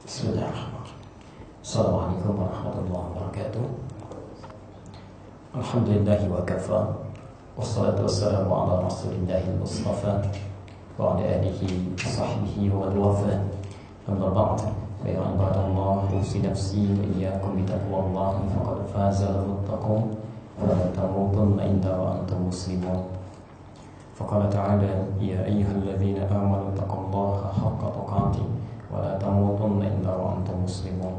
Bismillahirrahmanirrahim. Assalamualaikum warahmatullahi wabarakatuh. Alhamdulillahi wa kafa. Wassalatu wassalamu ala rasulillahi al-mustafa wa ala alihi wa sahbihi wa al-wafa. Amma ba'd. Ya ibadallah, usi nafsi wa iyyakum bi taqwallahi faqad faza al-muttaqun wa la tamutunna illa wa antum muslimun. Faqala ta'ala ya ayyuhalladzina amanu taqullaha haqqa tuqatih wa la tamutunna illa wa antum muslimun.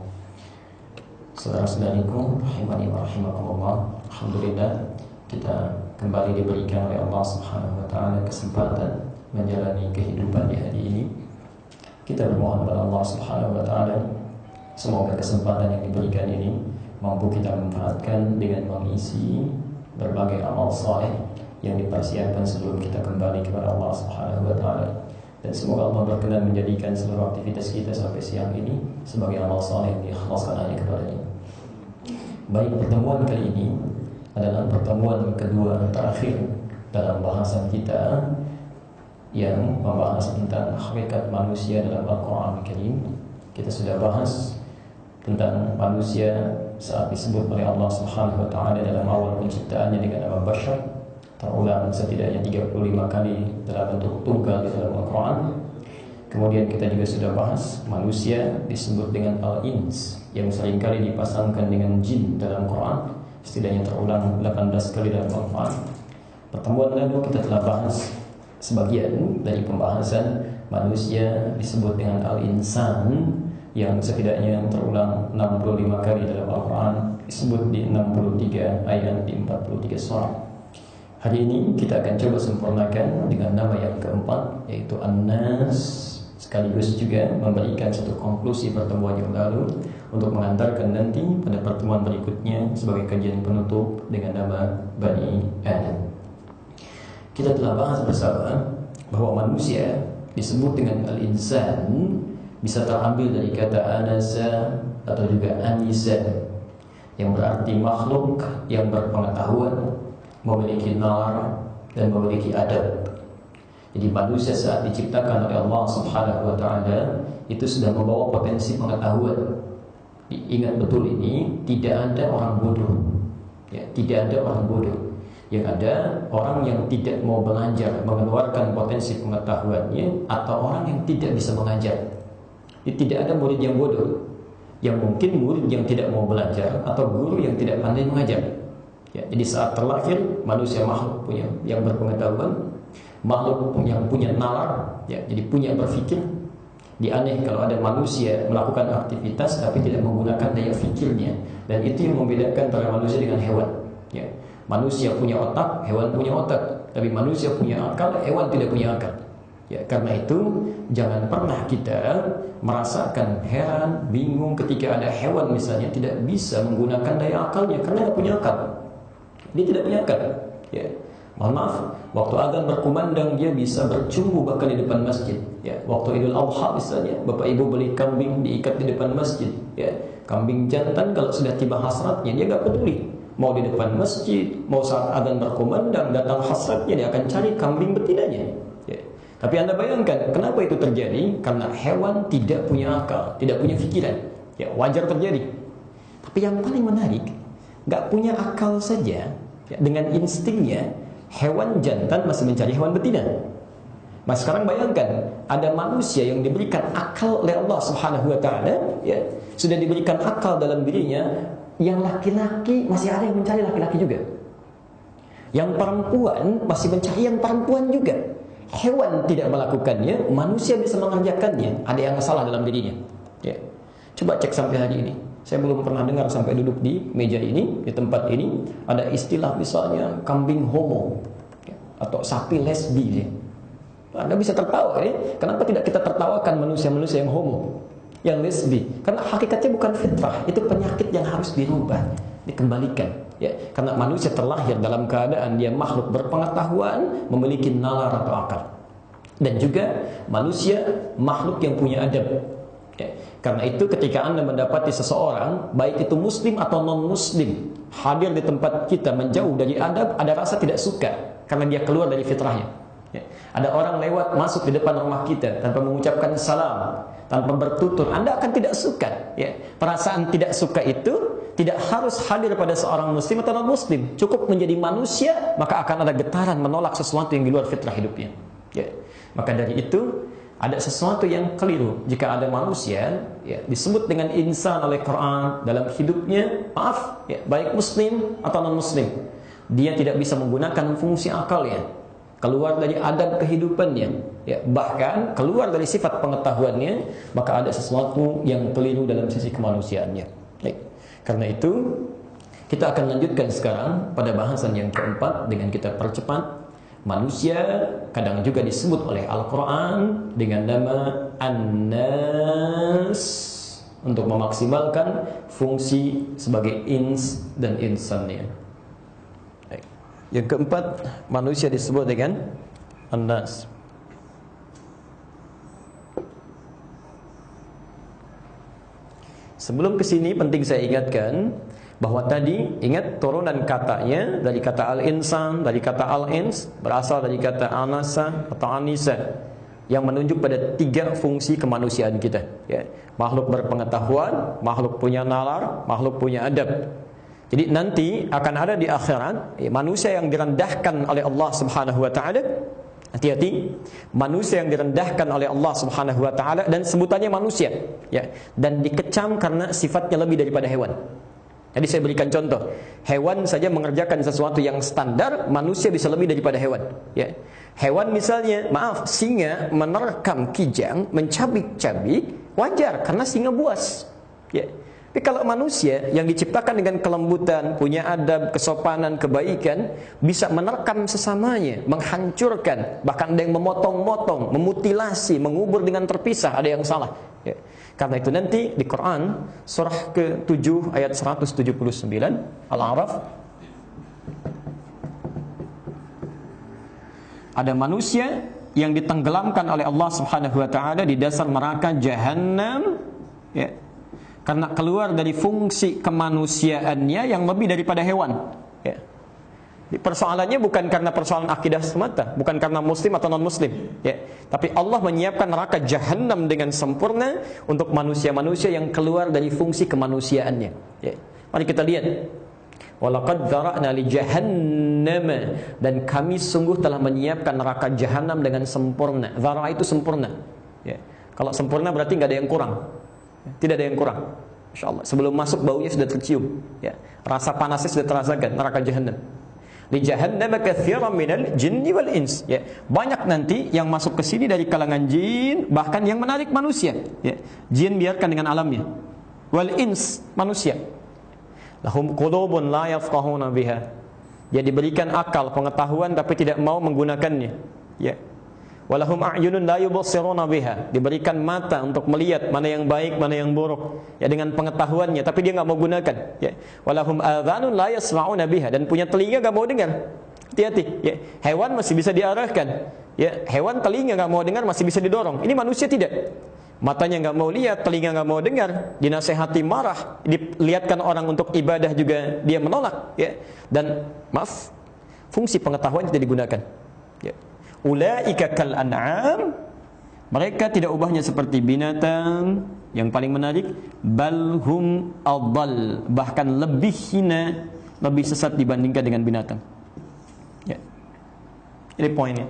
Saudara-saudariku rahimani wa rahimakumullah, alhamdulillah kita kembali diberikan oleh Allah Subhanahu wa taala kesempatan menjalani kehidupan di hari ini. Kita bermohon kepada Allah Subhanahu wa taala semoga kesempatan yang diberikan ini mampu kita manfaatkan dengan mengisi berbagai amal saleh yang dipersiapkan sebelum kita kembali kepada Allah Subhanahu wa taala. Dan semoga Allah berkenan menjadikan seluruh aktivitas kita sampai siang ini sebagai amal saleh yang diikhlaskan hanya kepada-Nya. Baik, pertemuan kali ini adalah pertemuan kedua terakhir dalam bahasan kita yang membahas tentang hakikat manusia dalam Al-Quran Al-Karim. Kita sudah bahas tentang manusia saat disebut oleh Allah Subhanahu wa taala dalam awal penciptaannya dengan nama Bashar, terulang setidaknya 35 kali dalam bentuk tunggal di dalam Al-Quran. Kemudian kita juga sudah bahas manusia disebut dengan Al-Ins yang seringkali dipasangkan dengan jin dalam Quran, setidaknya terulang 18 kali dalam Al-Quran. Pertemuan lalu kita telah bahas sebagian dari pembahasan manusia disebut dengan Al-Insan yang setidaknya terulang 65 kali dalam Al-Quran, disebut di 63 ayat di 43 surah. Hari ini kita akan coba sempurnakan dengan nama yang keempat, yaitu An-Nas, sekaligus juga memberikan satu konklusi pertemuan yang lalu untuk mengantarkan nanti pada pertemuan berikutnya sebagai kajian penutup dengan nama Bani Adam. Kita telah bahas bersama bahwa manusia disebut dengan Al-Insan bisa terambil dari kata Anasa atau juga Anisa yang berarti makhluk yang berpengetahuan, memiliki nalar dan memiliki adab. Jadi manusia saat diciptakan oleh Allah Subhanahu wa taala itu sudah membawa potensi pengetahuan. Ingat betul ini, tidak ada orang bodoh. Ya, tidak ada orang bodoh. Yang ada orang yang tidak mau belajar, mengeluarkan potensi pengetahuannya, atau orang yang tidak bisa mengajar. Jadi tidak ada murid yang bodoh. Yang mungkin murid yang tidak mau belajar atau guru yang tidak pandai mengajar. Ya, jadi saat terlahir manusia makhluk punya yang berpengetahuan, makhluk yang punya nalar, ya, jadi punya berpikir. Aneh kalau ada manusia melakukan aktivitas tapi tidak menggunakan daya fikirnya, dan itu yang membedakan antara manusia dengan hewan. Ya, manusia punya otak, hewan punya otak, tapi manusia punya akal, hewan tidak punya akal. Ya, karena itu jangan pernah kita merasakan heran, bingung ketika ada hewan misalnya tidak bisa menggunakan daya akalnya karena tidak punya akal. Dia tidak punya akal. Ya, mohon maaf, waktu azan berkumandang dia bisa bercumbu bahkan di depan masjid. Ya, waktu Idul Adha misalnya, bapak ibu beli kambing diikat di depan masjid. Ya, kambing jantan kalau sudah tiba hasratnya dia nggak peduli. Mau di depan masjid, mau saat azan berkumandang datang hasratnya dia akan cari kambing betinanya. Ya. Tapi Anda bayangkan kenapa itu terjadi? Karena hewan tidak punya akal, tidak punya pikiran. Ya, wajar terjadi. Tapi yang paling menarik, nggak punya akal saja, ya, dengan instingnya hewan jantan masih mencari hewan betina. Mas sekarang bayangkan ada manusia yang diberikan akal oleh Allah Subhanahu wa taala, ya, sudah diberikan akal dalam dirinya, yang laki-laki masih ada yang mencari laki-laki juga. Yang perempuan masih mencari yang perempuan juga. Hewan tidak melakukannya, manusia bisa mengerjakannya. Ada yang salah dalam dirinya. Ya. Coba cek sampai hari ini. Saya belum pernah dengar sampai duduk di meja ini, di tempat ini, ada istilah misalnya kambing homo, ya, atau sapi lesbi. Ya. Anda bisa tertawa, ya? Kenapa tidak kita tertawakan manusia-manusia yang homo, yang lesbi? Karena hakikatnya bukan fitrah, itu penyakit yang harus dirubah, dikembalikan. Ya, karena manusia terlahir dalam keadaan dia makhluk berpengetahuan, memiliki nalar atau akal, dan juga manusia makhluk yang punya adab. Ya. Karena itu ketika Anda mendapati seseorang, baik itu muslim atau non-muslim, hadir di tempat kita menjauh dari adab, ada rasa tidak suka karena dia keluar dari fitrahnya. Ya. Ada orang lewat masuk di depan rumah kita tanpa mengucapkan salam, tanpa bertutur, Anda akan tidak suka. Ya. Perasaan tidak suka itu tidak harus hadir pada seorang muslim atau non-muslim. Cukup menjadi manusia, maka akan ada getaran menolak sesuatu yang di luar fitrah hidupnya. Ya. Maka dari itu, ada sesuatu yang keliru jika ada manusia ya, disebut dengan insan oleh Quran dalam hidupnya, maaf, ya, baik muslim atau non-muslim, dia tidak bisa menggunakan fungsi akalnya, keluar dari adab kehidupannya, ya, bahkan keluar dari sifat pengetahuannya, maka ada sesuatu yang keliru dalam sisi kemanusiaannya. Baik. Karena itu kita akan lanjutkan sekarang pada bahasan yang keempat dengan kita percepat. Manusia kadang juga disebut oleh Al-Quran dengan nama An-Nas untuk memaksimalkan fungsi sebagai ins dan insannya. Yang keempat, manusia disebut dengan An-Nas. Sebelum ke sini penting saya ingatkan bahwa tadi ingat turunan katanya dari kata al-insan, dari kata al-ins, berasal dari kata anasa atau anisa yang menunjuk pada 3 fungsi kemanusiaan kita, ya. Makhluk berpengetahuan, makhluk punya nalar, makhluk punya adab. Jadi nanti akan ada di akhirat ya, manusia yang direndahkan oleh Allah Subhanahu wa taala. Hati-hati, manusia yang direndahkan oleh Allah Subhanahu wa taala dan sebutannya manusia, ya, dan dikecam karena sifatnya lebih daripada hewan. Jadi saya berikan contoh, hewan saja mengerjakan sesuatu yang standar, manusia bisa lebih daripada hewan. Ya. Hewan misalnya, maaf, singa menerkam kijang, mencabik-cabik, wajar karena singa buas. Ya. Tapi kalau manusia yang diciptakan dengan kelembutan, punya adab, kesopanan, kebaikan, bisa menerkam sesamanya, menghancurkan, bahkan ada yang memotong-motong, memutilasi, mengubur dengan terpisah, ada yang salah. Ya. Karena itu nanti di Quran surah ke-7 ayat 179 Al-A'raf ada manusia yang ditenggelamkan oleh Allah Subhanahu wa taala di dasar neraka Jahannam, ya, karena keluar dari fungsi kemanusiaannya yang lebih daripada hewan, ya. Persoalannya bukan karena persoalan akidah semata, bukan karena muslim atau non-muslim, ya. Tapi Allah menyiapkan neraka Jahannam dengan sempurna untuk manusia-manusia yang keluar dari fungsi kemanusiaannya, ya. Mari kita lihat. Walaqad dzara'na li jahannam, dan kami sungguh telah menyiapkan neraka Jahannam dengan sempurna. Dzara' itu sempurna, ya. Kalau sempurna berarti nggak ada yang kurang. Tidak ada yang kurang. Insyaallah. Sebelum masuk baunya sudah tercium, ya. Rasa panasnya sudah terasakan neraka Jahannam. Li jahannam katsiran minal jinni wal ins, ya. Banyak nanti yang masuk ke sini dari kalangan jin, bahkan yang menarik manusia, ya. Jin biarkan dengan alamnya. Wal ins, manusia. Lahum qulubun la yafqahuna biha. Dia diberikan akal, pengetahuan tapi tidak mau menggunakannya, ya. Walahum a'yunun la yubsiruna biha. Diberikan mata untuk melihat mana yang baik, mana yang buruk, ya, dengan pengetahuannya, tapi dia enggak mau gunakan, ya. Walahum adhanun la yasma'una biha, dan punya telinga enggak mau dengar. Hati-hati, ya. Hewan masih bisa diarahkan, ya. Hewan telinga enggak mau dengar, masih bisa didorong. Ini manusia tidak. Matanya enggak mau lihat, telinga enggak mau dengar, dinasehati marah, dilihatkan orang untuk ibadah juga dia menolak, ya. Dan maaf, fungsi pengetahuan tidak digunakan, ya. Ulaika kal an'am, mereka tidak ubahnya seperti binatang. Yang paling menarik, balhum adall, bahkan lebih hina, lebih sesat dibandingkan dengan binatang, ya. Ini poinnya.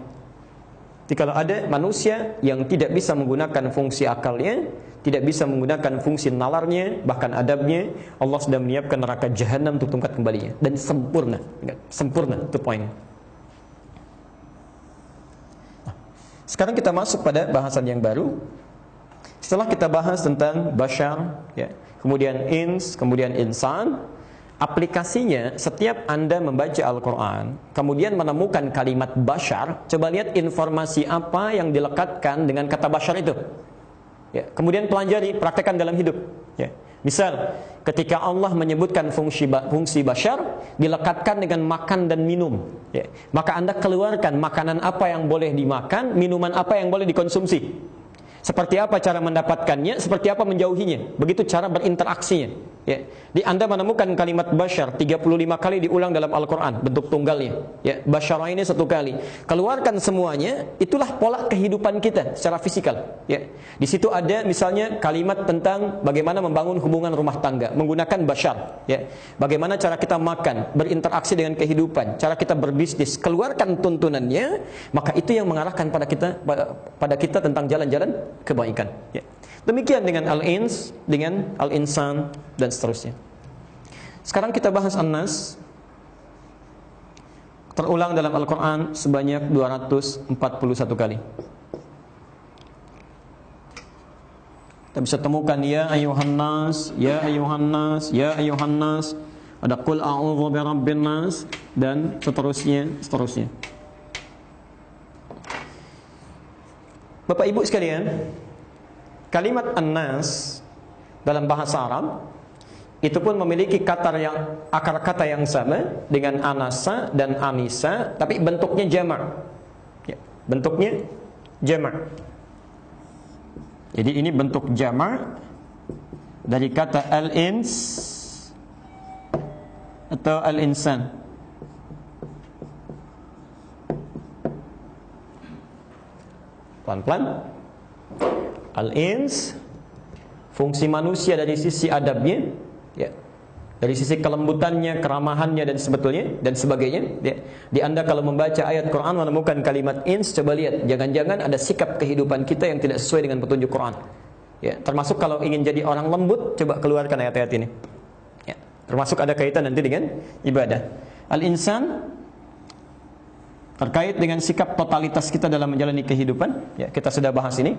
Jadi kalau ada manusia yang tidak bisa menggunakan fungsi akalnya, tidak bisa menggunakan fungsi nalarnya, bahkan adabnya, Allah sudah menyiapkan neraka Jahannam untuk tempat kembalinya, dan sempurna, sempurna, itu poinnya. Sekarang kita masuk pada bahasan yang baru. Setelah kita bahas tentang bashar, ya, kemudian ins, kemudian insan, aplikasinya setiap Anda membaca Al-Quran, kemudian menemukan kalimat bashar, coba lihat informasi apa yang dilekatkan dengan kata bashar itu, ya, kemudian pelajari, praktekkan dalam hidup, ya. Misal, ketika Allah menyebutkan fungsi bashar, dilekatkan dengan makan dan minum, ya. Maka Anda keluarkan makanan apa yang boleh dimakan, minuman apa yang boleh dikonsumsi. Seperti apa cara mendapatkannya, seperti apa menjauhinya. Begitu cara berinteraksinya. Ya. Di Anda menemukan kalimat basyar 35 kali diulang dalam Al-Quran, bentuk tunggalnya. Ya, basyara ini 1 kali. Keluarkan semuanya, itulah pola kehidupan kita secara fisikal. Ya. Di situ ada misalnya kalimat tentang bagaimana membangun hubungan rumah tangga menggunakan basyar. Ya. Bagaimana cara kita makan, berinteraksi dengan kehidupan, cara kita berbisnis. Keluarkan tuntunannya, maka itu yang mengarahkan pada kita tentang jalan-jalan kebaikan. Ya. Demikian dengan al-ins, dengan al-insan, dan seterusnya. Sekarang kita bahas an-nas. Terulang dalam Al-Quran sebanyak 241 kali. Kita bisa temukan ya ayuhan nas, ya ayuhan nas, ya ayuhan nas. Ada qul a'udzu birabbin nas, dan seterusnya. Bapak Ibu sekalian, kalimat an-nas dalam bahasa Arab itu pun memiliki akar kata yang sama dengan anasa dan anisa, tapi bentuknya jamak. Ya, bentuknya jamak. Jadi ini bentuk jamak dari kata al-ins atau al-insan. Pelan-pelan. Al-ins, fungsi manusia dari sisi adabnya, ya, dari sisi kelembutannya, keramahannya, dan sebagainya. Ya. Di Anda kalau membaca ayat Quran menemukan kalimat ins, coba lihat, jangan-jangan ada sikap kehidupan kita yang tidak sesuai dengan petunjuk Quran. Ya, termasuk kalau ingin jadi orang lembut, coba keluarkan ayat-ayat ini. Ya, termasuk ada kaitan nanti dengan ibadah. Al-insan terkait dengan sikap totalitas kita dalam menjalani kehidupan. Ya, kita sudah bahas ini.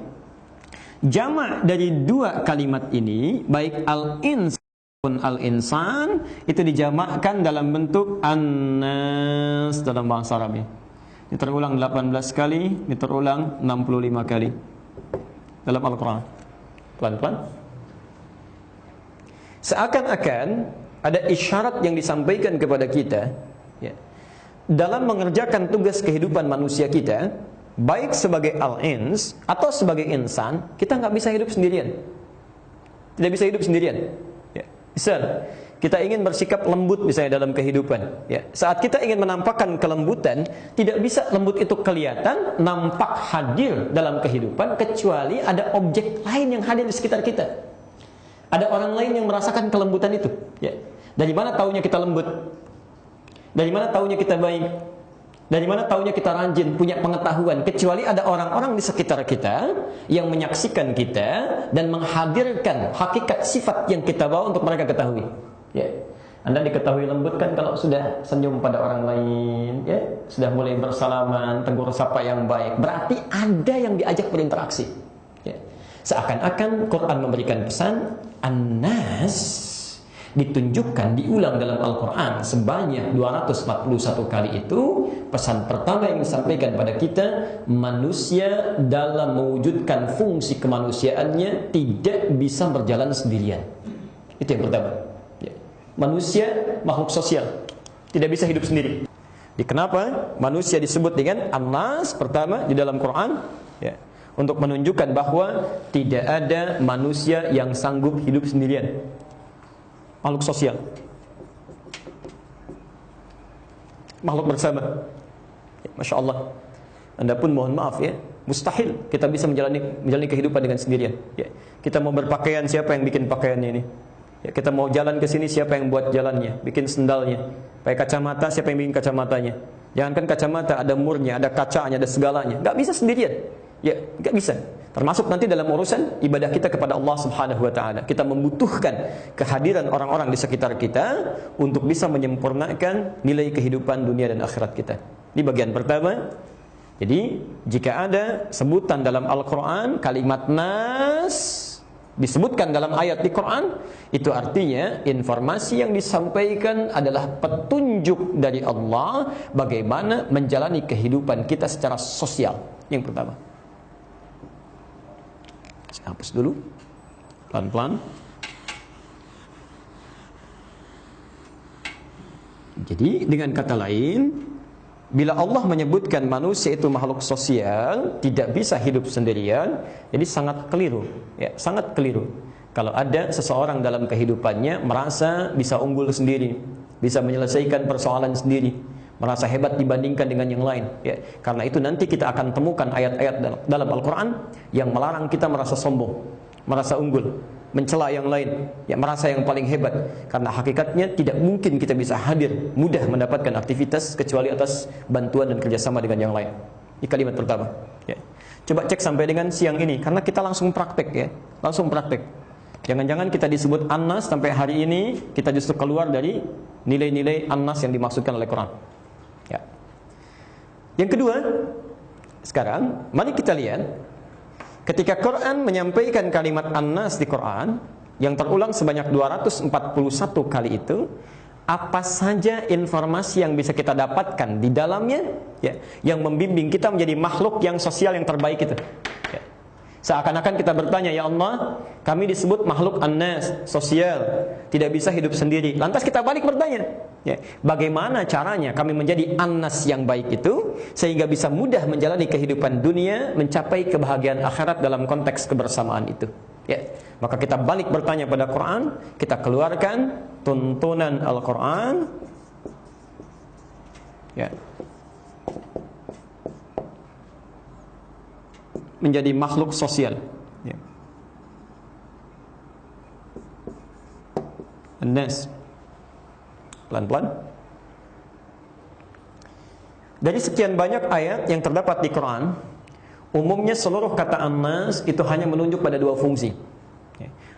Jamak dari 2 kalimat ini, baik al-ins maupun al-insan, itu dijamakkan dalam bentuk an-nas dalam bahasa Arab. Ini terulang 18 kali, ini terulang 65 kali dalam Al-Quran. Pelan-pelan. Seakan-akan ada isyarat yang disampaikan kepada kita, ya, dalam mengerjakan tugas kehidupan manusia kita, baik sebagai al-ins atau sebagai insan, kita nggak bisa hidup sendirian. Tidak bisa hidup sendirian. Ya. Misal, kita ingin bersikap lembut misalnya dalam kehidupan. Ya. Saat kita ingin menampakkan kelembutan, tidak bisa lembut itu kelihatan, nampak hadir dalam kehidupan, kecuali ada objek lain yang hadir di sekitar kita. Ada orang lain yang merasakan kelembutan itu. Ya. Dari mana taunya kita lembut? Dari mana taunya kita baik? Dari mana taunya kita rajin, punya pengetahuan? Kecuali ada orang-orang di sekitar kita yang menyaksikan kita dan menghadirkan hakikat sifat yang kita bawa untuk mereka ketahui. Ya. Anda diketahui lembut kan kalau sudah senyum pada orang lain, ya, sudah mulai bersalaman, tegur sapa yang baik. Berarti ada yang diajak berinteraksi. Ya. Seakan-akan Quran memberikan pesan an-nas ditunjukkan, diulang dalam Al-Quran sebanyak 241 kali itu. Pesan pertama yang disampaikan pada kita, manusia dalam mewujudkan fungsi kemanusiaannya tidak bisa berjalan sendirian. Itu yang pertama. Ya. Manusia makhluk sosial, tidak bisa hidup sendiri. Kenapa manusia disebut dengan an-nas pertama di dalam Quran? Ya. Untuk menunjukkan bahwa tidak ada manusia yang sanggup hidup sendirian. Makhluk sosial, makhluk bersama. Ya, Masya Allah. Anda pun mohon maaf ya, mustahil kita bisa menjalani kehidupan dengan sendirian. Ya. Kita mau berpakaian, siapa yang bikin pakaiannya ini? Ya, kita mau jalan ke sini, siapa yang buat jalannya, bikin sendalnya? Pakai kacamata, siapa yang bikin kacamatanya? Jangankan kacamata, ada murnya, ada kacanya, ada segalanya. Gak bisa sendirian. Ya, gak bisa. Termasuk nanti dalam urusan ibadah kita kepada Allah Subhanahu wa taala. Kita membutuhkan kehadiran orang-orang di sekitar kita untuk bisa menyempurnakan nilai kehidupan dunia dan akhirat kita. Di bagian pertama. Jadi, jika ada sebutan dalam Al-Qur'an kalimat nas disebutkan dalam ayat di Quran, itu artinya informasi yang disampaikan adalah petunjuk dari Allah bagaimana menjalani kehidupan kita secara sosial. Yang pertama. Saya hapus dulu, pelan-pelan. Jadi dengan kata lain, bila Allah menyebutkan manusia itu makhluk sosial, tidak bisa hidup sendirian, jadi sangat keliru, ya, sangat keliru. Kalau ada seseorang dalam kehidupannya merasa bisa unggul sendiri, bisa menyelesaikan persoalan sendiri, merasa hebat dibandingkan dengan yang lain, ya. Karena itu nanti kita akan temukan ayat-ayat dalam Al-Quran yang melarang kita merasa sombong, merasa unggul, mencela yang lain, ya, merasa yang paling hebat. Karena hakikatnya tidak mungkin kita bisa hadir mudah mendapatkan aktivitas kecuali atas bantuan dan kerjasama dengan yang lain. Ini kalimat pertama, ya. Coba cek sampai dengan siang ini, karena kita langsung praktek, ya, langsung praktek. Jangan-jangan kita disebut An-Nas sampai hari ini kita justru keluar dari nilai-nilai An-Nas yang dimaksudkan oleh Quran. Ya. Yang kedua, sekarang mari kita lihat ketika Quran menyampaikan kalimat An-Nas di Quran yang terulang sebanyak 241 kali itu, apa saja informasi yang bisa kita dapatkan di dalamnya, ya, yang membimbing kita menjadi makhluk yang sosial yang terbaik itu. Ya. Seakan-akan kita bertanya, ya Allah, kami disebut makhluk An-Nas, sosial, tidak bisa hidup sendiri. Lantas kita balik bertanya, ya, bagaimana caranya kami menjadi An-Nas yang baik itu sehingga bisa mudah menjalani kehidupan dunia, mencapai kebahagiaan akhirat dalam konteks kebersamaan itu. Ya, maka kita balik bertanya pada Quran, kita keluarkan tuntunan Al-Quran, ya, menjadi makhluk sosial, ya. An-Nas, pelan-pelan. Dari sekian banyak ayat yang terdapat di Quran, umumnya seluruh kata An-Nas itu hanya menunjuk pada dua fungsi.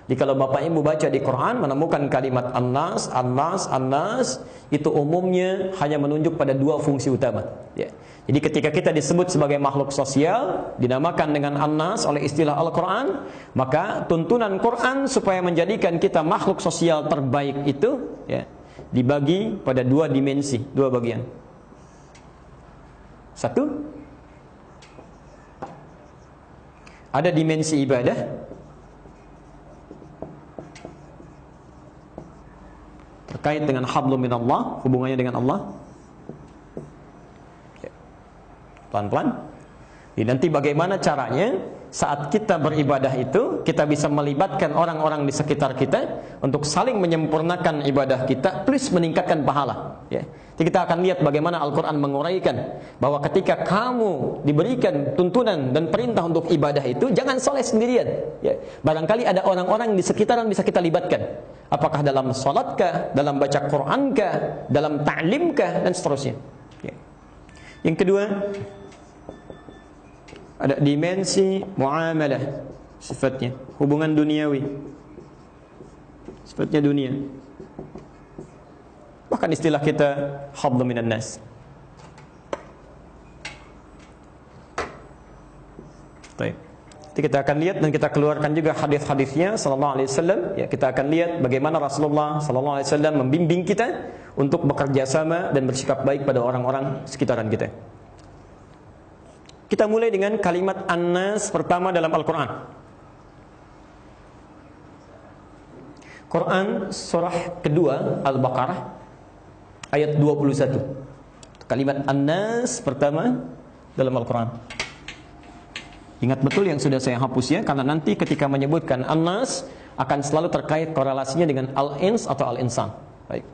Jadi kalau Bapak Ibu baca di Quran menemukan kalimat An-Nas, An-Nas, An-Nas, itu umumnya hanya menunjuk pada dua fungsi utama, ya. Jadi ketika kita disebut sebagai makhluk sosial, dinamakan dengan An-Nas oleh istilah Al-Quran, maka tuntunan Quran supaya menjadikan kita makhluk sosial terbaik itu, ya, dibagi pada dua dimensi, dua bagian. Satu, ada dimensi ibadah, terkait dengan hablum minallah, hubungannya dengan Allah. Pelan-pelan. Jadi nanti bagaimana caranya saat kita beribadah itu kita bisa melibatkan orang-orang di sekitar kita untuk saling menyempurnakan ibadah kita plus meningkatkan pahala, ya. Jadi kita akan lihat bagaimana Al-Quran menguraikan bahwa ketika kamu diberikan tuntunan dan perintah untuk ibadah itu jangan soleh sendirian, ya. Barangkali ada orang-orang di sekitaran bisa kita libatkan, apakah dalam sholatkah, dalam baca Qurankah, dalam ta'limkah, dan seterusnya, ya. Yang kedua, ada dimensi muamalah, sifatnya hubungan duniawi, sifatnya dunia. Bahkan istilah kita hablum minan nas. Baik. Jadi kita akan lihat dan kita keluarkan juga hadis-hadisnya sallallahu alaihi wasallam, ya. Kita akan lihat bagaimana Rasulullah sallallahu alaihi wasallam membimbing kita untuk bekerja sama dan bersikap baik pada orang-orang sekitaran kita. Kita mulai dengan kalimat An-Nas pertama dalam Al-Quran. Quran surah kedua Al-Baqarah ayat 21. Kalimat An-Nas pertama dalam Al-Quran. Ingat betul yang sudah saya hapus, ya, karena nanti ketika menyebutkan An-Nas akan selalu terkait korelasinya dengan Al-Ins atau Al-Insan. Baik.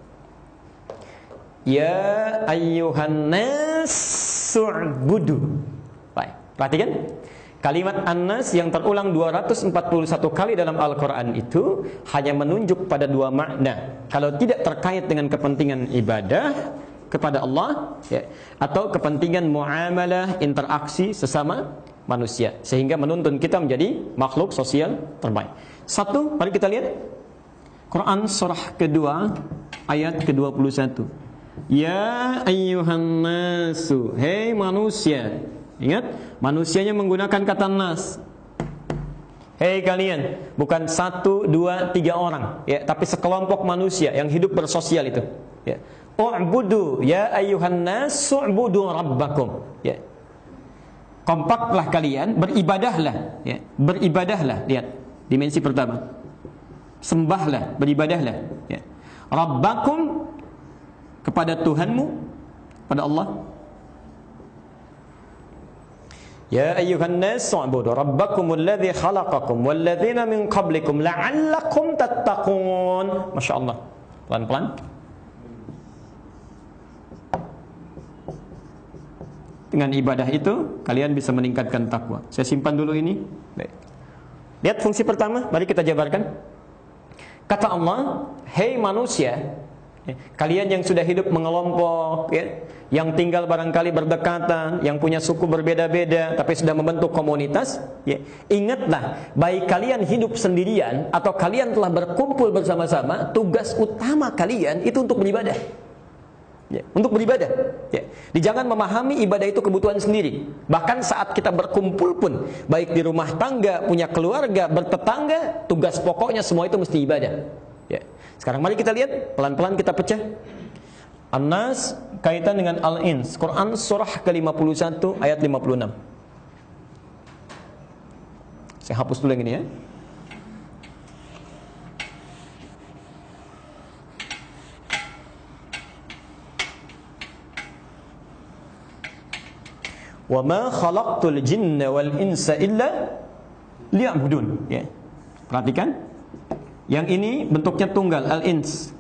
Ya ayyuhan nas su'budu. Perhatikan, kalimat An-Nas yang terulang 241 kali dalam Al-Quran itu hanya menunjuk pada dua makna. Kalau tidak terkait dengan kepentingan ibadah kepada Allah, ya, atau kepentingan muamalah, interaksi sesama manusia, sehingga menuntun kita menjadi makhluk sosial terbaik. Satu, mari kita lihat Quran surah kedua ayat ke-21. Ya ayyuhan nasu, hei manusia. Ingat, manusianya menggunakan kata nas. Hei kalian, bukan 1, 2, 3 orang, ya, tapi sekelompok manusia yang hidup bersosial itu, ya. U'budu ya ayyuhan nas, u'budu rabbakum, ya. Kompaklah kalian, beribadahlah, ya. Beribadahlah, lihat dimensi pertama. Sembahlah, beribadahlah, ya. Rabbakum, kepada Tuhanmu, pada Allah. Ya ayyuhan nas u'budu rabbakumul ladzi khalaqakum wal ladzina min qablikum la'allakum tattaqun. Masya Allah. Pelan-pelan. Dengan ibadah itu kalian bisa meningkatkan takwa. Saya simpan dulu ini. Baik. Lihat fungsi pertama, mari kita jabarkan. Kata Allah, "Hei manusia, kalian yang sudah hidup mengelompok, ya, yang tinggal barangkali berdekatan, yang punya suku berbeda-beda, tapi sudah membentuk komunitas, ya, ingatlah, baik kalian hidup sendirian atau kalian telah berkumpul bersama-sama, tugas utama kalian itu untuk beribadah. Ya, untuk beribadah. Ya. Jangan memahami ibadah itu kebutuhan sendiri. Bahkan saat kita berkumpul pun, baik di rumah tangga, punya keluarga, bertetangga, tugas pokoknya semua itu mesti ibadah. Ya. Sekarang mari kita lihat, pelan-pelan kita pecah. An-Nas kaitan dengan Al-Ins. Quran surah ke-51 ayat 56. Saya hapus dulu yang ini ya. Wa ma khalaqtul jinna wal insa illa liya'budun. Ya. Perhatikan. Yang ini bentuknya tunggal, al-ins.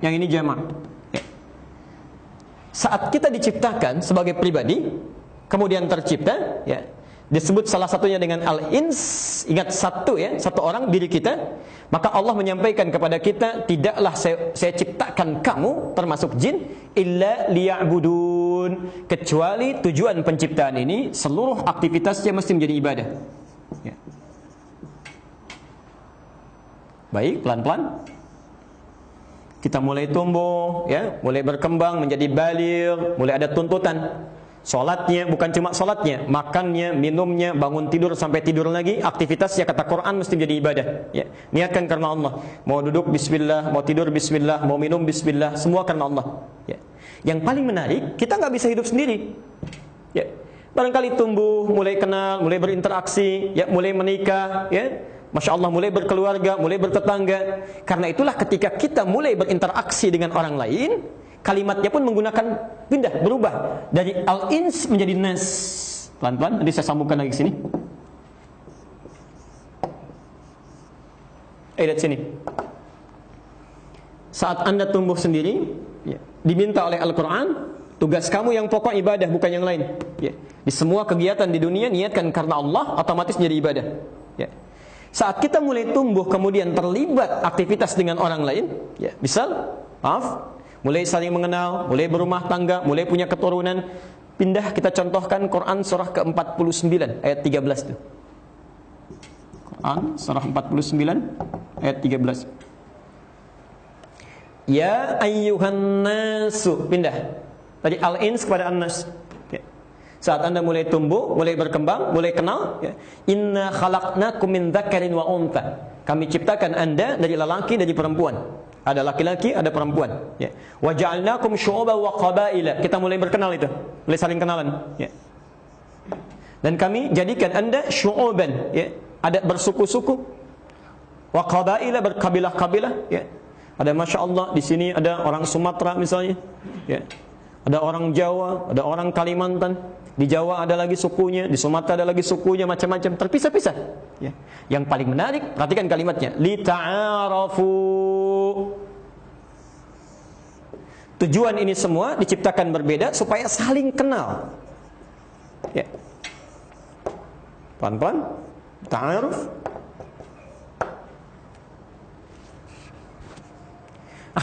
Yang ini jamak. Ya. Saat kita diciptakan sebagai pribadi, kemudian tercipta, ya, disebut salah satunya dengan al-ins. Ingat satu ya, satu orang diri kita. Maka Allah menyampaikan kepada kita, tidaklah saya ciptakan kamu termasuk jin illa liya'budun, kecuali tujuan penciptaan ini seluruh aktivitasnya mesti menjadi ibadah. Ya. Baik, pelan-pelan kita mulai tumbuh, ya, mulai berkembang menjadi baligh, mulai ada tuntutan. Salatnya bukan cuma salatnya, makannya, minumnya, bangun tidur sampai tidur lagi, aktivitasnya kata Quran mesti menjadi ibadah. Ya, niatkan karena Allah. Mau duduk bismillah, mau tidur bismillah, mau minum bismillah, semua karena Allah. Ya. Yang paling menarik, kita nggak bisa hidup sendiri. Ya. Barangkali tumbuh, mulai kenal, mulai berinteraksi, ya, mulai menikah, ya. Masya Allah, mulai berkeluarga, mulai bertetangga. Karena itulah ketika kita mulai berinteraksi dengan orang lain, kalimatnya pun menggunakan pindah, berubah dari al-ins menjadi nas. Pelan-pelan, nanti saya sambungkan lagi ke sini. Lihat sini. Saat Anda tumbuh sendiri, ya, diminta oleh Al-Quran, tugas kamu yang pokok ibadah, bukan yang lain. Ya. Di semua kegiatan di dunia, niatkan karena Allah, otomatis jadi ibadah. Ya. Saat kita mulai tumbuh, kemudian terlibat aktivitas dengan orang lain, ya, misal, mulai saling mengenal, mulai berumah tangga, mulai punya keturunan, pindah kita contohkan Quran surah ke-49 ayat 13 tuh. Quran surah 49 ayat 13. Ya ayyuhan nasu, pindah dari al-ins kepada an-nas. Ya. Saat Anda mulai tumbuh, mulai berkembang, mulai kenal, ya. Inna khalaqnakum min dzakarin wa untha. Kami ciptakan Anda dari lelaki, dari perempuan. Ada laki-laki, ada perempuan. Ya. Wa ja'alnakum syu'uban wa qabaila. Kita mulai berkenal itu, mulai saling kenalan. Ya. Dan kami jadikan Anda syu'uban, ya. Ada bersuku-suku. Wa qabaila, berkabilah-kabilah. Ya. Ada masya Allah di sini ada orang Sumatera misalnya. Ya. Ada orang Jawa, ada orang Kalimantan. Di Jawa ada lagi sukunya, di Sumatera ada lagi sukunya, macam-macam, terpisah-pisah. Ya. Yang paling menarik, perhatikan kalimatnya, li ta'arafu. Tujuan ini semua diciptakan berbeda supaya saling kenal. Ya. Pelan-pelan, ta'aruf.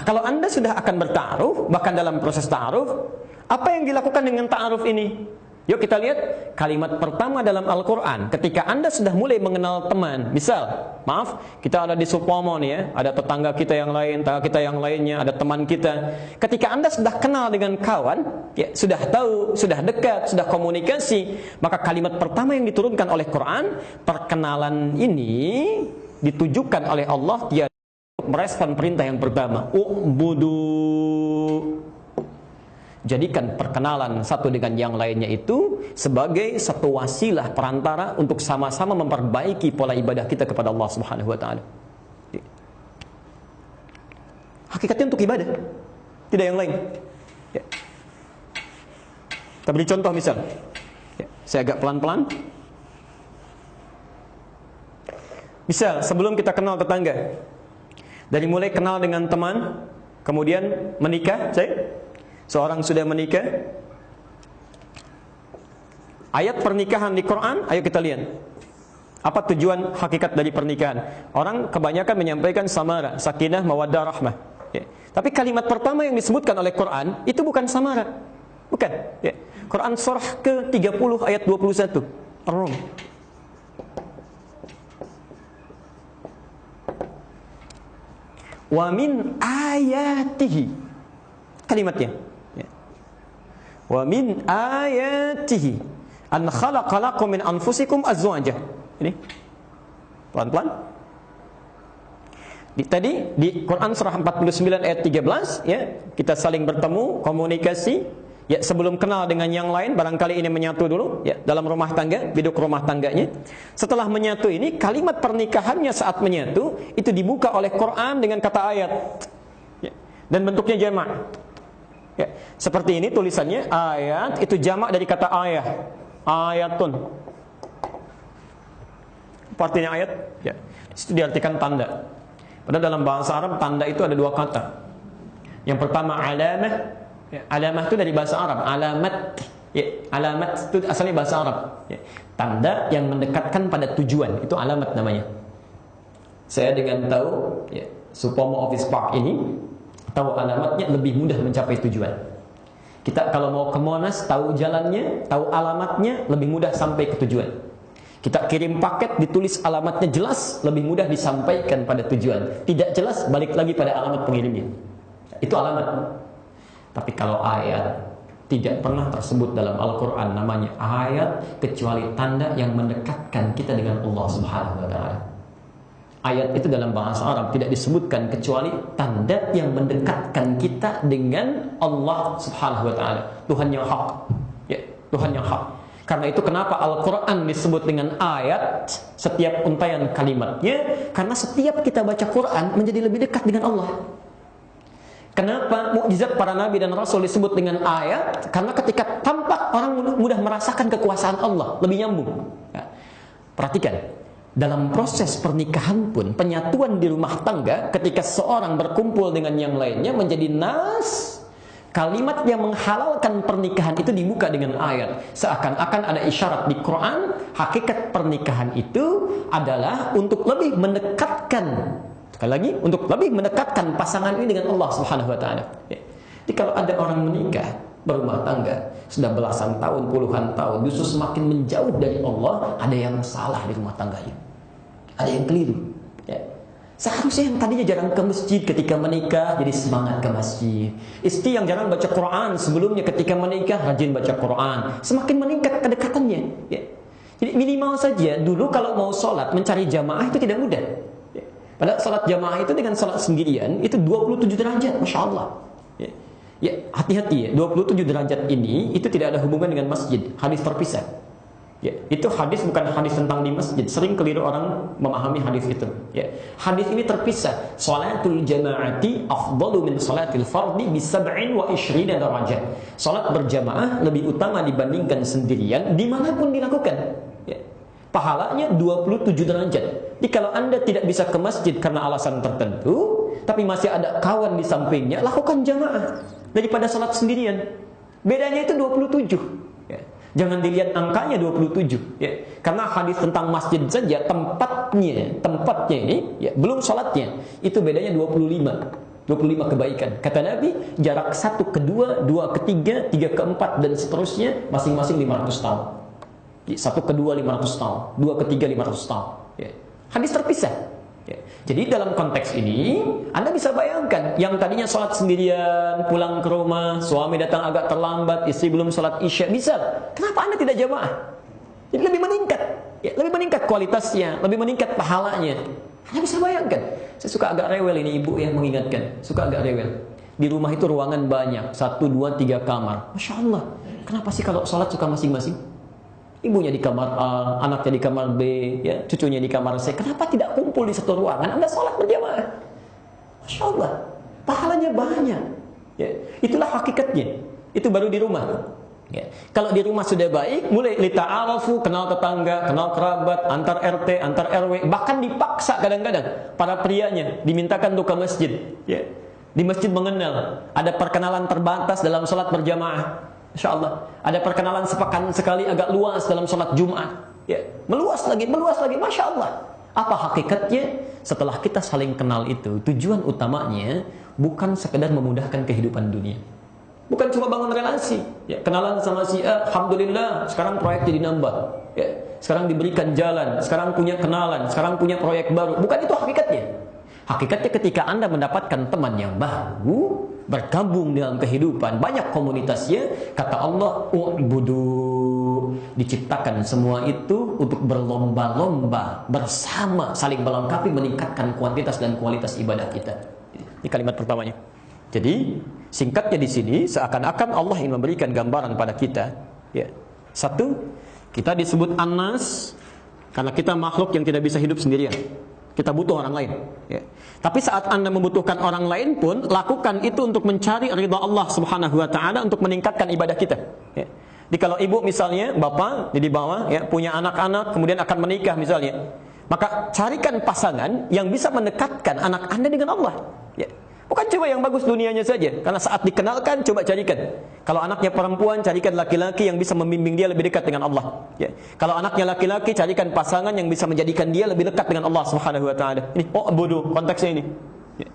Kalau Anda sudah akan berta'aruf, bahkan dalam proses ta'aruf, apa yang dilakukan dengan ta'aruf ini? Yuk kita lihat kalimat pertama dalam Al-Quran. Ketika Anda sudah mulai mengenal teman, misal, maaf, kita ada di Supomo nih ya, ada tetangga kita yang lain, tetangga kita yang lainnya, ada teman kita. Ketika Anda sudah kenal dengan kawan, ya, sudah tahu, sudah dekat, sudah komunikasi, maka kalimat pertama yang diturunkan oleh Quran, perkenalan ini ditujukan oleh Allah dia merespon perintah yang pertama, u'budu. Jadikan perkenalan satu dengan yang lainnya itu sebagai satu wasilah perantara untuk sama-sama memperbaiki pola ibadah kita kepada Allah Subhanahu wa taala. Hakikatnya untuk ibadah, tidak yang lain. Ya. Kita beri contoh misal. Ya. Saya agak pelan-pelan. Misal, sebelum kita kenal tetangga, dari mulai kenal dengan teman, kemudian menikah, seorang sudah menikah. Ayat pernikahan di Quran, ayo kita lihat. Apa tujuan hakikat dari pernikahan? Orang kebanyakan menyampaikan samara, sakinah, mawaddah, rahmah. Ya. Tapi kalimat pertama yang disebutkan oleh Quran itu bukan samara. Bukan. Ya. Quran surah ke-30 ayat 21. Ar-Rum. Wa min ayatihi. Kalimatnya. Ya. Wa min ayatihi an khalaqa lakum min anfusikum azwaja. Ini. Pelan-pelan. Tadi di Quran surah 49 ayat 13 ya, kita saling bertemu, komunikasi. Ya, sebelum kenal dengan yang lain, barangkali ini menyatu dulu ya, dalam rumah tangga, biduk rumah tangganya. Setelah menyatu ini, kalimat pernikahannya saat menyatu itu dibuka oleh Quran dengan kata ayat. Ya, dan bentuknya jamak. Ya, seperti ini tulisannya, ayat itu jamak dari kata ayah. Ayatun. Apa artinya ayat? Ya, itu diartikan tanda. Padahal dalam bahasa Arab tanda itu ada dua kata. Yang pertama alamah. Ya, alamah itu dari bahasa Arab. Alamat. Ya, alamat itu asalnya bahasa Arab. Ya, tanda yang mendekatkan pada tujuan, itu alamat namanya. Saya dengan tahu ya, Supomo Office Park ini, tahu alamatnya lebih mudah mencapai tujuan. Kita kalau mau ke Monas, tahu jalannya, tahu alamatnya, lebih mudah sampai ke tujuan. Kita kirim paket, ditulis alamatnya jelas, lebih mudah disampaikan pada tujuan. Tidak jelas, balik lagi pada alamat pengirimnya. Itu alamat. Tapi kalau ayat, tidak pernah tersebut dalam Al-Quran namanya ayat, kecuali tanda yang mendekatkan kita dengan Allah Subhanahu wa ta'ala. Ayat itu dalam bahasa Arab tidak disebutkan kecuali tanda yang mendekatkan kita dengan Allah Subhanahu wa ta'ala, Tuhan yang hak. Ya, Tuhan yang hak. Karena itu kenapa Al-Quran disebut dengan ayat setiap untayan kalimatnya, karena setiap kita baca Quran menjadi lebih dekat dengan Allah. Kenapa mukjizat para nabi dan rasul disebut dengan ayat? Karena ketika tampak orang mudah merasakan kekuasaan Allah, lebih nyambung. Ya. Perhatikan, dalam proses pernikahan pun, penyatuan di rumah tangga, ketika seorang berkumpul dengan yang lainnya menjadi nas, kalimat yang menghalalkan pernikahan itu dibuka dengan ayat. Seakan-akan ada isyarat di Quran, hakikat pernikahan itu adalah untuk lebih mendekatkan, sekali lagi, untuk lebih mendekatkan pasangan ini dengan Allah Subhanahu wa ta'ala. Jadi kalau ada orang menikah, berumah tangga, sudah belasan tahun, puluhan tahun, justru semakin menjauh dari Allah, ada yang salah di rumah tangganya. Ada yang keliru. Ya. Seharusnya yang tadinya jarang ke masjid ketika menikah, jadi semangat ke masjid. Istri yang jarang baca Quran sebelumnya ketika menikah, rajin baca Quran. Semakin meningkat kedekatannya. Ya. Jadi minimal saja, dulu kalau mau sholat, mencari jamaah itu tidak mudah. Padahal salat jamaah itu dengan salat sendirian itu 27 derajat, Masya Allah. Ya, hati-hati ya, 27 derajat ini itu tidak ada hubungan dengan masjid, hadis terpisah. Ya, itu hadis bukan hadis tentang di masjid. Sering keliru orang memahami hadis itu. Ya, hadis ini terpisah. Salatul jamaati afdalu min salatil fardhi bi 27 derajat. Salat berjamaah lebih utama dibandingkan sendirian dimanapun dilakukan. Ya. Pahalanya 27 derajat. Jadi kalau Anda tidak bisa ke masjid karena alasan tertentu, tapi masih ada kawan di sampingnya, lakukan jamaah daripada salat sendirian. Bedanya itu 27. Ya. Jangan dilihat angkanya 27. Ya. Karena hadis tentang masjid saja tempatnya ini, ya, belum salatnya, itu bedanya 25 kebaikan. Kata Nabi, jarak 1 ke 2, 2 ke 3, 3 ke 4 dan seterusnya masing-masing 500 tahun. 1 ke 2 500 tahun, 2 ke 3 500 tahun. Ya. Hadis terpisah. Ya. Jadi dalam konteks ini Anda bisa bayangkan yang tadinya sholat sendirian, pulang ke rumah, suami datang agak terlambat, istri belum sholat isya, bisa. Kenapa Anda tidak jamaah? Jadi lebih meningkat, ya, lebih meningkat kualitasnya, lebih meningkat pahalanya. Anda bisa bayangkan. Saya suka agak rewel ini, ibu yang mengingatkan, suka agak rewel. Di rumah itu ruangan banyak, 1, 2, 3 kamar. Masya Allah. Kenapa sih kalau sholat suka masing-masing? Ibunya di kamar A, anaknya di kamar B, ya, cucunya di kamar C. Kenapa tidak kumpul di satu ruangan? Anda sholat berjamaah. Masya Allah, pahalanya banyak. Ya, itulah hakikatnya. Itu baru di rumah. Ya. Kalau di rumah sudah baik, mulai lita'arafu, kenal tetangga, kenal kerabat, antar RT, antar RW, bahkan dipaksa kadang-kadang para prianya dimintakan untuk ke masjid. Ya. Di masjid mengenal, ada perkenalan terbatas dalam sholat berjamaah. Insya Allah. Ada perkenalan sepekan sekali agak luas dalam sholat Jumat. Ya. Meluas lagi, Masya Allah. Apa hakikatnya? Setelah kita saling kenal itu, tujuan utamanya bukan sekedar memudahkan kehidupan dunia. Bukan cuma bangun relasi, ya, kenalan sama si A, alhamdulillah, sekarang proyek jadi nambah, ya, sekarang diberikan jalan, sekarang punya kenalan, sekarang punya proyek baru. Bukan itu hakikatnya. Hakikatnya ketika Anda mendapatkan teman yang baru, bergabung dalam kehidupan, banyak komunitasnya, kata Allah, u'budu, diciptakan semua itu untuk berlomba-lomba, bersama, saling melengkapi, meningkatkan kuantitas dan kualitas ibadah kita. Ini kalimat pertamanya. Jadi singkatnya di sini seakan-akan Allah ingin memberikan gambaran pada kita. Ya. Satu, kita disebut An-Nas karena kita makhluk yang tidak bisa hidup sendirian. Kita butuh orang lain. Ya. Tapi saat Anda membutuhkan orang lain pun, lakukan itu untuk mencari ridha Allah Subhanahu Wa Taala untuk meningkatkan ibadah kita. Ya. Jadi kalau ibu misalnya, bapak di bawah, ya, punya anak-anak, kemudian akan menikah misalnya, maka carikan pasangan yang bisa mendekatkan anak Anda dengan Allah. Ya. Bukan cuma yang bagus dunianya saja. Karena saat dikenalkan, coba carikan. Kalau anaknya perempuan, carikan laki-laki yang bisa membimbing dia lebih dekat dengan Allah. Ya. Kalau anaknya laki-laki, carikan pasangan yang bisa menjadikan dia lebih dekat dengan Allah Subhanahu Wa Taala. Ini, bodoh konteksnya ini. Ya.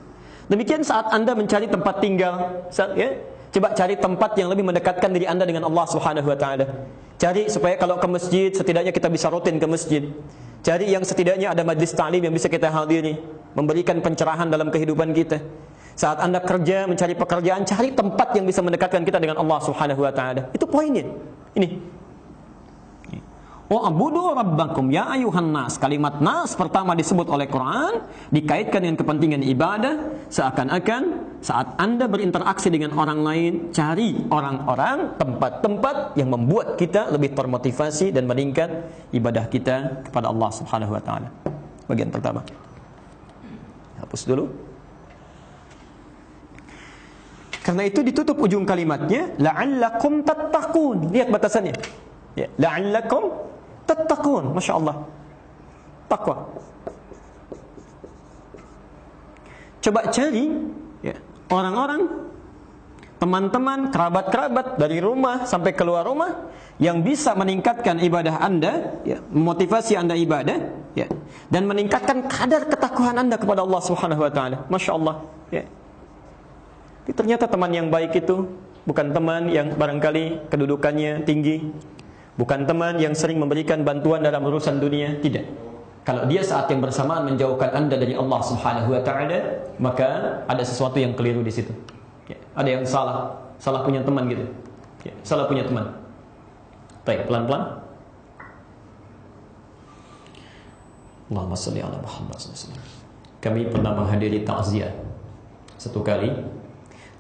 Demikian saat Anda mencari tempat tinggal, ya, coba cari tempat yang lebih mendekatkan diri Anda dengan Allah Subhanahu Wa Taala. Cari supaya kalau ke masjid, setidaknya kita bisa rutin ke masjid. Cari yang setidaknya ada majlis ta'lim yang bisa kita hadiri, memberikan pencerahan dalam kehidupan kita. Saat Anda kerja, mencari pekerjaan, cari tempat yang bisa mendekatkan kita dengan Allah Subhanahu Wa Taala. Itu poinnya. Ini. Wa'budu rabbakum ya ayuhan nas. Kalimat nas pertama disebut oleh Quran, dikaitkan dengan kepentingan ibadah, seakan-akan saat Anda berinteraksi dengan orang lain, cari orang-orang, tempat-tempat yang membuat kita lebih termotivasi dan meningkat ibadah kita kepada Allah Subhanahu Wa Taala. Bagian pertama. Hapus dulu. Karena itu ditutup ujung kalimatnya la'allakum tattaqun. Lihat batasannya. Ya, la'allakum tattaqun. Masya Allah. Takwa. Coba cari, ya, orang-orang, teman-teman, kerabat-kerabat dari rumah sampai keluar rumah yang bisa meningkatkan ibadah Anda, ya, memotivasi Anda ibadah, ya, dan meningkatkan kadar ketakwaan Anda kepada Allah Subhanahu Wa Taala. Masya Allah. Ya. Ternyata teman yang baik itu bukan teman yang barangkali kedudukannya tinggi, bukan teman yang sering memberikan bantuan dalam urusan dunia, tidak. Kalau dia saat yang bersamaan menjauhkan Anda dari Allah Subhanahu Wa Taala, maka ada sesuatu yang keliru di situ. Ya, ada yang salah punya teman gitu. Ya, salah punya teman. Baik, pelan-pelan. Allahumma shalli ala Muhammad sallallahu alaihi wasallam. Kami pernah menghadiri takziah satu kali.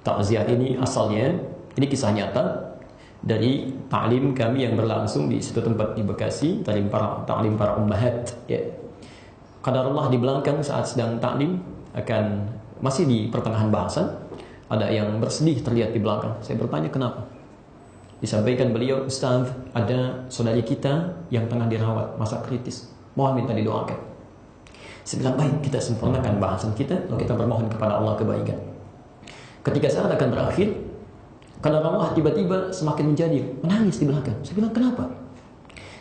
Takziah ini asalnya, ini kisah nyata dari ta'lim kami yang berlangsung di satu tempat di Bekasi, ta'lim para ummahat. Ya. Qadarullah di belakang saat sedang ta'lim akan masih di pertengahan bahasan, ada yang bersedih terlihat di belakang. Saya bertanya kenapa? Disampaikan beliau, Ustaz, ada saudari kita yang tengah dirawat masa kritis, mohon minta didoakan. Saya bilang baik, kita sempurnakan bahasan kita, lalu kita bermohon kepada Allah kebaikan. Ketika saat akan berakhir, karena Allah tiba-tiba semakin menjadi menangis di belakang. Saya bilang kenapa?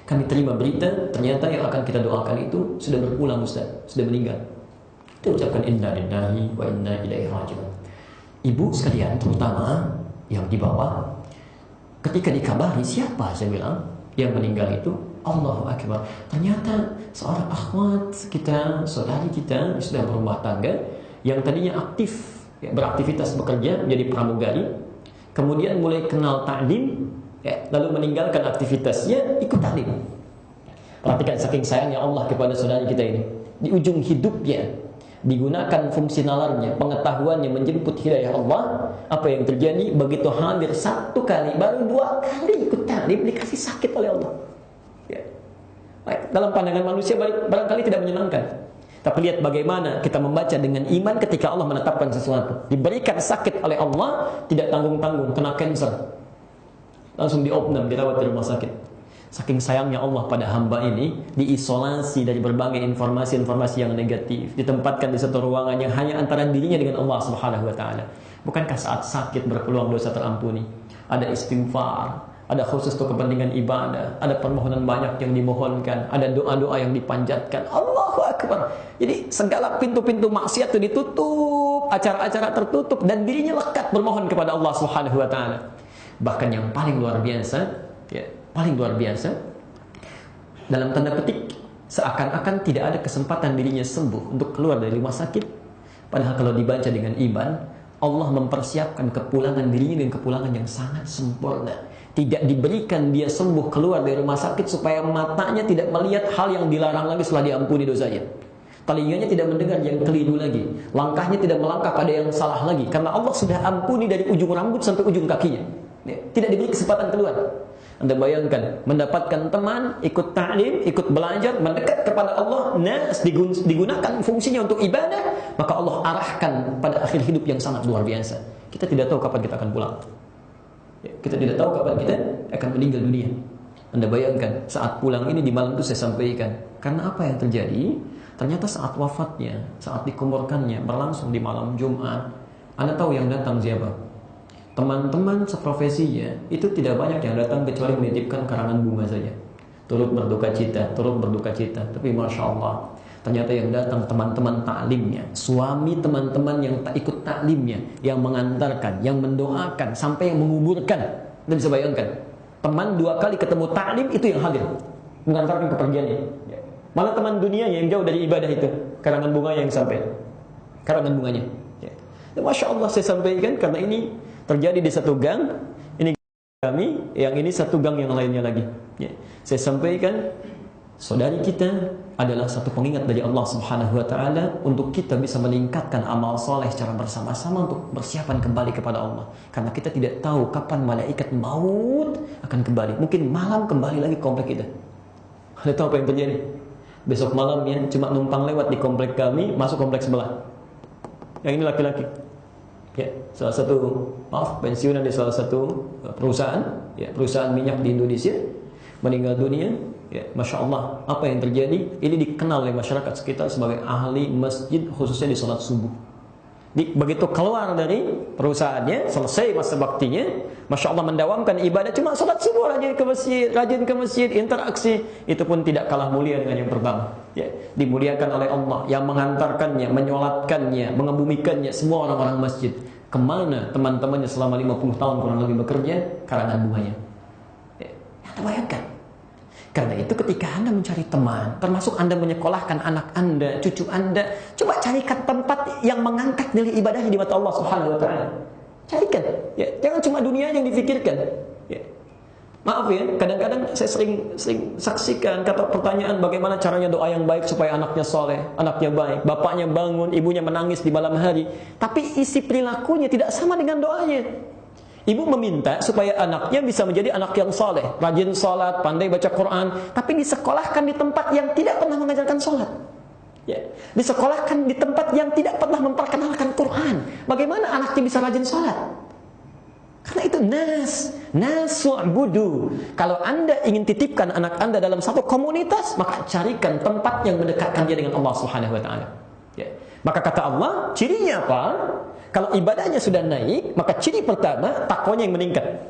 Kami terima berita ternyata yang akan kita doakan itu sudah berpulang, Ustaz, sudah meninggal. Kita ucapkan inna lillahi wa inna ilaihi raji'un. Ibu sekalian, terutama yang di bawah, ketika dikabari siapa, saya bilang, yang meninggal itu Allahu Akbar. Ternyata seorang akhwat kita, saudari kita yang sudah berumah tangga, yang tadinya aktif, ya, beraktivitas bekerja menjadi pramugari, kemudian mulai kenal ta'lim, ya, lalu meninggalkan aktivitasnya ikut ta'lim. Perhatikan saking sayangnya Allah kepada saudari kita ini. Di ujung hidupnya digunakan fungsi nalarnya, pengetahuannya menjemput hidayah Allah. Apa yang terjadi? Begitu hampir satu kali, baru dua kali ikut ta'lim dikasih sakit oleh Allah. Ya. Baik, dalam pandangan manusia barangkali tidak menyenangkan. Tapi lihat bagaimana kita membaca dengan iman ketika Allah menetapkan sesuatu. Diberikan sakit oleh Allah, tidak tanggung-tanggung, kena cancer. langsung diopnam, dirawat di rumah sakit. Saking sayangnya Allah pada hamba ini, diisolasi dari berbagai informasi-informasi yang negatif, ditempatkan di satu ruangan yang hanya antara dirinya dengan Allah Subhanahu wa taala. Bukankah saat sakit berpeluang dosa terampuni? Ada istighfar, ada khusus untuk kepentingan ibadah, ada permohonan banyak yang dimohonkan, ada doa-doa yang dipanjatkan. Allahu Akbar. Jadi segala pintu-pintu maksiat itu ditutup, acara-acara tertutup, dan dirinya lekat bermohon kepada Allah Subhanahu wa taala. Bahkan yang paling luar biasa, ya, paling luar biasa, dalam tanda petik, seakan-akan tidak ada kesempatan dirinya sembuh untuk keluar dari rumah sakit. Padahal kalau dibaca dengan iman, Allah mempersiapkan kepulangan dirinya dengan kepulangan yang sangat sempurna. Tidak diberikan dia sembuh keluar dari rumah sakit supaya matanya tidak melihat hal yang dilarang lagi setelah diampuni dosanya. Telinganya tidak mendengar yang keliru lagi. Langkahnya tidak melangkah pada yang salah lagi. Karena Allah sudah ampuni dari ujung rambut sampai ujung kakinya. Tidak diberi kesempatan keluar. Anda bayangkan, mendapatkan teman, ikut ta'lim, ikut belajar, mendekat kepada Allah, nas digunakan fungsinya untuk ibadah, maka Allah arahkan pada akhir hidup yang sangat luar biasa. Kita tidak tahu kapan kita akan pulang. Kita tidak tahu kapan kita akan meninggal dunia. Anda bayangkan, saat pulang ini di malam itu saya sampaikan. Karena apa yang terjadi? Ternyata saat wafatnya, saat dikuburkannya, berlangsung di malam Jumat. Anda tahu yang datang siapa? Teman-teman seprofesinya itu tidak banyak yang datang kecuali menitipkan karangan bunga saja. Turut berduka cita. Tapi Masya Allah, ternyata yang datang teman-teman taklimnya, suami teman-teman yang tak ikut taklimnya, yang mengantarkan, yang mendoakan, sampai yang menguburkan. Anda bisa bayangkan, teman 2 kali ketemu taklim itu yang hadir, mengantarkan kepergiannya. Malah teman dunia yang jauh dari ibadah itu, karangan bunga yang sampai, karangan bunganya. Dan Masya Allah saya sampaikan karena ini terjadi di satu gang, ini kami, yang ini satu gang yang lainnya lagi. Saya sampaikan, saudari kita adalah satu pengingat dari Allah Subhanahu wa taala untuk kita bisa meningkatkan amal soleh secara bersama-sama untuk persiapan kembali kepada Allah. Karena kita tidak tahu kapan malaikat maut akan kembali. Mungkin malam kembali lagi komplek kita. Anda tahu apa yang terjadi? Besok malamnya cuma numpang lewat di komplek kami, masuk komplek sebelah. Yang ini laki-laki. Ya, salah satu pensiunan di salah satu perusahaan, ya, perusahaan minyak di Indonesia, meninggal dunia. Ya, Masya Allah, apa yang terjadi? Ini dikenal oleh masyarakat sekitar sebagai ahli masjid, khususnya di salat subuh. Begitu keluar dari perusahaannya, selesai masa baktinya, Masya Allah mendawamkan ibadah, cuma salat subuh rajin ke masjid, interaksi. Itu pun tidak kalah mulia dengan yang pertama. Ya, dimuliakan oleh Allah yang mengantarkannya, menyolatkannya, mengebumikannya semua orang-orang masjid. Kemana teman-temannya selama 50 tahun kurang lebih bekerja? Karangan bunganya. Ya, Anda bayangkan. Karena itu ketika Anda mencari teman, termasuk Anda menyekolahkan anak Anda, cucu Anda, coba carikan tempat yang mengangkat nilai ibadahnya di mata Allah Subhanahu wa taala. Carikan, ya, jangan cuma dunia yang difikirkan. Ya. Maaf ya, kadang-kadang saya sering saksikan kata pertanyaan bagaimana caranya doa yang baik supaya anaknya soleh, anaknya baik, bapaknya bangun, ibunya menangis di malam hari, tapi isi perilakunya tidak sama dengan doanya. Ibu meminta supaya anaknya bisa menjadi anak yang soleh, rajin sholat, pandai baca Quran, tapi disekolahkan di tempat yang tidak pernah mengajarkan sholat. Ya. Disekolahkan di tempat yang tidak pernah memperkenalkan Quran. Bagaimana anaknya bisa rajin sholat? Karena itu nasu'budu. Kalau Anda ingin titipkan anak Anda dalam satu komunitas, maka carikan tempat yang mendekatkan dia dengan Allah Subhanahu wa taala. Ya. Maka kata Allah, cirinya apa? Kalau ibadahnya sudah naik, maka ciri pertama takwanya yang meningkat.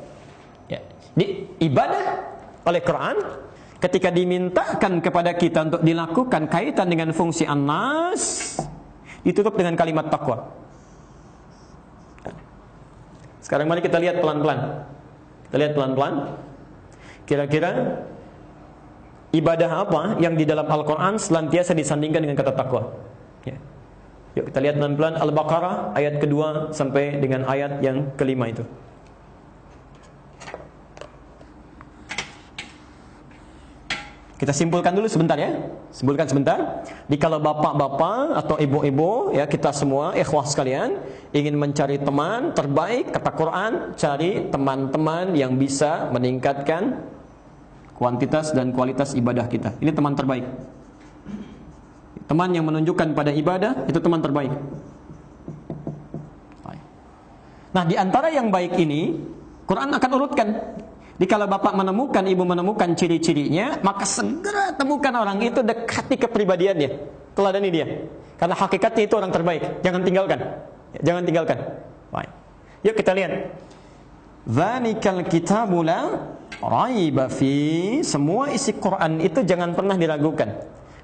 Ya. Di ibadah oleh Quran, ketika dimintakan kepada kita untuk dilakukan kaitan dengan fungsi an-nas, ditutup dengan kalimat takwa. Sekarang mari kita lihat pelan-pelan. Kita lihat pelan-pelan. Kira-kira ibadah apa yang di dalam Al-Quran selantiasa disandingkan dengan kata takwa? Ya. Yuk kita lihat pelan-pelan Al-Baqarah ayat kedua sampai dengan ayat yang kelima itu. Kita simpulkan dulu sebentar ya. Simpulkan sebentar. Kalau bapak-bapak atau ibu-ibu ya, kita semua ikhwah sekalian ingin mencari teman terbaik, kata Quran, cari teman-teman yang bisa meningkatkan kuantitas dan kualitas ibadah kita. Ini teman terbaik. Teman yang menunjukkan pada ibadah itu teman terbaik. Nah, di antara yang baik ini Quran akan urutkan. Jadi kalau bapak menemukan, ibu menemukan ciri-cirinya, maka segera temukan orang itu, dekati kepribadiannya, teladani dia. Karena hakikatnya itu orang terbaik. Jangan tinggalkan. Jangan tinggalkan. Baik. Yuk kita lihat. Dzalikal kitabu la raiba fi. Semua isi Quran itu jangan pernah diragukan.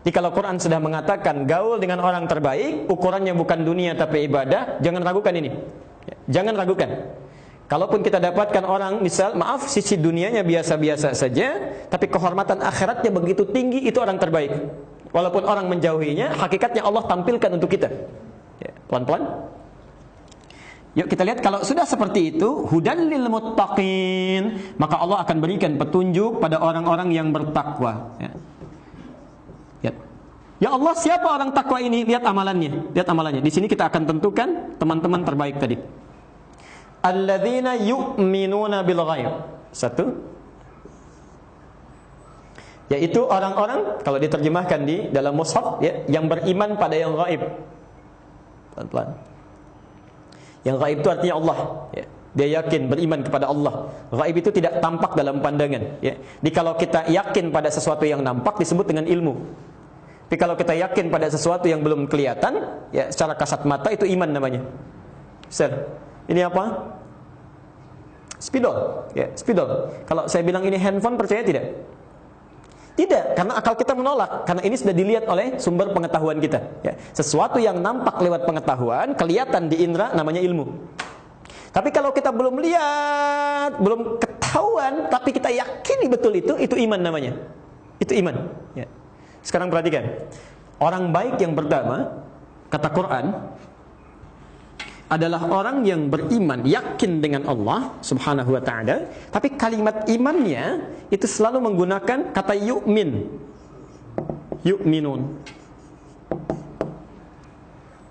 Jadi kalau Quran sudah mengatakan gaul dengan orang terbaik, ukurannya bukan dunia tapi ibadah, jangan ragukan ini. Jangan ragukan. Kalaupun kita dapatkan orang, misal, maaf, sisi dunianya biasa-biasa saja, tapi kehormatan akhiratnya begitu tinggi, itu orang terbaik. Walaupun orang menjauhinya, hakikatnya Allah tampilkan untuk kita. Pelan-pelan. Yuk kita lihat, kalau sudah seperti itu, hudan lil muttaqin, maka Allah akan berikan petunjuk pada orang-orang yang bertakwa. Ya Allah, siapa orang takwa ini? Lihat amalannya. Lihat amalannya. Di sini kita akan tentukan teman-teman terbaik tadi. Alladzina yu'minuna bil ghaib. Satu, yaitu orang-orang, kalau diterjemahkan di dalam mushaf, ya, yang beriman pada yang gaib. Pelan-pelan. Yang gaib itu artinya Allah, ya. Dia yakin beriman kepada Allah. Gaib itu tidak tampak dalam pandangan, ya. Jadi kalau kita yakin pada sesuatu yang nampak disebut dengan ilmu. Tapi kalau kita yakin pada sesuatu yang belum kelihatan, ya, secara kasat mata, itu iman namanya. Misal, ini apa? Spidol, ya, spidol. Kalau saya bilang ini handphone, percaya tidak? Tidak, karena akal kita menolak. Karena ini sudah dilihat oleh sumber pengetahuan kita, ya. Sesuatu yang nampak lewat pengetahuan, kelihatan di indera, namanya ilmu. Tapi kalau kita belum lihat, belum ketahuan, tapi kita yakini betul itu iman namanya. Itu iman, ya. Sekarang perhatikan, orang baik yang pertama, kata Quran, adalah orang yang beriman, yakin dengan Allah subhanahu wa ta'ala, tapi kalimat imannya itu selalu menggunakan kata yu'min, yu'minun.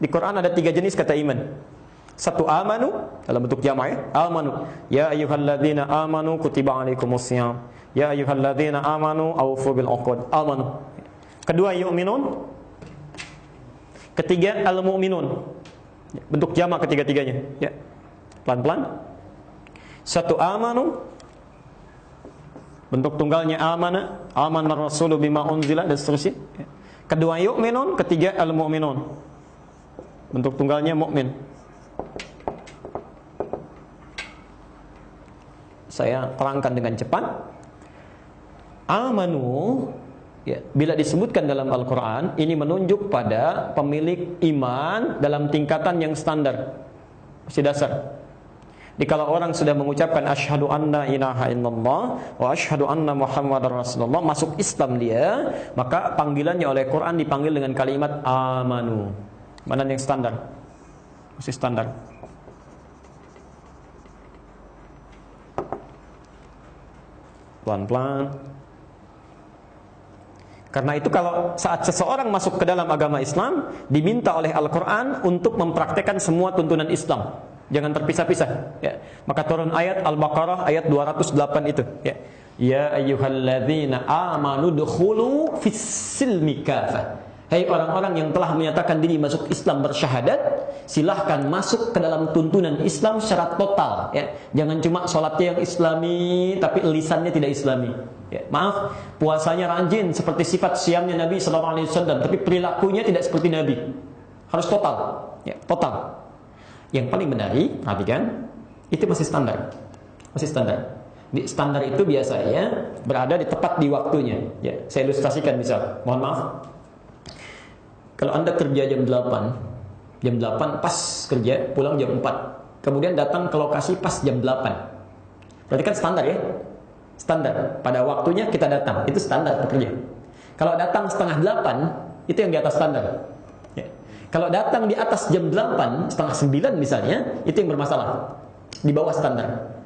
Di Quran ada 3 jenis kata iman. Satu, amanu, dalam bentuk jamak, amanu, ya ayyuhalladzina amanu kutiba alaikumussyam, ya ayyuhalladzina amanu awfu bil uqud, amanu. Kedua, yu'minun. Ketiga, al-mu'minun. Bentuk jamak ketiga-tiganya, ya. Pelan-pelan. Satu, amanu, bentuk tunggalnya amana, amanar rasulu bima unzila, dan seterusnya, ya. Kedua, yu'minun. Ketiga, al-mu'minun. Bentuk tunggalnya mu'min. Saya terangkan dengan cepat. Amanu, ya, bila disebutkan dalam Al-Quran, ini menunjuk pada pemilik iman dalam tingkatan yang standar, masih dasar. Jadi kalau orang sudah mengucapkan asyhadu anna ilaha illallah wa asyhadu anna muhammadar rasulullah, masuk Islam dia, maka panggilannya oleh Quran dipanggil dengan kalimat amanu. Mana yang standar? Masih standar. Pelan-pelan. Karena itu kalau saat seseorang masuk ke dalam agama Islam, diminta oleh Al-Quran untuk mempraktekkan semua tuntunan Islam. Jangan terpisah-pisah, ya. Maka turun ayat Al-Baqarah ayat 208 itu, ya. Ya ayyuhalladzina amanu dukhulu fis-silmi kafah. Hai orang-orang yang telah menyatakan diri masuk Islam bersyahadat, silahkan masuk ke dalam tuntunan Islam secara total, ya. Jangan cuma sholatnya yang islami tapi lisannya tidak islami, ya. Maaf, puasanya rajin seperti sifat siamnya Nabi SAW, tapi perilakunya tidak seperti Nabi. Harus total, ya, total. Yang paling menarik, perhatikan, itu masih standar. Masih standar. Di standar itu biasanya berada di tepat di waktunya, ya. Saya ilustrasikan misal, mohon maaf. Kalau Anda kerja jam 8 pas kerja, pulang jam 4, kemudian datang ke lokasi pas jam 8. Berarti kan standar, ya. Standar, pada waktunya kita datang, itu standar pekerja. Kalau datang setengah 8, itu yang di atas standar, ya. Kalau datang di atas jam 8, setengah 9 misalnya, itu yang bermasalah, di bawah standar.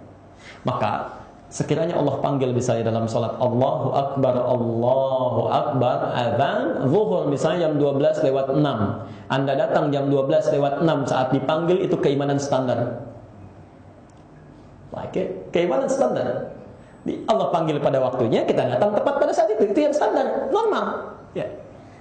Maka sekiranya Allah panggil misalnya dalam sholat, Allahu Akbar, adzan zuhur misalnya jam 12:06, Anda datang jam 12:06 saat dipanggil, itu keimanan standar. Keimanan standar. Allah panggil pada waktunya, kita datang tepat pada saat itu yang standar, normal, ya.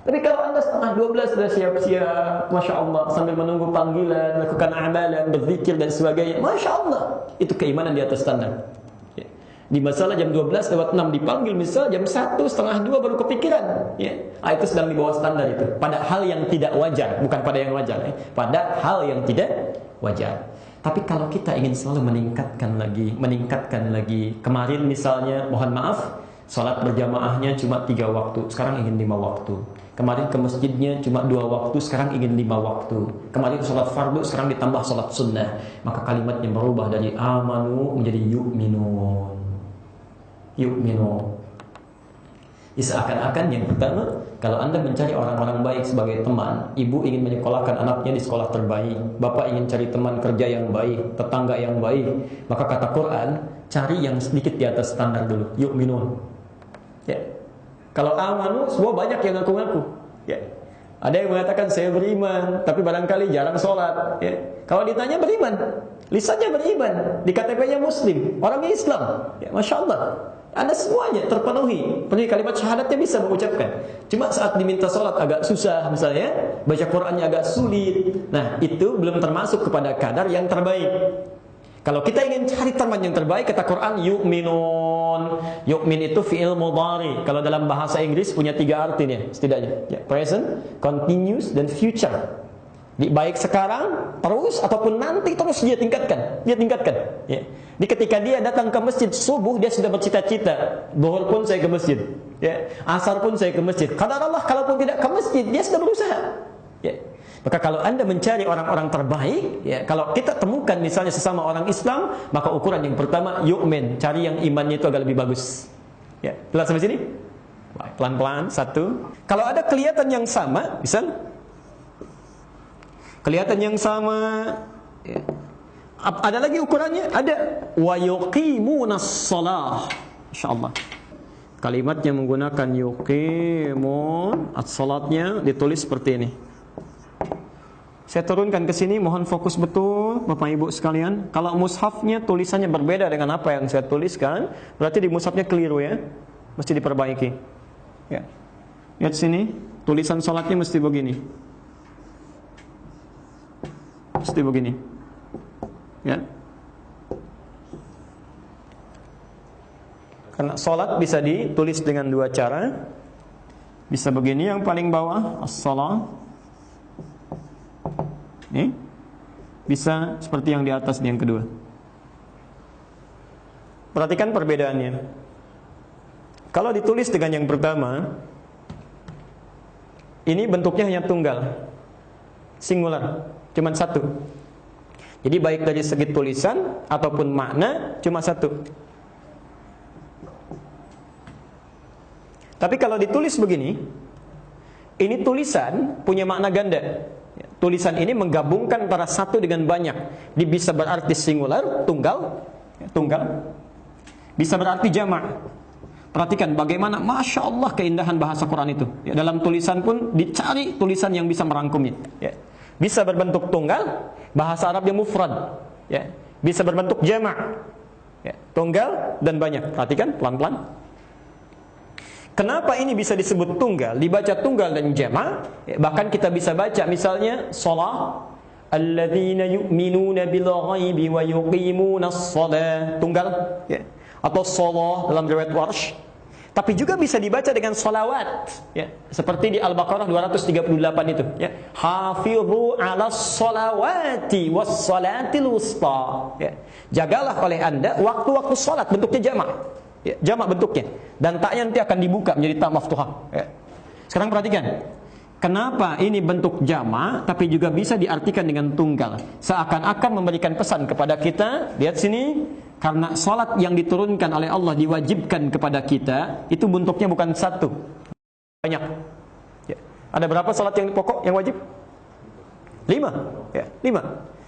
Tapi kalau Anda setengah 12 sudah siap-siap, Masya Allah, sambil menunggu panggilan, lakukan amalan, berzikir dan sebagainya, Masya Allah, itu keimanan di atas standar, ya. Di masalah jam 12:06 dipanggil, misal jam 1:30 baru kepikiran, ya. Itu sedang di bawah standar itu. Pada hal yang tidak wajar, bukan pada yang wajar, ya. Pada hal yang tidak wajar. Tapi kalau kita ingin selalu meningkatkan lagi. Kemarin misalnya, mohon maaf, salat berjamaahnya cuma 3 waktu, sekarang ingin 5 waktu. Kemarin ke masjidnya cuma 2 waktu, sekarang ingin 5 waktu. Kemarin salat fardu, sekarang ditambah salat sunnah. Maka kalimatnya berubah dari amanu menjadi yu'minun. Seakan-akan yang pertama, kalau Anda mencari orang-orang baik sebagai teman, ibu ingin menyekolahkan anaknya di sekolah terbaik, bapak ingin cari teman kerja yang baik, tetangga yang baik, maka kata Quran, cari yang sedikit di atas standar dulu, yu'minun. Ya. Kalau amanu, semua banyak yang ngaku-ngaku. Ya. Ada yang mengatakan saya beriman, tapi barangkali jarang sholat. Ya. Kalau ditanya beriman, lisannya beriman, di KTP-nya Muslim, orangnya Islam. Ya, Masya Allah. Anda semuanya terpenuhi kalimat syahadatnya bisa mengucapkan. Cuma saat diminta sholat agak susah misalnya, baca Qurannya agak sulit. Nah, itu belum termasuk kepada kadar yang terbaik. Kalau kita ingin cari teman yang terbaik, kata Quran, yu'minun. Yu'min itu fi'il mudhari. Kalau dalam bahasa Inggris punya 3 artinya setidaknya. Ya, present, continuous, dan future. Baik sekarang, terus, ataupun nanti terus dia tingkatkan. Ya. Di ketika dia datang ke masjid subuh, dia sudah bercita-cita, zuhur pun saya ke masjid, ya. Asar pun saya ke masjid. Qadar Allah, kalaupun tidak ke masjid, dia sudah berusaha. Ya. Maka kalau Anda mencari orang-orang terbaik, ya, kalau kita temukan misalnya sesama orang Islam, maka ukuran yang pertama yu'min, cari yang imannya itu agak lebih bagus. Ya, jelas sampai sini? Pelan-pelan, satu. Kalau ada kelihatan yang sama, misal kelihatan yang sama, ya. Ada lagi ukurannya, ada wa yuqimunas shalah. Insyaallah. Kalimatnya menggunakan yuqimun, as-salatnya ditulis seperti ini. Saya turunkan ke sini, mohon fokus betul Bapak Ibu sekalian. Kalau mushafnya tulisannya berbeda dengan apa yang saya tuliskan, berarti di mushafnya keliru ya. Mesti diperbaiki. Ya. Lihat sini, tulisan salatnya mesti begini. Mesti begini. Ya. Karena salat bisa ditulis dengan 2 cara. Bisa begini yang paling bawah, as-salah. Nih. Bisa seperti yang di atas yang kedua. Perhatikan perbedaannya. Kalau ditulis dengan yang pertama, ini bentuknya hanya tunggal, singular, cuma 1. Jadi baik dari segi tulisan ataupun makna cuma 1. Tapi kalau ditulis begini, ini tulisan punya makna ganda. Tulisan ini menggabungkan antara 1 dengan banyak. Dia bisa berarti singular, tunggal. Bisa berarti jamak. Perhatikan bagaimana Masya Allah keindahan bahasa Quran itu. Ya, dalam tulisan pun dicari tulisan yang bisa merangkumnya. Ya. Bisa berbentuk tunggal, bahasa Arabnya mufrad, ya. Bisa berbentuk jamak, ya. Tunggal dan banyak. Perhatikan pelan-pelan. Kenapa ini bisa disebut tunggal? Dibaca tunggal dan jamak, ya. Bahkan kita bisa baca misalnya shalah, alladzina yu'minuna bil ghaibi wa yuqimunas shalah, tunggal, ya. Atau shalah dalam riwayat Warsh. Tapi juga bisa dibaca dengan sholawat, ya. Seperti di Al-Baqarah 238 itu, ya. Hafidhu 'alas sholawati was sholatil wusta, ya. Jagalah oleh Anda waktu-waktu salat, bentuknya jamak. Ya, jamak bentuknya. Dan taknya nanti akan dibuka menjadi ta maftuhah, ya. Sekarang perhatikan. Kenapa ini bentuk jamak tapi juga bisa diartikan dengan tunggal? Seakan-akan memberikan pesan kepada kita, lihat sini, karena salat yang diturunkan oleh Allah diwajibkan kepada kita, itu bentuknya bukan 1, banyak. Ya. Ada berapa salat yang pokok yang wajib? 5. Ya, 5.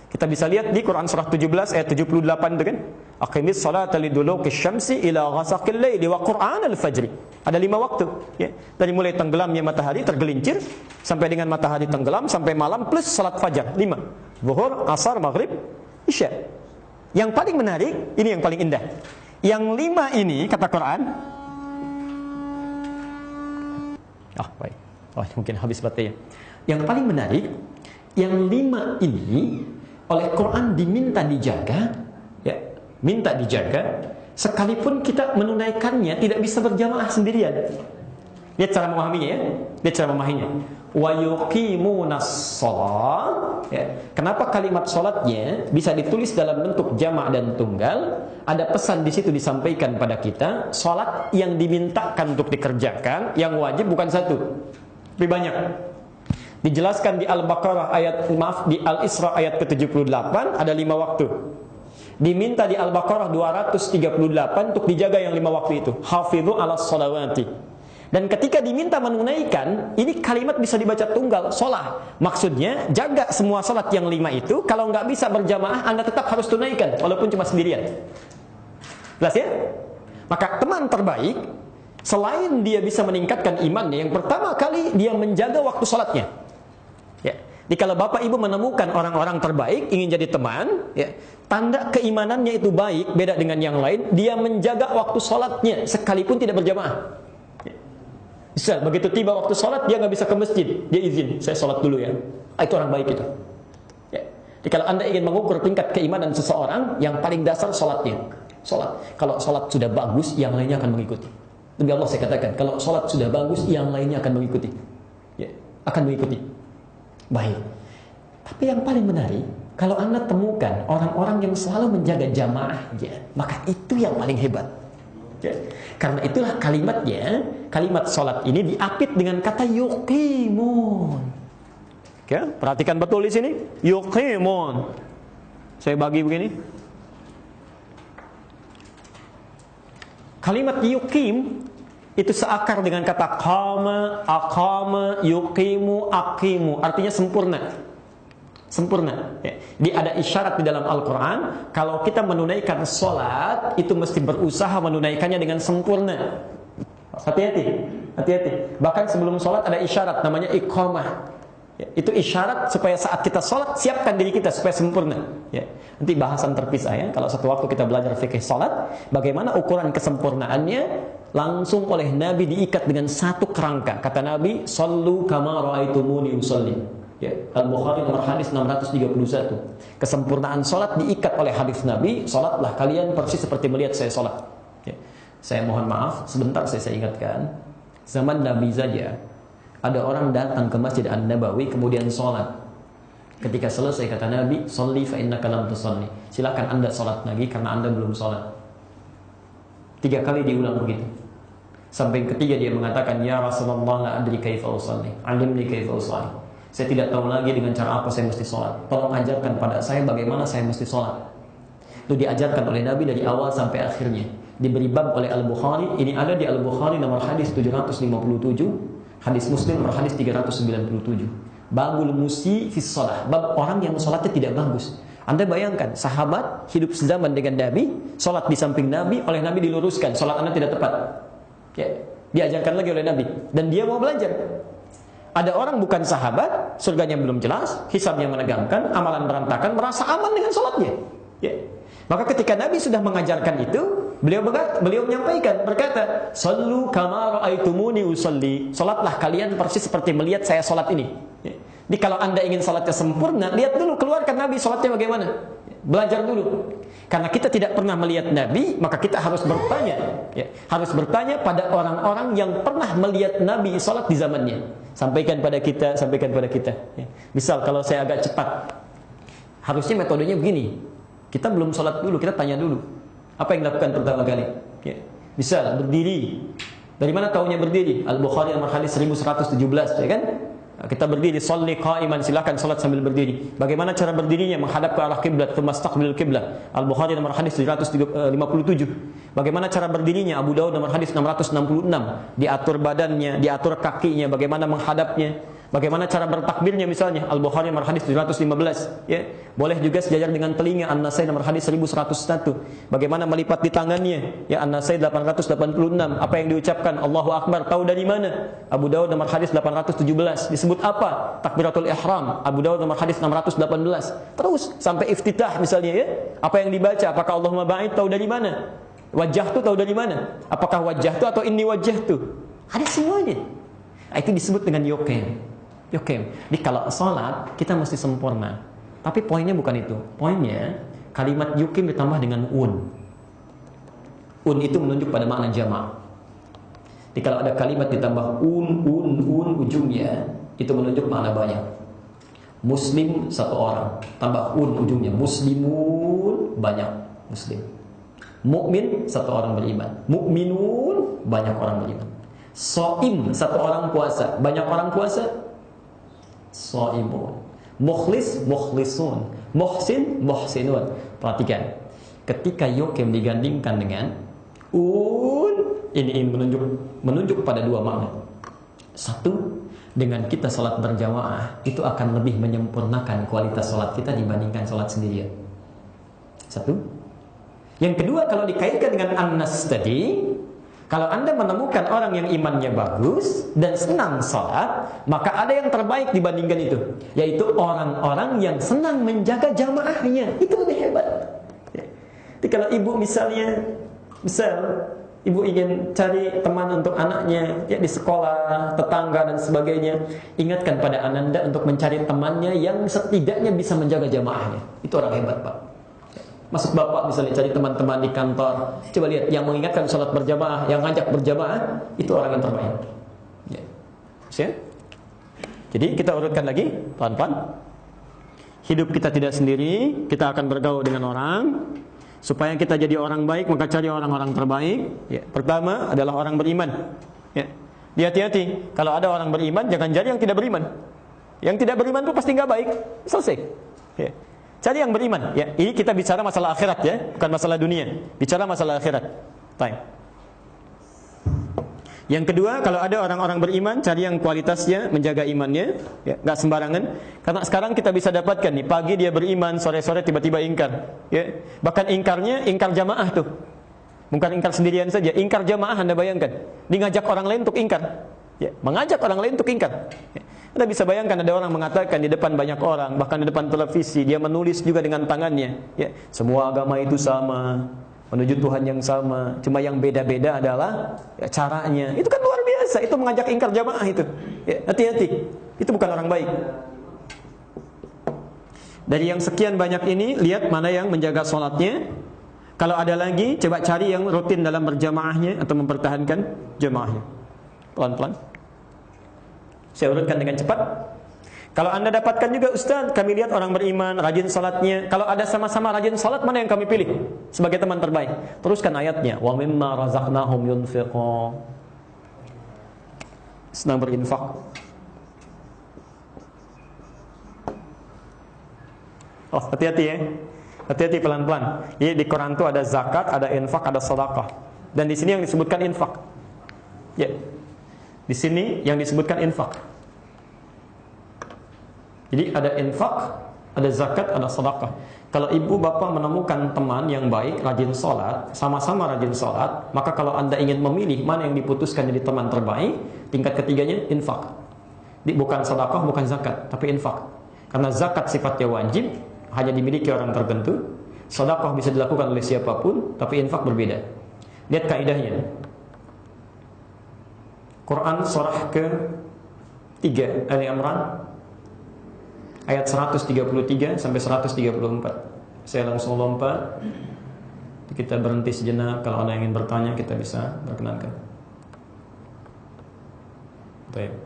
Kita bisa lihat di Quran surah 17 ayat 78 itu kan. Aqimis salata liduluki syamsi ila ghasaqil laili wa Qur'anal fajri. Ada 5 waktu, ya. Dari mulai tenggelamnya matahari tergelincir sampai dengan matahari tenggelam sampai malam plus salat fajar 5. Zuhur, asar, maghrib, isya. Yang paling menarik, ini yang paling indah. Yang 5 ini kata Quran. Baik. Mungkin habis baterainya. Yang paling menarik, yang 5 ini oleh Quran diminta dijaga, ya, minta dijaga sekalipun kita menunaikannya tidak bisa berjamaah sendirian. Lihat cara memahaminya ya. Lihat cara memahaminya. Wa yuqimunas shalah. Ya. Kenapa kalimat salatnya bisa ditulis dalam bentuk jamak dan tunggal? Ada pesan di situ disampaikan pada kita, salat yang dimintakan untuk dikerjakan, yang wajib bukan satu, lebih banyak. Dijelaskan di Al-Baqarah di Al-Isra ayat ke-78 ada 5 waktu. Diminta di Al-Baqarah 238 untuk dijaga yang 5 waktu itu. Hafizu 'alas shalawati. Dan ketika diminta menunaikan, ini kalimat bisa dibaca tunggal, sholat. Maksudnya, jaga semua sholat yang 5 itu. Kalau nggak bisa berjamaah, Anda tetap harus tunaikan, walaupun cuma sendirian. Jelas ya? Maka teman terbaik, selain dia bisa meningkatkan imannya, yang pertama kali dia menjaga waktu sholatnya. Ya. Jadi kalau bapak ibu menemukan orang-orang terbaik, ingin jadi teman, ya, tanda keimanannya itu baik, beda dengan yang lain, dia menjaga waktu sholatnya, sekalipun tidak berjamaah. Misal, begitu tiba waktu sholat, dia nggak bisa ke masjid, dia izin, saya sholat dulu ya. Itu orang baik itu. Ya. Jadi kalau Anda ingin mengukur tingkat keimanan seseorang, yang paling dasar sholatnya. Sholat. Kalau sholat sudah bagus, yang lainnya akan mengikuti. Demi Allah saya katakan, kalau sholat sudah bagus, yang lainnya akan mengikuti. Ya. Akan mengikuti. Baik. Tapi yang paling menarik, kalau Anda temukan orang-orang yang selalu menjaga jamaahnya, maka itu yang paling hebat. Ya. Karena itulah kalimatnya, kalimat sholat ini diapit dengan kata yuqimun. Oke, perhatikan betul di sini, yuqimun. Saya bagi begini. Kalimat yuqim itu seakar dengan kata qama, aqama, yuqimu, aqimu, artinya sempurna. Sempurna. Ya. Jadi ada isyarat di dalam Al-Quran, kalau kita menunaikan sholat, itu mesti berusaha menunaikannya dengan sempurna. Hati-hati, hati-hati. Bahkan sebelum sholat ada isyarat, namanya iqamah. Ya, itu isyarat supaya saat kita sholat, siapkan diri kita supaya sempurna. Ya. Nanti bahasan terpisah ya. Kalau satu waktu kita belajar fikih sholat, bagaimana ukuran kesempurnaannya, langsung oleh Nabi diikat dengan satu kerangka. Kata Nabi, "Shallu kama ra'aitumuni usolli." Ya, Al-Bukhari nomor hadis 631. Kesempurnaan sholat diikat oleh hadis Nabi, sholatlah kalian persis seperti melihat saya sholat. Ya. Saya mohon maaf, sebentar saya ingatkan. Zaman Nabi saja, ada orang datang ke Masjid An-Nabawi kemudian sholat. Ketika selesai kata Nabi, "Sholli fa innaka lam tusolli." Silakan Anda sholat lagi karena Anda belum sholat. 3 kali diulang begitu. Sampai ketiga dia mengatakan, "Ya Rasulullah, la adri kaifa usolli, alimni kaifa usolli." Saya tidak tahu lagi dengan cara apa saya mesti sholat. Tolong ajarkan pada saya bagaimana saya mesti sholat. Itu diajarkan oleh Nabi dari awal sampai akhirnya. Diberi bab oleh Al-Bukhari. Ini ada di Al-Bukhari nomor hadis 757, hadis Muslim nomor hadis 397. Babul musi fis sholah. Bab orang yang sholatnya tidak bagus. Anda bayangkan, sahabat hidup sezaman dengan Nabi, sholat di samping Nabi, oleh Nabi diluruskan, sholat Anda tidak tepat. Ya, diajarkan lagi oleh Nabi. Dan dia mau belajar. Ada orang bukan sahabat, surganya belum jelas, hisabnya menegangkan, amalan berantakan, merasa aman dengan sholatnya. Ya. Maka ketika Nabi sudah mengajarkan itu, beliau menyampaikan, berkata, "Shallu kama ra'aitumuni usolli." Sholatlah kalian persis seperti melihat saya sholat ini. Ya. Jadi kalau Anda ingin sholatnya sempurna, lihat dulu, keluarkan Nabi sholatnya bagaimana. Belajar dulu. Karena kita tidak pernah melihat Nabi, maka kita harus bertanya. Ya. Harus bertanya pada orang-orang yang pernah melihat Nabi sholat di zamannya. Sampaikan pada kita, sampaikan pada kita. Ya. Misal kalau saya agak cepat, harusnya metodenya begini. Kita belum sholat dulu, kita tanya dulu. Apa yang dilakukan pertama kali? Ya. Misal berdiri. Dari mana taunya berdiri? Al-Bukhari nomor hadis 1117, ya kan? Kita berdiri, sholli qa'iman, silakan salat sambil berdiri. Bagaimana cara berdirinya? Menghadap ke arah kiblat, mustaqbil kiblat. Al-Bukhari nomor hadis 157. Bagaimana cara berdirinya? Abu Daud nomor hadis 666. Diatur badannya, diatur kakinya, bagaimana menghadapnya. Bagaimana cara bertakbirnya misalnya? Al-Bukhari nomor hadis 715, ya. Boleh juga sejajar dengan telinga. An-Nasai nomor hadis 1101. Bagaimana melipat di tangannya? Ya, An-Nasai 886. Apa yang diucapkan? Allahu Akbar. Tahu dari mana? Abu Daud nomor hadis 817. Disebut apa? Takbiratul ihram. Abu Daud nomor hadis 618. Terus sampai iftitah misalnya, ya. Apa yang dibaca? Apakah Allahumma ba'id? Tahu dari mana? Wajah tu tahu dari mana? Apakah wajah tu atau inni wajah tu? Ada semuanya. Nah, itu disebut dengan yuqim. Jadi kalau sholat kita mesti sempurna. Tapi poinnya bukan itu. Poinnya kalimat yuqim ditambah dengan un. Un itu menunjuk pada makna jama'. Jadi kalau ada kalimat ditambah ujungnya, itu menunjuk makna banyak. Muslim satu orang, tambah ujungnya, muslimun banyak muslim. Mukmin satu orang beriman, mukminun banyak orang beriman. Shaim satu orang puasa, banyak orang puasa, shaimun. Mukhlis, mukhlisun. Muhsin, muhsinun. Perhatikan, ketika yokem digandingkan dengan ini menunjuk pada dua makna. Satu, dengan kita salat berjamaah itu akan lebih menyempurnakan kualitas salat kita dibandingkan salat sendirian. Satu. Yang kedua, kalau dikaitkan dengan an-nas tadi, kalau Anda menemukan orang yang imannya bagus dan senang salat, maka ada yang terbaik dibandingkan itu, yaitu orang-orang yang senang menjaga jamaahnya. Itu lebih hebat. Jadi kalau ibu ibu ingin cari teman untuk anaknya ya di sekolah, tetangga dan sebagainya, ingatkan pada Ananda untuk mencari temannya yang setidaknya bisa menjaga jamaahnya. Itu orang hebat, Pak. Masuk bapak misalnya cari teman-teman di kantor, coba lihat yang mengingatkan sholat berjamaah, yang ngajak berjamaah, itu orang yang terbaik. Ya. Siap? Jadi kita urutkan lagi pelan-pelan. Hidup kita tidak sendiri, kita akan bergaul dengan orang. Supaya kita jadi orang baik, maka cari orang-orang terbaik. Ya. Pertama adalah orang beriman. Ya. Hati-hati, kalau ada orang beriman, jangan cari yang tidak beriman. Yang tidak beriman itu pasti nggak baik. Selesai. Ya. Cari yang beriman. Ya, ini kita bicara masalah akhirat ya, bukan masalah dunia. Bicara masalah akhirat. Baik. Yang kedua, kalau ada orang-orang beriman, cari yang kualitasnya menjaga imannya, ya, nggak sembarangan. Karena sekarang kita bisa dapatkan nih, pagi dia beriman, sore-sore tiba-tiba ingkar. Ya. Bahkan ingkarnya ingkar jamaah tuh. Bukan ingkar sendirian saja, ingkar jamaah Anda bayangkan. Dia ngajak orang lain untuk ingkar. Ya, mengajak orang lain untuk ingkar. Ya. Anda bisa bayangkan ada orang mengatakan di depan banyak orang, bahkan di depan televisi, dia menulis juga dengan tangannya, ya, semua agama itu sama, menuju Tuhan yang sama, cuma yang beda-beda adalah ya, caranya. Itu kan luar biasa, itu mengajak ingkar jamaah itu. Ya, hati-hati, itu bukan orang baik. Dari yang sekian banyak ini, lihat mana yang menjaga sholatnya. Kalau ada lagi, coba cari yang rutin dalam berjamaahnya atau mempertahankan jamaahnya. Pelan-pelan. Saya urutkan dengan cepat. Kalau Anda dapatkan juga, Ustaz, kami lihat orang beriman, rajin salatnya. Kalau ada sama-sama rajin salat, mana yang kami pilih sebagai teman terbaik? Teruskan ayatnya. Wa mimma razaqnahum yunfiqun. Senang berinfak. Oh, hati-hati ya. Hati-hati pelan-pelan. Jadi di Quran itu ada zakat, ada infak, ada sedekah. Dan di sini yang disebutkan infak. Ya. Di sini yang disebutkan infak. Jadi ada infak, ada zakat, ada sedekah. Kalau ibu bapak menemukan teman yang baik, rajin sholat, sama-sama rajin sholat, maka kalau Anda ingin memilih mana yang diputuskan jadi teman terbaik, tingkat ketiganya infak. Bukan sedekah, bukan zakat, tapi infak. Karena zakat sifatnya wajib, hanya dimiliki orang tertentu. Sedekah bisa dilakukan oleh siapapun, tapi infak berbeda. Lihat kaidahnya. Quran surah ke-3 Ali Imran ayat 133 sampai 134. Saya langsung lompat. Kita berhenti sejenak, kalau Anda ingin bertanya kita bisa perkenankan. Baik.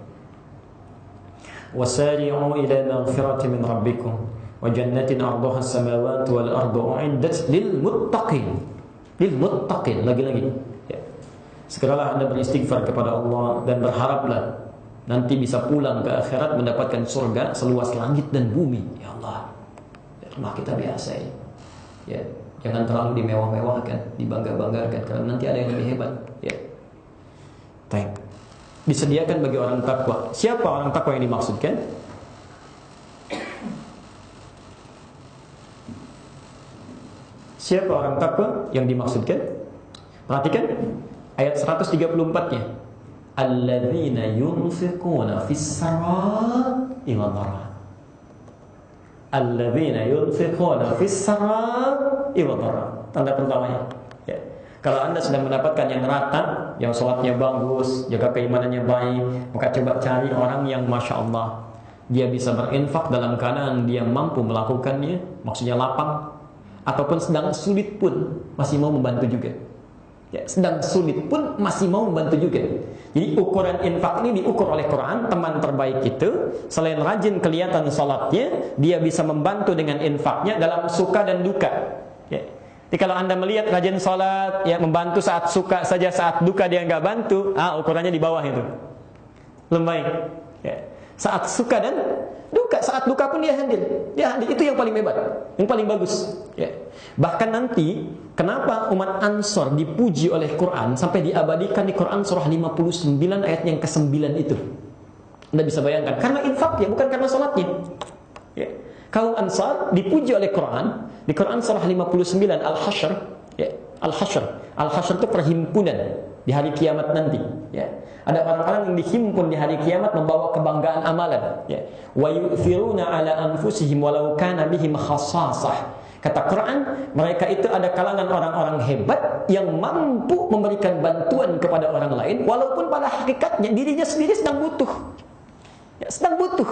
Wasari'u ila maghfirati min rabbikum wa jannatin 'arduha as-samawati wal ardu u'iddat lil muttaqin. Lil muttaqin, lagi-lagi. Segeralah Anda beristighfar kepada Allah dan berharaplah nanti bisa pulang ke akhirat mendapatkan surga seluas langit dan bumi. Ya Allah, rumah kita biasa ya. Ya, jangan terlalu dimewah-mewahkan, dibangga-banggakan, karena nanti ada yang lebih hebat. Ya. Baik. Disediakan bagi orang takwa. Siapa orang takwa yang dimaksudkan? Siapa orang takwa yang dimaksudkan? Perhatikan ayat 134-nya. Alladzina yunfiquna fis-sarra'i wad-dharra. Alladzina yunfiquna fis-sarra'i wad-dharra. Tanda pertamanya. Ya. Kalau Anda sudah mendapatkan yang rata, yang sholatnya bagus, jaga keimanannya baik, maka coba cari orang yang Masya Allah, dia bisa berinfak dalam keadaan dia mampu melakukannya, maksudnya lapang, ataupun sedang sulit pun masih mau membantu juga. Ya, sedang sulit pun masih mau membantu juga. Jadi ukuran infak ini diukur oleh Quran. Teman terbaik itu selain rajin kelihatan salatnya, dia bisa membantu dengan infaknya dalam suka dan duka. Ya. Jadi kalau Anda melihat rajin salat, ya membantu saat suka saja, saat duka dia nggak bantu, ukurannya di bawah itu. Belum baik. Ya. Saat suka dan duka, saat duka pun dia hadir. Dia hadir, itu yang paling hebat, yang paling bagus. Ya. Bahkan nanti kenapa umat Ansor dipuji oleh Quran sampai diabadikan di Quran surah 59 ayat yang ke-9 itu. Anda bisa bayangkan, karena infak ya, bukan karena salatnya. Ya. Kaum Ansar dipuji oleh Quran di Quran surah 59 Al-Hasyr, ya. Al-Hasyr itu perhimpunan di hari kiamat nanti, ya. Ada orang-orang yang dihimpun di hari kiamat membawa kebanggaan amalan, ya. Wa yu'thiruna ala anfusihim walau kana bihim khassasah. Kata Quran, mereka itu ada kalangan orang-orang hebat yang mampu memberikan bantuan kepada orang lain walaupun pada hakikatnya dirinya sendiri sedang butuh. Ya, sedang butuh.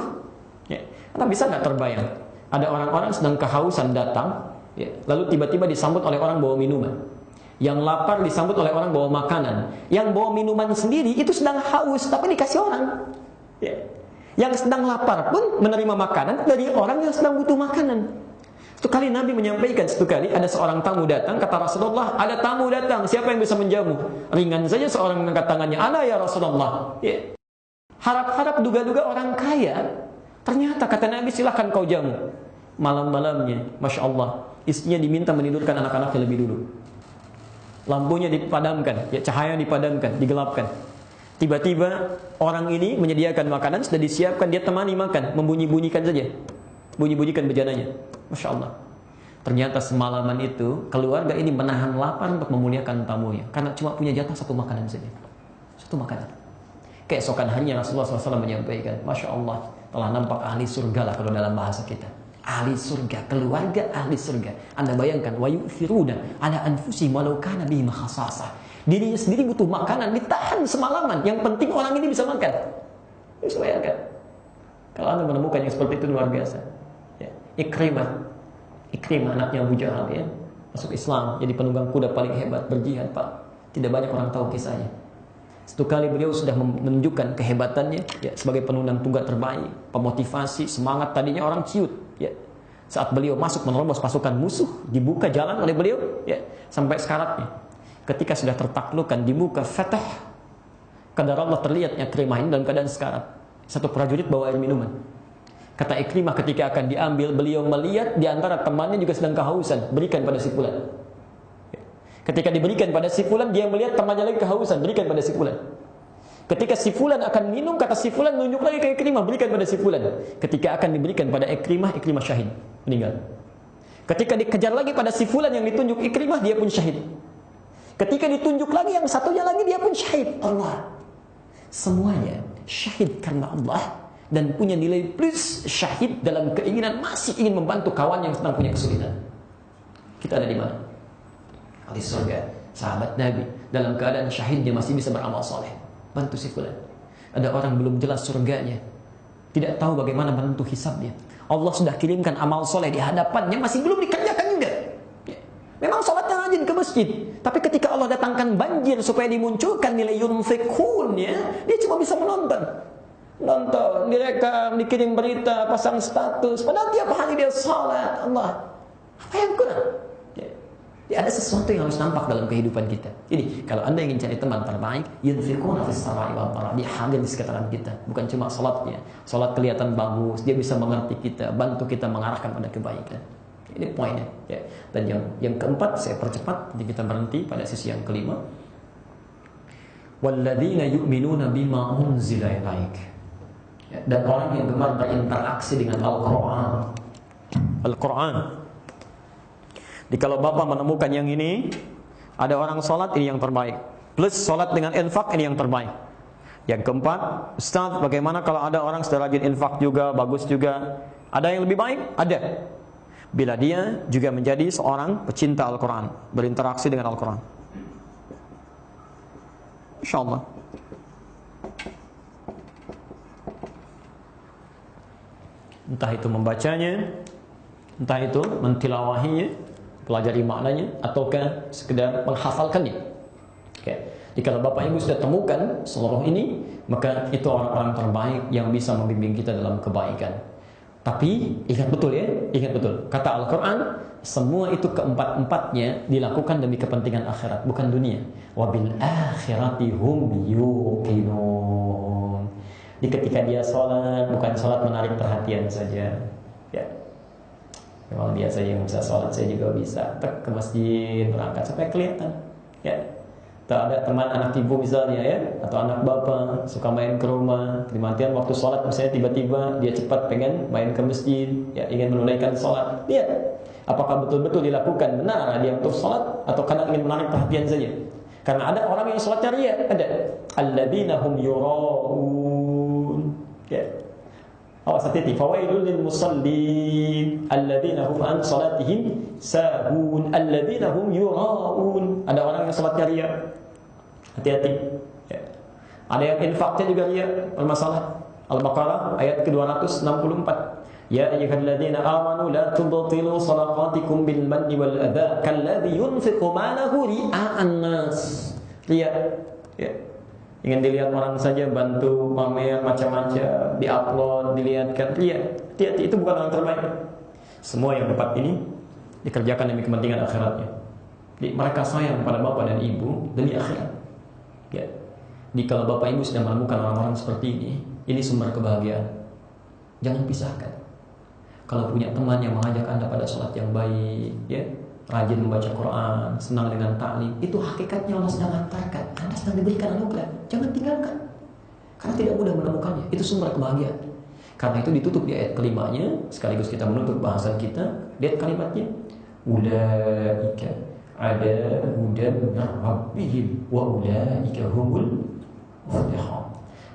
Ya. Anda bisa nggak terbayang? Ada orang-orang sedang kehausan datang, ya, lalu tiba-tiba disambut oleh orang bawa minuman. Yang lapar disambut oleh orang bawa makanan. Yang bawa minuman sendiri itu sedang haus tapi dikasih orang. Ya. Yang sedang lapar pun menerima makanan dari orang yang sedang butuh makanan. Satu kali Nabi menyampaikan, satu kali ada seorang tamu datang, kata Rasulullah, ada tamu datang, siapa yang bisa menjamu? Ringan saja seorang mengangkat tangannya, ana ya Rasulullah. Ya. Harap-harap duga-duga orang kaya. Ternyata kata Nabi, silahkan kau jamu. Malam-malamnya, Masya Allah, istrinya diminta menidurkan anak-anaknya lebih dulu. Lampunya dipadamkan, ya, cahaya dipadamkan, digelapkan. Tiba-tiba orang ini menyediakan makanan, sudah disiapkan, dia temani makan, membunyi-bunyikan saja. Bunyi-bunyikan bejananya. Masya Allah. Ternyata semalaman itu keluarga ini menahan lapar untuk memuliakan tamunya karena cuma punya jatah satu makanan saja. Satu makanan. Keesokan harinya Rasulullah SAW menyampaikan, Masya Allah, telah nampak ahli surga lah kalau dalam bahasa kita. Ahli surga, keluarga ahli surga. Anda bayangkan, wa yu'thiruna ala anfusihim walau kana bihim khassasah. Dirinya sendiri butuh makanan, ditahan semalaman. Yang penting orang ini bisa makan. Bisa bayangkan. Kalau Anda menemukan yang seperti itu luar biasa. Ikrimah anaknya Abu Jahal, ya, masuk Islam, jadi penunggang kuda paling hebat, berjihad, Pak. Tidak banyak orang tahu kisahnya. Satu kali beliau sudah menunjukkan kehebatannya, ya, sebagai penunggang tunggal terbaik, pemotivasi, semangat. Tadinya orang ciut, ya. Saat beliau masuk menerobos pasukan musuh, dibuka jalan oleh beliau, ya, sampai sekaratnya. Ketika sudah tertaklukkan, dibuka fatah, kadar Allah terlihatnya Ikrimah ini dalam keadaan sekarat. Satu prajurit bawa air minuman. Kata Ikrimah ketika akan diambil, beliau melihat di antara temannya juga sedang kehausan, berikan pada si fulan. Ketika diberikan pada si fulan, dia melihat temannya lagi kehausan, berikan pada si fulan. Ketika si fulan akan minum, kata si fulan, nunjuk lagi ke Ikrimah, berikan pada si fulan. Ketika akan diberikan pada Ikrimah, Ikrimah syahid, meninggal. Ketika dikejar lagi pada si fulan yang ditunjuk Ikrimah, dia pun syahid. Ketika ditunjuk lagi yang satunya lagi, dia pun syahid. Allah. Semuanya syahid karena Allah. Dan punya nilai plus syahid dalam keinginan masih ingin membantu kawan yang sedang punya kesulitan. Kita ada di mana? Ahli surga, sahabat Nabi, dalam keadaan syahid dia masih bisa beramal soleh. Bantu si fulan. Ada orang belum jelas surganya, tidak tahu bagaimana menentu hisabnya. Allah sudah kirimkan amal soleh di hadapannya, masih belum dikerjakan juga. Memang sholatnya rajin ke masjid, tapi ketika Allah datangkan banjir supaya dimunculkan nilai yunfiqunnya, dia cuma bisa menonton, direkam, dikirim berita, pasang status, padahal tiap hari dia salat. Allah, apa yang kurang? Ya, ada sesuatu yang harus nampak dalam kehidupan kita. Jadi, kalau Anda ingin cari teman terbaik, yunfiquna fis sarai wal dharra, dia hadir di sekitaran kita, bukan cuma salatnya. Salat kelihatan bagus, dia bisa mengerti kita, bantu kita mengarahkan pada kebaikan. Ini poinnya, ya. Dan yang keempat, saya percepat, jadi kita berhenti pada sisi yang kelima. Walladzina yu'minuna bima unzila ilaik. Ya, dan orang yang gemar berinteraksi dengan Al-Quran. Jadi kalau Bapak menemukan yang ini, ada orang sholat, ini yang terbaik. Plus sholat dengan infak, ini yang terbaik. Yang keempat, Ustaz, bagaimana kalau ada orang sudah rajin infak juga, bagus juga, ada yang lebih baik? Ada. Bila dia juga menjadi seorang pecinta Al-Quran, berinteraksi dengan Al-Quran. InsyaAllah. Entah itu membacanya, entah itu mentilawahinya, pelajari maknanya, ataukah sekedar menghafalkannya. Jika Bapak Ibu sudah temukan seluruh ini, maka itu orang-orang terbaik yang bisa membimbing kita dalam kebaikan. Tapi ingat betul ya, ingat betul. Kata Al-Quran, semua itu keempat-empatnya dilakukan demi kepentingan akhirat, bukan dunia. Wabil akhirati hum yuqinun. Di ketika dia sholat, bukan sholat menarik perhatian saja. Ya, memang dia saja yang bisa sholat, saya juga bisa. Tek ke masjid, berangkat sampai kelihatan. Ya, tak ada teman anak ibu misalnya ya, atau anak bapak suka main ke rumah, dimatian waktu sholat misalnya tiba-tiba dia cepat pengen main ke masjid, ya ingin menunaikan sholat. Lihat, apakah betul-betul dilakukan benar dia untuk sholat atau karena ingin menarik perhatian saja? Karena ada orang yang sholatnya ria, ada alladzina hum yura'un. Ya. Awas hati-hati. Fawailul lil musallin alladzina hum an salatihim sahun alladzina hum yura'un. Ada orang yang sholatnya ria. Hati-hati. Ya. Ada yang infaknya juga ria, bermasalah. Al-Baqarah ayat ke-264. Ya ayyuhalladzina amanu la tubtilu shadaqatikum bil manni wal adha kalladzi yunfiqu malahu ria'an nas. Ria. Ya. Ingin dilihat orang saja, bantu pamer macam-macam, diupload, dilihatkan. Lihat, itu bukan orang terbaik. Semua yang dapat ini dikerjakan demi kepentingan akhiratnya. Jadi mereka sayang pada bapak dan ibu demi akhirat. Ya. Jadi kalau bapak ibu sedang menemukan orang-orang seperti ini sumber kebahagiaan. Jangan pisahkan. Kalau punya teman yang mengajak Anda pada sholat yang baik, ya, rajin membaca Quran, senang dengan ta'lim, itu hakikatnya Allah sedang hantarkan. Anda sedang diberikan anugerah. Jangan tinggalkan. Karena tidak mudah menemukannya. Itu sumber kebahagiaan. Karena itu ditutup di ayat kelimanya, sekaligus kita menutup bahasan kita. Lihat kalimatnya. Ulaika ada hudan min rabbihim wa ulaika humul muflihun.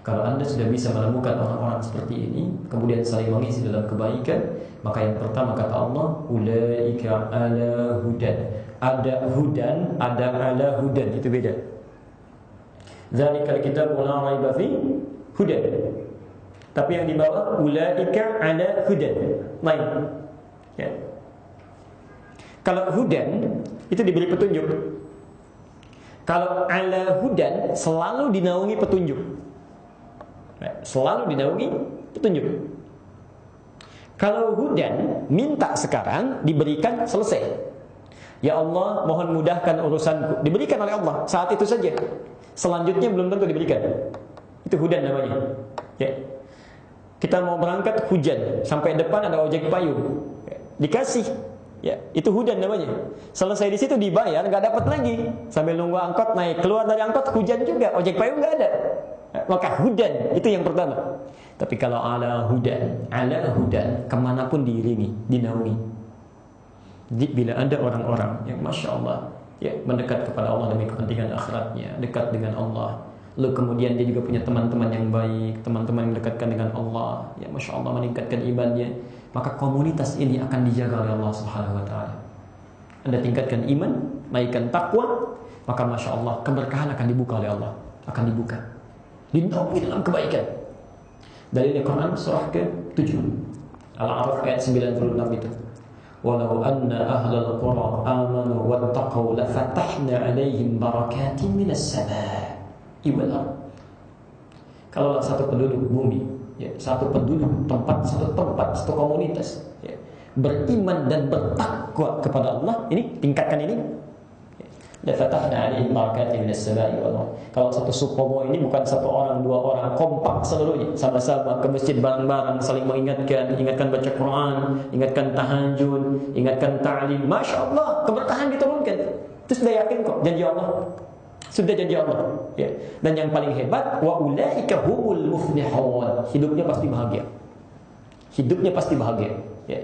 Kalau Anda sudah bisa menemukan orang-orang seperti ini, kemudian saling mengisi dalam kebaikan, maka yang pertama kata Allah, ulaika ala hudan. Ada hudan, ada ala hudan, itu beda. Zalikal kitabu la raiba fi hudan. Tapi yang di bawah ulaika ala hudan. Lain. Ya. Kalau hudan itu diberi petunjuk. Kalau ala hudan selalu dinaungi petunjuk. Selalu dinaungi petunjuk. Kalau hudan minta sekarang diberikan selesai. Ya Allah, mohon mudahkan urusanku. Diberikan oleh Allah saat itu saja. Selanjutnya belum tentu diberikan. Itu hudan namanya. Ya. Kita mau berangkat hujan, sampai depan ada ojek payung. Dikasih. Ya, itu hudan namanya. Selesai di situ dibayar, nggak dapat lagi. Sambil nunggu angkot naik, keluar dari angkot hujan juga, ojek payung nggak ada. Maka hudan itu yang pertama. Tapi kalau ala hudan kemanapun diiringi, dinaungi. Jadi bila ada orang-orang yang masya Allah ya mendekat kepada Allah demi kepentingan akhiratnya, dekat dengan Allah, lalu kemudian dia juga punya teman-teman yang baik, teman-teman yang dekatkan dengan Allah, ya masya Allah meningkatkan imannya, maka komunitas ini akan dijaga oleh Allah Subhanahu Wa Taala. Anda tingkatkan iman, naikkan takwa, maka masya Allah keberkahan akan dibuka oleh Allah, akan dibuka. Dinaungi dalam kebaikan. Dari Al-Quran surah ke-7 Al-A'raf ayat 96 itu. Walau anna ahlal qura amanu wattaqau lafatahna 'alaihim barakatin minas samaa'i wal ardh. Kalau satu penduduk bumi, ya, satu penduduk satu komunitas, ya, beriman dan bertakwa kepada Allah, ini tingkatkan ini. Lafatahna 'alaihim barakatin minas samaa'i wal ardh. Kalau satu sukomo ini bukan satu orang, dua orang, kompak seluruhnya, sama-sama ke masjid bareng-bareng, saling ingatkan baca Quran, ingatkan tahajud, ingatkan ta'lim. Masya Allah, keberkahan diturunkan. Itu sudah yakin kok, janji Allah. Sudah janji Allah. Ya. Dan yang paling hebat, wa ulaika humul muflihun. Hidupnya pasti bahagia. Hidupnya pasti bahagia. Ya.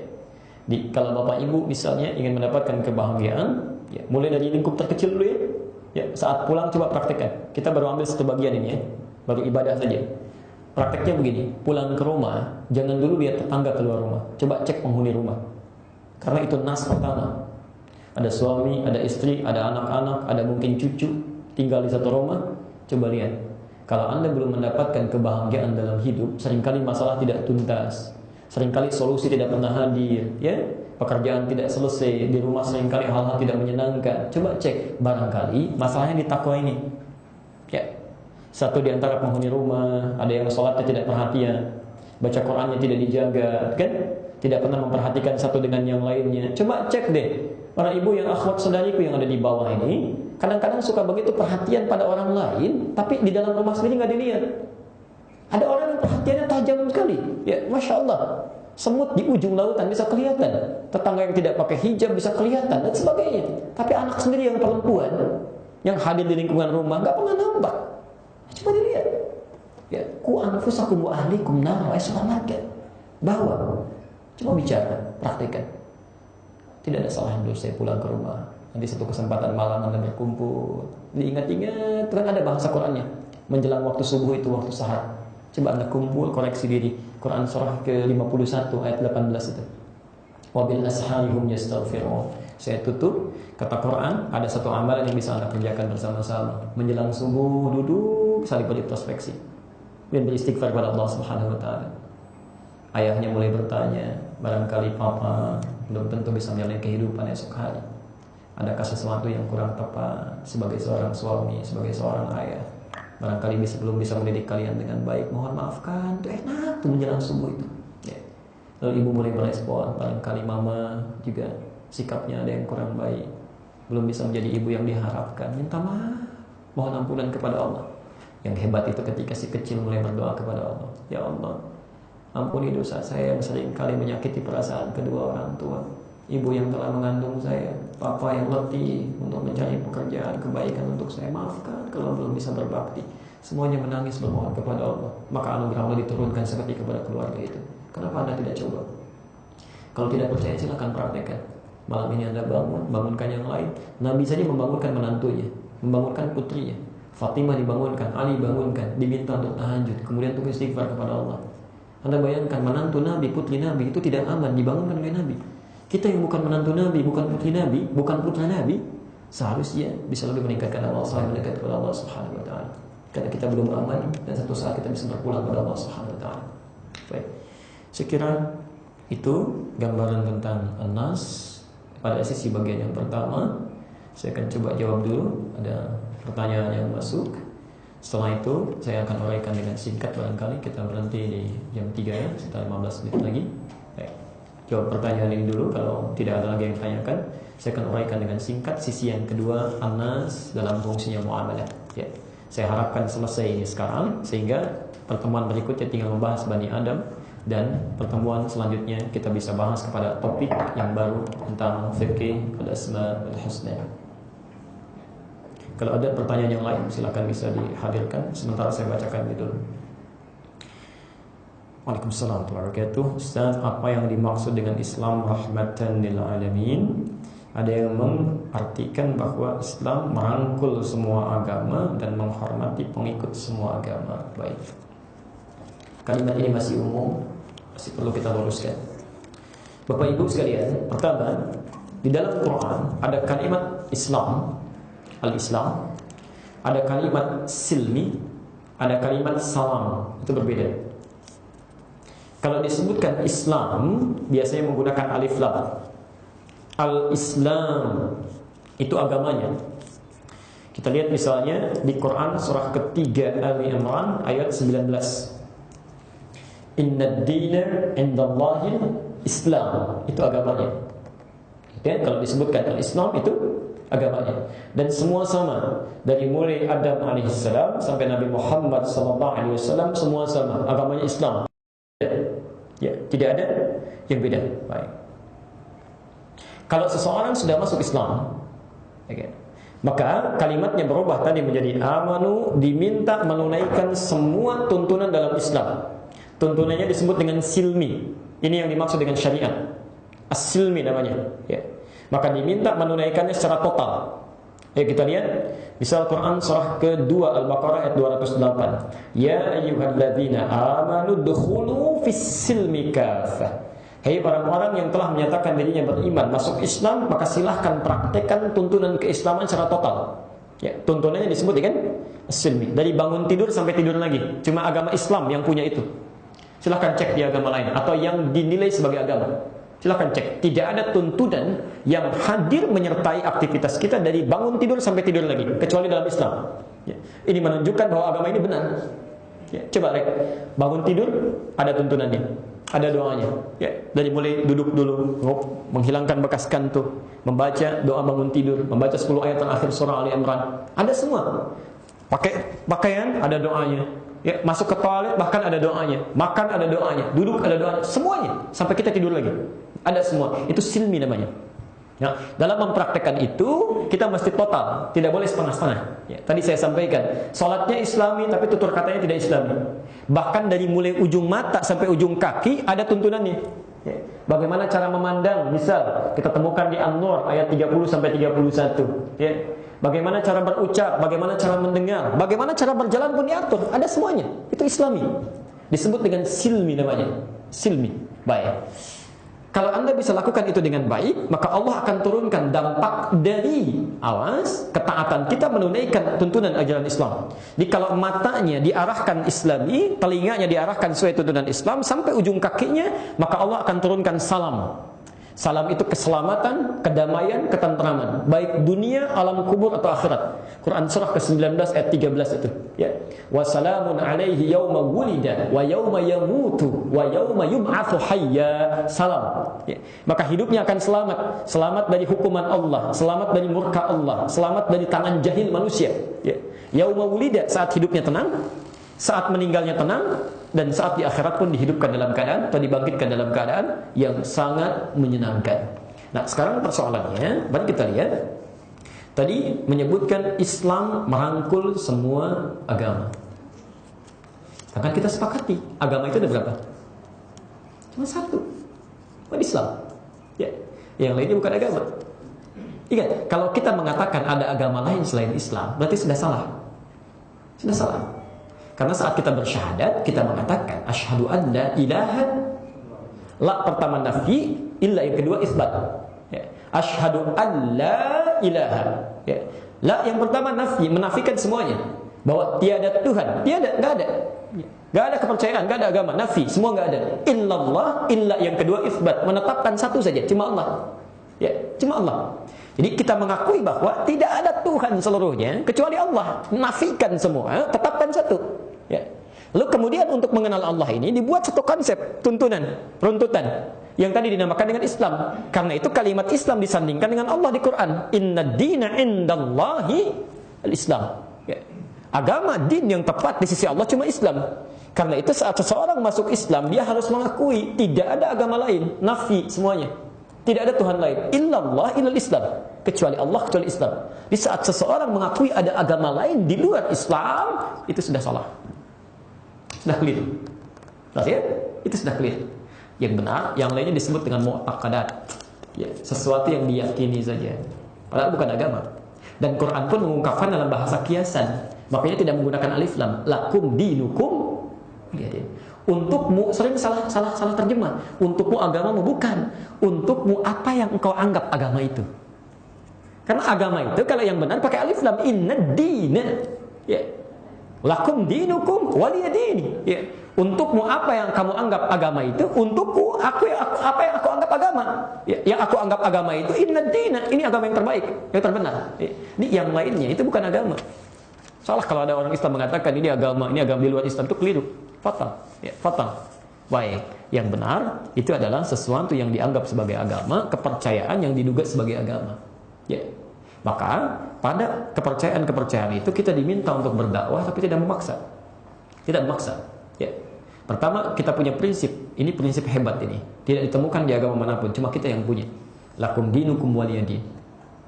Kalau bapak ibu misalnya ingin mendapatkan kebahagiaan, ya, mulai dari lingkup terkecil dulu ya. Ya, saat pulang coba praktekkan. Kita baru ambil satu bagian ini ya, baru ibadah saja. Prakteknya begini, pulang ke rumah, jangan dulu lihat tetangga keluar rumah. Coba cek penghuni rumah. Karena itu nas pertama. Ada suami, ada istri, ada anak-anak, ada mungkin cucu tinggal di satu rumah. Coba lihat. Kalau Anda belum mendapatkan kebahagiaan dalam hidup, seringkali masalah tidak tuntas. Seringkali solusi tidak pernah hadir, ya. Pekerjaan tidak selesai, di rumah seringkali hal-hal tidak menyenangkan. Coba cek, barangkali masalahnya di takwa ini. Satu di antara penghuni rumah, ada yang sholatnya tidak perhatian, baca Qur'annya tidak dijaga, kan? Tidak pernah memperhatikan satu dengan yang lainnya. Coba cek deh, para ibu yang akhwat saudariku yang ada di bawah ini, kadang-kadang suka begitu perhatian pada orang lain, tapi di dalam rumah sendiri nggak dilihat. Ada orang yang perhatiannya tajam sekali, ya, masya Allah. Semut di ujung lautan bisa kelihatan, tetangga yang tidak pakai hijab bisa kelihatan dan sebagainya. Tapi anak sendiri yang perempuan, yang hadir di lingkungan rumah nggak pernah nampak. Coba dilihat. Ya, ku anfusakum wa ahlikum nar, selamatkan. Bawa. Coba bicara, praktekkan. Tidak ada salahnya dulu saya pulang ke rumah. Nanti satu kesempatan malam Anda berkumpul. Diingat-ingat, kan ada bahasa Qur'annya. Menjelang waktu subuh itu waktu sahar. Coba Anda kumpul, koreksi diri. Quran surah ke-51 ayat 18 itu. Wabil asharihum yastaghfirun. Saya tutup, kata Quran, ada satu amalan yang bisa Anda kerjakan bersama-sama. Menjelang subuh, duduk, saling berintrospeksi dan beristighfar kepada Allah Subhanahu wa taala. Ayahnya mulai bertanya, barangkali papa belum tentu bisa menjalani kehidupan esok hari. Adakah sesuatu yang kurang tepat sebagai seorang suami, sebagai seorang ayah? Barangkali belum bisa mendidik kalian dengan baik. Mohon maafkan, itu enak tuh menjelang subuh itu. Ya. Lalu ibu mulai merespon, barangkali mama juga sikapnya ada yang kurang baik, belum bisa menjadi ibu yang diharapkan. Minta maaf, mohon ampunan kepada Allah. Yang hebat itu ketika si kecil mulai berdoa kepada Allah, ya Allah, ampuni dosa saya yang sering kali menyakiti perasaan kedua orang tua, ibu yang telah mengandung saya, papa yang letih untuk mencari pekerjaan kebaikan untuk saya, maafkan kalau belum bisa berbakti. Semuanya menangis bermohon kepada Allah. Maka anugerah Allah diturunkan seperti kepada keluarga itu. Kenapa Anda tidak coba? Kalau tidak percaya silakan praktekkan. Malam ini Anda bangunkan yang lain. Nabi saja membangunkan menantunya, membangunkan putrinya. Fatimah dibangunkan, Ali bangunkan, diminta untuk tahajud, kemudian untuk istighfar kepada Allah. Anda bayangkan menantu Nabi, putri Nabi itu tidak aman dibangunkan oleh Nabi. Kita yang bukan menantu Nabi, bukan putri Nabi, bukan putra Nabi, seharusnya bisa lebih meningkatkan amal saleh mendekat kepada Allah Subhanahu wa taala. Karena kita belum aman dan satu saat kita bisa berpulang kepada Allah Subhanahu wa taala. Baik. Sekira itu gambaran tentang An-Nas pada sisi bagian yang pertama. Saya akan coba jawab dulu, ada pertanyaan yang masuk. Setelah itu saya akan uraikan dengan singkat, barangkali kita berhenti di jam 3 ya, sekitar 15 menit lagi. Baik. Jawab pertanyaan ini dulu, kalau tidak ada lagi yang ditanyakan, saya akan uraikan dengan singkat sisi yang kedua, An-Nas dalam fungsinya muamalah. Ya. Saya harapkan selesai ini sekarang, sehingga pertemuan berikutnya tinggal membahas Bani Adam, dan pertemuan selanjutnya kita bisa bahas kepada topik yang baru tentang fikih al-asma wal husna. Kalau ada pertanyaan yang lain silakan bisa dihadirkan, sementara saya bacakan itu dulu. Waalaikumsalam warahmatullahi wabarakatuh. Ustaz, apa yang dimaksud dengan Islam rahmatan lil alamin? Ada yang mengartikan bahwa Islam merangkul semua agama dan menghormati pengikut semua agama. Baik. Kalimat ini masih umum, masih perlu kita luruskan. Bapak Ibu sekalian, pertama, di dalam Quran ada kalimat Islam, al-Islam, ada kalimat silmi, ada kalimat salam. Itu berbeda. Kalau disebutkan Islam, biasanya menggunakan alif lam. Al-Islam itu agamanya. Kita lihat misalnya di Quran surah ketiga Ali Imran ayat 19. Inna ad-dina 'indallahil Islam, itu agamanya. Ya, kalau disebutkan al-Islam itu agamanya. Dan semua sama, dari mulai Adam alaihissalam sampai Nabi Muhammad sallallahu alaihi wasallam, semua sama, agamanya Islam. Ya, tidak ada yang beda. Baik. Kalau seseorang sudah masuk Islam, okay, maka kalimatnya berubah tadi menjadi amanu, diminta menunaikan semua tuntunan dalam Islam. Tuntunannya disebut dengan silmi. Ini yang dimaksud dengan syariat. As-silmi namanya. Ya. Maka diminta menunaikannya secara total. Kita lihat misal Quran surah kedua Al-Baqarah ayat 208. Ya ayyuhalladzina amanu dukhulu fis-silmi kafah. Hei orang-orang yang telah menyatakan dirinya beriman, masuk Islam, maka silahkan praktekkan tuntunan keislaman secara total. Ya, tuntunannya disebut kan as-silmi. Dari bangun tidur sampai tidur lagi. Cuma agama Islam yang punya itu. Silahkan cek di agama lain atau yang dinilai sebagai agama. Silahkan cek. Tidak ada tuntunan yang hadir menyertai aktivitas kita dari bangun tidur sampai tidur lagi, kecuali dalam Islam. Ya. Ini menunjukkan bahwa agama ini benar. Ya. Coba Rek, bangun tidur ada tuntunannya, ada doanya. Ya. Dari mulai duduk dulu, menghilangkan bekas kantuk, membaca doa bangun tidur, membaca 10 ayat terakhir surah Ali Imran, ada semua. Pakai pakaian ada doanya. Ya, masuk ke toilet bahkan ada doanya, makan ada doanya, duduk ada doanya, semuanya sampai kita tidur lagi. Ada semua. Itu silmi namanya. Ya, dalam mempraktekkan itu kita mesti total, tidak boleh setengah-setengah. Ya, tadi saya sampaikan, salatnya Islami tapi tutur katanya tidak Islami. Bahkan dari mulai ujung mata sampai ujung kaki ada tuntunannya. Ya, bagaimana cara memandang? Misal kita temukan di An-Nur ayat 30 sampai 31. Ya. Bagaimana cara berucap, bagaimana cara mendengar, bagaimana cara berjalan pun diatur, ada semuanya. Itu Islami. Disebut dengan silmi namanya. Silmi. Baik. Kalau Anda bisa lakukan itu dengan baik, maka Allah akan turunkan dampak dari awas ketaatan kita menunaikan tuntunan ajaran Islam. Jadi kalau matanya diarahkan Islami, telinganya diarahkan sesuai tuntunan Islam sampai ujung kakinya, maka Allah akan turunkan salam. Salam itu keselamatan, kedamaian, ketentraman, baik dunia, alam kubur atau akhirat. Quran surah ke-19 ayat 13 itu, ya. Wassalamun alaihi yauma wulida wa yauma yamutu wa yauma yub'atsu hayya. Salam. Ya. Maka hidupnya akan selamat, selamat dari hukuman Allah, selamat dari murka Allah, selamat dari tangan jahil manusia, ya. Yauma wulida, saat hidupnya tenang, saat meninggalnya tenang, dan saat di akhirat pun dihidupkan dalam keadaan atau dibangkitkan dalam keadaan yang sangat menyenangkan. Nah, sekarang persoalannya, mari kita lihat. Tadi menyebutkan Islam merangkul semua agama. Akan kita sepakati, agama itu ada berapa? Cuma satu, bukan Islam. Ya, yang lainnya bukan agama. Ingat, kalau kita mengatakan ada agama lain selain Islam, berarti sudah salah. Sudah salah. Karena saat kita bersyahadat, kita mengatakan asyhadu an la ilaha, la pertama nafi, illa yang kedua isbat. Ya. Asyhadu an la ilaha. Ya. La yang pertama nafi, menafikan semuanya, bahwa tiada Tuhan, tiada, enggak ada. Enggak ada kepercayaan, enggak ada agama, nafi, semua enggak ada. Illallah, illa yang kedua isbat, menetapkan satu saja, cuma Allah. Ya, cuma Allah. Jadi kita mengakui bahwa tidak ada Tuhan seluruhnya kecuali Allah. Nafikan semua, tetapkan satu. Ya. Lalu kemudian untuk mengenal Allah ini dibuat satu konsep, tuntunan, runtutan yang tadi dinamakan dengan Islam. Karena itu kalimat Islam disandingkan dengan Allah di Quran. Inna dina indallahi al-Islam. Ya. Agama, din yang tepat di sisi Allah cuma Islam. Karena itu saat seseorang masuk Islam, dia harus mengakui tidak ada agama lain, nafi semuanya. Tidak ada Tuhan lain, illallah illal Islam, kecuali Allah, kecuali Islam. Di saat seseorang mengakui ada agama lain di luar Islam, itu sudah salah. Sudah clear. Ya? Itu sudah clear. Yang benar, yang lainnya disebut dengan mu'taqadat. Ya, sesuatu yang diyakini saja. Padahal bukan agama. Dan Quran pun mengungkapkan dalam bahasa kiasan. Makanya tidak menggunakan alif lam. Lakum dinukum. Lihat ya. Untukmu, sering salah terjemah. Untukmu agamamu, bukan. Untukmu apa yang engkau anggap agama itu. Karena agama itu kalau yang benar pakai alif lam, inna dina. Ya. Lakum dinukum waliyadini. Ya. Untukmu apa yang kamu anggap agama itu, untukku apa yang aku anggap agama. Ya. Yang aku anggap agama itu inna dina, ini agama yang terbaik, yang terbenar. Ya. Ini yang lainnya itu bukan agama. Salah kalau ada orang Islam mengatakan ini agama di luar Islam, itu keliru. Fatal. Ya, fatal. Baik, yang benar itu adalah sesuatu yang dianggap sebagai agama, kepercayaan yang diduga sebagai agama. Ya. Maka pada kepercayaan-kepercayaan itu kita diminta untuk berdakwah tapi tidak memaksa. Tidak memaksa. Ya. Pertama, kita punya prinsip. Ini prinsip hebat ini. Tidak ditemukan di agama manapun, cuma kita yang punya. Lakum dinukum waliyadin.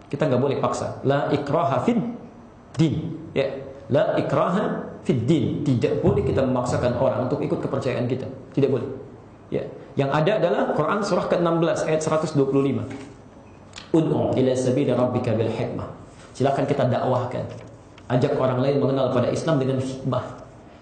Kita enggak boleh paksa. La ikraha fid din. Ya. La ikraha fid din. Tidak boleh kita memaksakan orang untuk ikut kepercayaan kita. Tidak boleh. Ya. Yang ada adalah Quran surah ke-16 ayat 125. Ud'u ila sabili rabbika bil hikmah. Silakan kita dakwahkan. Ajak orang lain mengenal pada Islam dengan hikmah.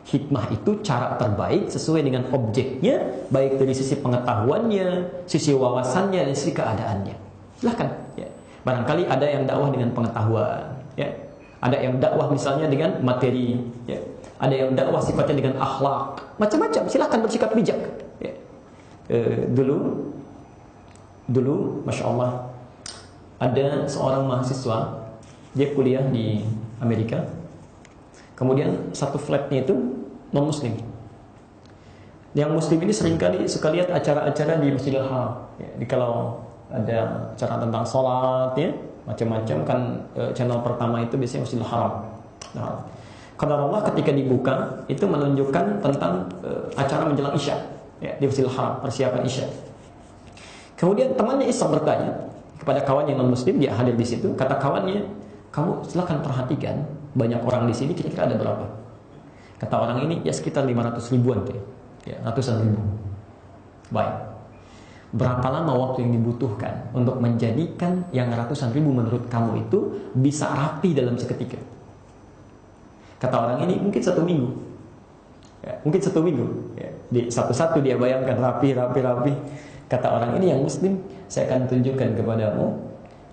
Hikmah itu cara terbaik sesuai dengan objeknya, baik dari sisi pengetahuannya, sisi wawasannya, dan sisi keadaannya. Silakan. Ya. Barangkali ada yang dakwah dengan pengetahuan. Ya. Ada yang dakwah misalnya dengan materi. Ya. Ada yang dakwah sifatnya dengan akhlak. Macam-macam. Silakan bersikap bijak. Ya. Dulu, masya Allah. Ada seorang mahasiswa, dia kuliah di Amerika. Kemudian satu flatnya itu non muslim. Yang muslim ini seringkali suka lihat acara-acara di Masjidil Haram. Ya, jadi kalau ada acara tentang sholat ya, macam-macam kan, channel pertama itu biasanya Masjidil Haram. Nah, qadarullah ketika dibuka itu menunjukkan tentang acara menjelang Isya ya, di Masjidil Haram, persiapan Isya. Kemudian temannya Islam bertanya kepada kawan yang non muslim, dia hadir di situ. Kata kawannya, kamu silakan perhatikan banyak orang di sini, kira-kira ada berapa? Kata orang ini, ya sekitar 500 ribuan ya, ratusan ribu. Baik, berapa lama waktu yang dibutuhkan untuk menjadikan yang ratusan ribu menurut kamu itu bisa rapi dalam seketika? Kata orang ini, mungkin 1 minggu ya, mungkin 1 minggu ya. Di satu-satu dia bayangkan rapi. Kata orang ini yang muslim, saya akan tunjukkan kepadamu,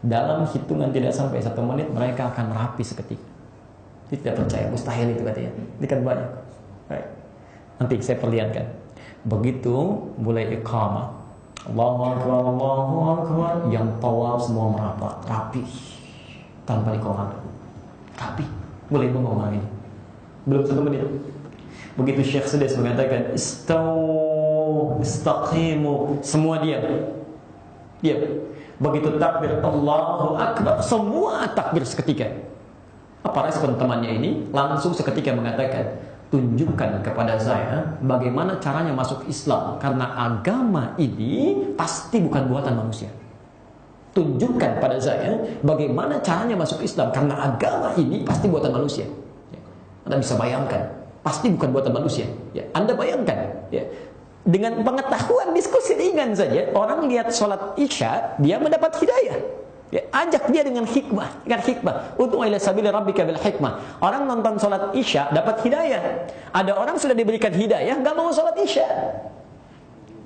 dalam hitungan tidak sampai 1 menit mereka akan rapi seketika. Dia tidak percaya, mustahil itu katanya. Ini kan banyak. Baik. Nanti saya perlihatkan. Begitu mulai iqamah, Allahu Akbar, Allahu Akbar, yang tawaf semua merapat, rapi, tanpa iqamah, rapi. Mulai bengong orang ini. Belum 1 menit. Begitu Syekh Sudais mengatakan istaqimu, semua diam. Begitu takbir Allahu Akbar, semua takbir seketika. Apa respon temannya ini? Langsung seketika mengatakan, tunjukkan kepada saya bagaimana caranya masuk Islam, karena agama ini pasti bukan buatan manusia. Tunjukkan pada saya bagaimana caranya masuk Islam, karena agama ini pasti buatan manusia. Anda bisa bayangkan, pasti bukan buatan manusia. Ya, Anda bayangkan, ya, dengan pengetahuan diskusi ringan saja, orang lihat sholat Isya, dia mendapat hidayah. Ya, ajak dia dengan hikmah, Ud'u ila sabili rabbika bil hikmah. Orang nonton sholat Isya dapat hidayah. Ada orang sudah diberikan hidayah, nggak mau sholat Isya.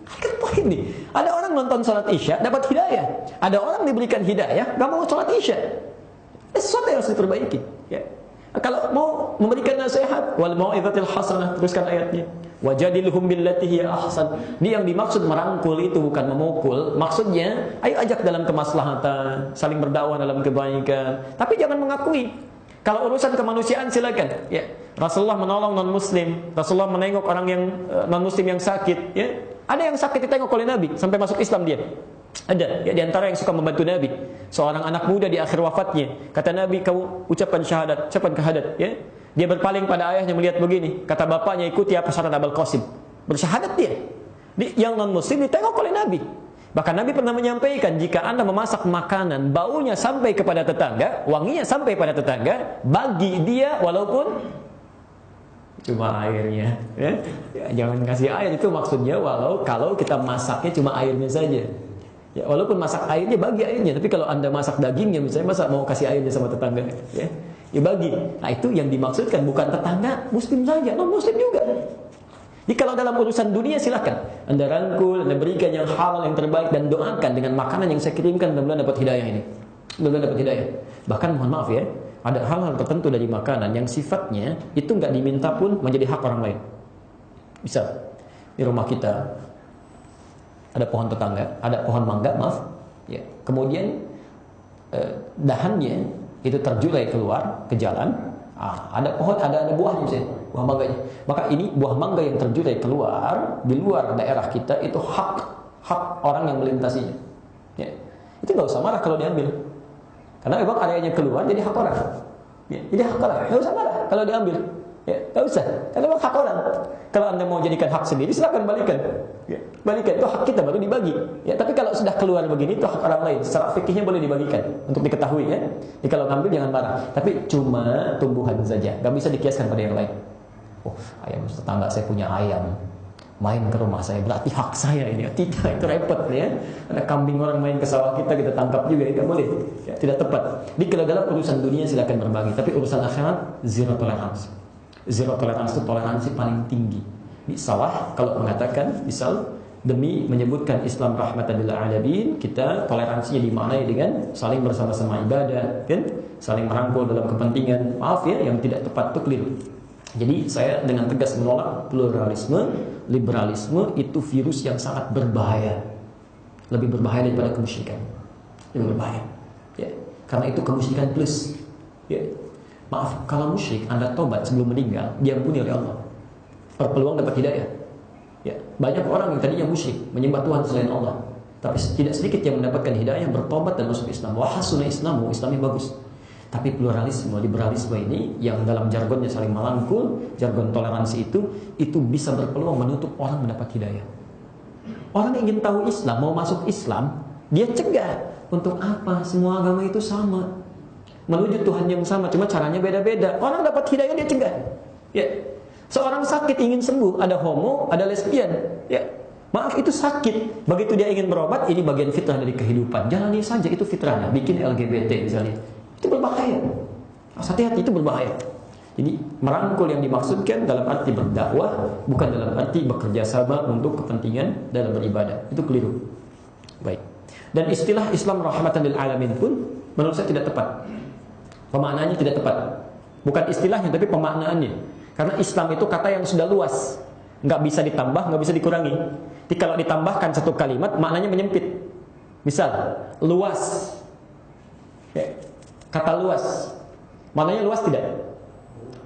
Kan poin nih. Ada orang nonton sholat Isya dapat hidayah. Ada orang diberikan hidayah, nggak mau sholat Isya. Sesuatu yang harus diperbaiki. Ya. Kalau mau memberikan nasihat, wal mau'izatil hasanah, teruskan ayatnya. Wajadilhum billati hiya ahsan. Dia yang dimaksud merangkul itu bukan memukul. Maksudnya, ayo ajak dalam kemaslahatan, saling berdakwah dalam kebaikan. Tapi jangan mengakui. Kalau urusan kemanusiaan silakan. Ya. Rasulullah menolong non muslim. Rasulullah menengok orang yang non muslim yang sakit. Ya. Ada yang sakit ditengok oleh Nabi sampai masuk Islam dia. Ada ya, di antara yang suka membantu Nabi. Seorang anak muda di akhir wafatnya, kata Nabi, kau ucapkan syahadat, ya. Dia berpaling pada ayahnya melihat begini, kata bapaknya, ikuti apa syarat Abul Qasim. Bersyahadat dia. Yang non muslim ditengok oleh Nabi. Bahkan Nabi pernah menyampaikan, jika Anda memasak makanan, baunya sampai kepada tetangga, wanginya sampai pada tetangga, bagi dia walaupun cuma airnya, ya. Jangan kasih air, itu maksudnya kalau kita masaknya cuma airnya saja. Ya, walaupun masak airnya, bagi airnya. Tapi kalau Anda masak dagingnya, misalnya, masa mau kasih airnya sama tetangga? Ya bagi. Nah, itu yang dimaksudkan, bukan tetangga muslim saja, non muslim juga. Jadi kalau dalam urusan dunia silakan Anda rangkul, Anda berikan yang halal, yang terbaik, dan doakan dengan makanan yang saya kirimkan, mudah-mudahan dapat hidayah ini. Mudah-mudahan dapat hidayah. Bahkan mohon maaf ya, ada hal-hal tertentu dari makanan yang sifatnya itu nggak diminta pun menjadi hak orang lain. Bisa di rumah kita ada pohon tetangga, ada pohon mangga, ya. Kemudian dahannya itu terjulai keluar ke jalan. Ada pohon, ada buahnya, misalnya, buah mangganya. Maka ini buah mangga yang terjulai keluar di luar daerah kita, itu hak orang yang melintasinya. Ya. Itu nggak usah marah kalau diambil, karena memang areanya keluar, jadi hak orang. Ya. Jadi hak orang, nggak usah marah kalau diambil. Ya, nggak usah, karena memang hak orang. Kalau Anda mau jadikan hak sendiri, silakan balikan. Ya, balikan, itu hak kita baru dibagi. Ya, tapi kalau sudah keluar begini, itu hak orang lain. Secara fikihnya boleh dibagikan untuk diketahui ya. Jadi kalau ngambil jangan marah. Tapi cuma tumbuhan saja, nggak bisa dikiaskan pada yang lain. Oh, ayam tetangga saya punya ayam, main ke rumah saya, berarti hak saya ini. Tidak, itu repot ya. Ada kambing orang main ke sawah kita tangkap juga, tidak boleh. Ya, tidak tepat. Jadi kalau dalam urusan dunia silakan berbagi, tapi urusan akhirat zero tolerance. Zero tolerance itu toleransi paling tinggi. Salah kalau mengatakan, misal demi menyebutkan Islam rahmatan lil alamin, kita toleransinya dimaknai dengan saling bersama-sama ibadah, kan? Saling merangkul dalam kepentingan. Maaf ya, yang tidak tepat itu keliru. Jadi saya dengan tegas menolak pluralisme, liberalisme, itu virus yang sangat berbahaya. Lebih berbahaya daripada kemusyrikan. Lebih berbahaya. Ya. Karena itu kemusyrikan plus. Ya. Maaf, kalau musyrik Anda tobat sebelum meninggal, diampuni oleh Allah. Berpeluang dapat hidayah. Ya, banyak orang yang tadinya musyrik, menyembah Tuhan selain Allah, tapi tidak sedikit yang mendapatkan hidayah, bertobat dan masuk Islam. Wa hasuna Islamu, Islamnya bagus. Tapi pluralisme, liberalisme ini yang dalam jargonnya saling merangkul, jargon toleransi itu bisa berpeluang menutup orang mendapat hidayah. Orang yang ingin tahu Islam, mau masuk Islam, dia cegah. Untuk apa? Semua agama itu sama, menuju Tuhan yang sama, cuma caranya beda-beda. Orang dapat hidayah dia cegah. Ya. Seorang sakit ingin sembuh, ada homo, ada lesbian. Ya. Maaf, itu sakit. Begitu dia ingin berobat, ini bagian fitrah dari kehidupan. Jalani saja, itu fitrahnya. Bikin LGBT misalnya, itu berbahaya. Hati-hati, itu berbahaya. Jadi merangkul yang dimaksudkan dalam arti berdakwah, bukan dalam arti bekerja sama untuk kepentingan dalam beribadah. Itu keliru. Baik. Dan istilah Islam rahmatan lil alamin pun menurut saya tidak tepat. Pemaknaannya tidak tepat. Bukan istilahnya, tapi pemaknaannya. Karena Islam itu kata yang sudah luas, nggak bisa ditambah, nggak bisa dikurangi. Jadi kalau ditambahkan satu kalimat, maknanya menyempit. Misal, luas. Ya. Kata luas, maknanya luas tidak?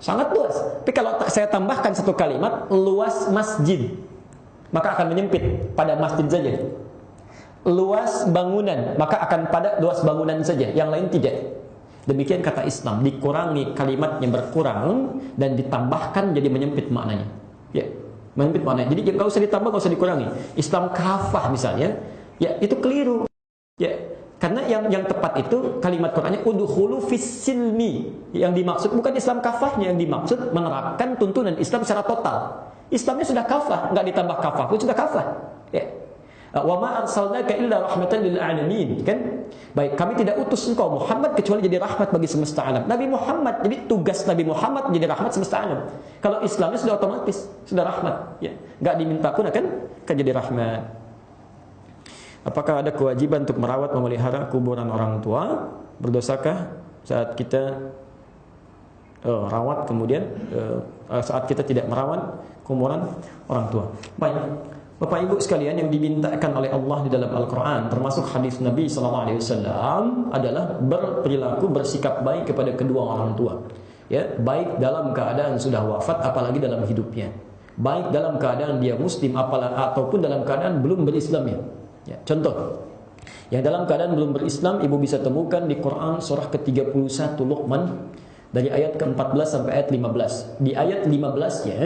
Sangat luas. Tapi kalau saya tambahkan satu kalimat, luas masjid, maka akan menyempit pada masjid saja. Luas bangunan, maka akan pada luas bangunan saja, yang lain tidak. Demikian kata Islam, dikurangi kalimatnya berkurang dan ditambahkan jadi menyempit maknanya. Ya, menyempit maknanya. Jadi nggak usah ditambah, nggak usah dikurangi. Islam kafah misalnya, ya itu keliru. Ya, karena yang tepat itu kalimat Qur'annya udkhulu fis silmi. Yang dimaksud bukan Islam kafahnya, yang dimaksud menerapkan tuntunan Islam secara total. Islamnya sudah kafah, nggak ditambah kafah pun sudah kafah. Ya. Wa ma arsalnaka illa rahmatan lil alamin, kan? Baik, kami tidak utus engkau Muhammad kecuali jadi rahmat bagi semesta alam. Nabi Muhammad, jadi tugas Nabi Muhammad menjadi rahmat semesta alam. Kalau Islamnya sudah otomatis, sudah rahmat, ya. Enggak diminta pun akan jadi rahmat. Apakah ada kewajiban untuk merawat memelihara kuburan orang tua? Berdosakah saat kita rawat kemudian saat kita tidak merawat kuburan orang tua? Baik. Bapak Ibu sekalian, yang dimintakan oleh Allah di dalam Al-Quran, termasuk hadis Nabi SAW, adalah berperilaku bersikap baik kepada kedua orang tua. Ya, baik dalam keadaan sudah wafat, apalagi dalam hidupnya. Baik dalam keadaan dia Muslim, ataupun dalam keadaan belum berislamnya. Ya, contoh, yang dalam keadaan belum berislam, ibu bisa temukan di Quran surah ke-31 Luqman dari ayat ke-14 sampai ayat 15. Di ayat 15-nya,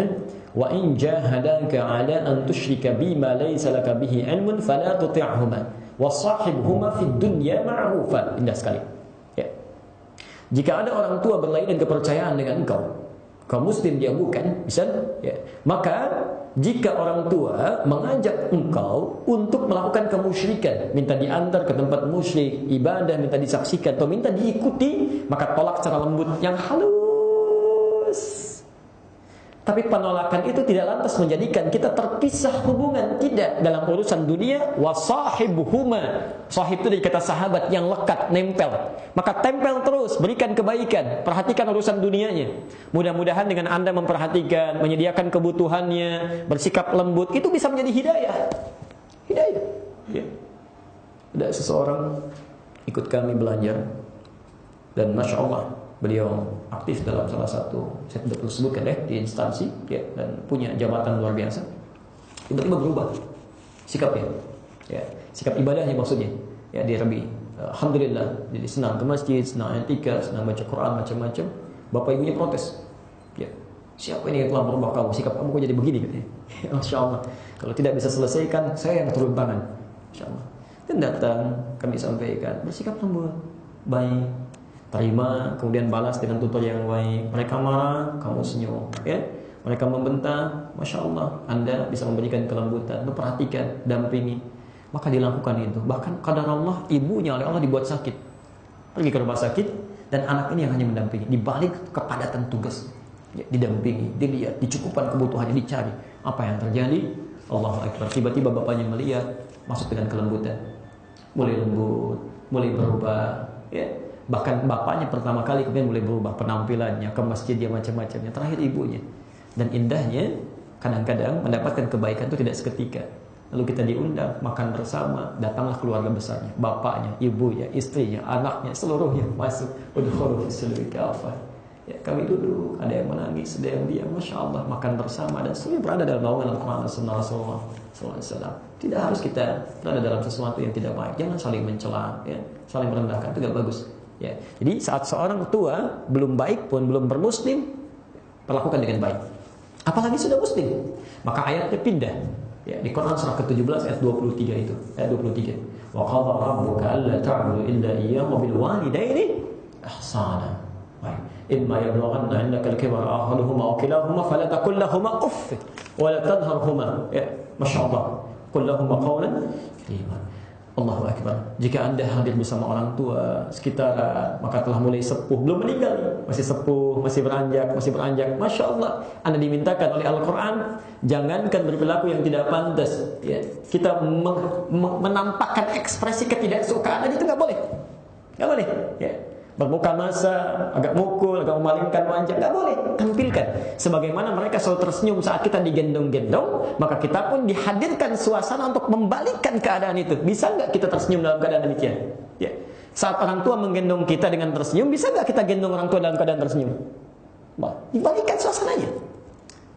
wa in jahadaka 'ala an tusyrika bima laysa laka bihi 'ilmun fala tuti'huma wa sahibhuma fid dunya ma'rufa. Indah sekali. Ya. Jika ada orang tua berlainan kepercayaan dengan engkau, kau muslim dia bukan, bisa, ya. Maka jika orang tua mengajak engkau untuk melakukan kemusyrikan, minta diantar ke tempat musyrik, ibadah minta disaksikan atau minta diikuti, maka tolak secara lembut yang halus. Tapi penolakan itu tidak lantas menjadikan kita terpisah hubungan. Tidak. Dalam urusan dunia, wasahibuhuma. Sahib itu dari kata sahabat, yang lekat, nempel. Maka tempel terus, berikan kebaikan. Perhatikan urusan dunianya. Mudah-mudahan dengan Anda memperhatikan, menyediakan kebutuhannya, bersikap lembut, itu bisa menjadi hidayah. Hidayah. Ya. Ada seseorang ikut kami belajar, dan Masya Allah, beliau aktif dalam salah satu, saya tidak perlu sebutkan di instansi, ya, dan punya jabatan luar biasa. Tiba-tiba berubah sikapnya, ya, sikap ibadahnya maksudnya, ya, dia lebih, alhamdulillah, jadi senang ke masjid, senang etika, senang baca Quran, macam-macam. Bapak ibunya protes, ya, siapa ini yang telah merubah kamu, sikap kamu kok jadi begini, katanya. Masya Allah, kalau tidak bisa selesaikan, saya yang turun tangan. Masya Allah. Dan datang, kami sampaikan, bersikap lembut, baik, terima, kemudian balas dengan tutur yang baik. Mereka marah, kamu senyum, ya. Mereka membentak, Masya Allah, Anda bisa memberikan kelembutan. Itu perhatikan, dampingi. Maka dilakukan itu. Bahkan qadar Allah, ibunya oleh Allah dibuat sakit, pergi ke rumah sakit, dan anak ini yang hanya mendampingi. Dibalik kepadatan tugas, ya, didampingi, dilihat, dicukupkan kebutuhannya, dicari. Apa yang terjadi? Allahu Akbar. Tiba-tiba bapaknya melihat, masuk dengan kelembutan, mulai lembut, mulai berubah, ya. Bahkan bapaknya pertama kali kemudian mulai berubah penampilannya, ke masjid dia macam-macamnya, terakhir ibunya. Dan indahnya, kadang-kadang mendapatkan kebaikan itu tidak seketika. Lalu kita diundang makan bersama, datanglah keluarga besarnya, bapaknya, ibunya, istrinya, anaknya, seluruhnya masuk. Udkhulu fi silmi kafah. Ya, kami duduk, ada yang menangis, ada yang diam, masya Allah, makan bersama dan semuanya berada dalam naungan Al-Quran dan Sunnah Rasulullah SAW. Tidak harus kita berada dalam sesuatu yang tidak baik. Jangan saling mencela, ya, saling merendahkan, itu gak bagus. Ya, jadi saat seorang tua belum baik pun, belum bermuslim, perlakukan dengan baik. Apalagi sudah muslim, maka ayatnya pindah. Ya, di Quran surah ke-17 ayat 23 itu, ayat 23. Wa qadha rabbuka alla ta'budu illa iyyahu wa bil walidaini ihsana. Baik. Imma yablughanna 'indaka al-kibara ahaduhuma aw kilahuma fala taqul lahumu uff wa la tanharhuma. Ya, masyaallah. Qul lahumu qawlan karima. Allahu akbar. Jika Anda hadir bersama orang tua sekitaran, maka telah mulai sepuh, belum meninggal, masih sepuh, masih beranjak. Masya Allah, Anda dimintakan oleh Al-Quran, jangankan berperilaku yang tidak pantas, ya, kita menampakkan ekspresi ketidaksukaan aja itu nggak boleh, ya. Bermuka masa, agak mukul, agak memalingkan wajah, nggak boleh, tampilkan. Sebagaimana mereka selalu tersenyum saat kita digendong-gendong, maka kita pun dihadirkan suasana untuk membalikkan keadaan itu. Bisa nggak kita tersenyum dalam keadaan demikian? Ya. Saat orang tua menggendong kita dengan tersenyum, bisa nggak kita gendong orang tua dalam keadaan tersenyum? Bah, dibalikkan suasananya.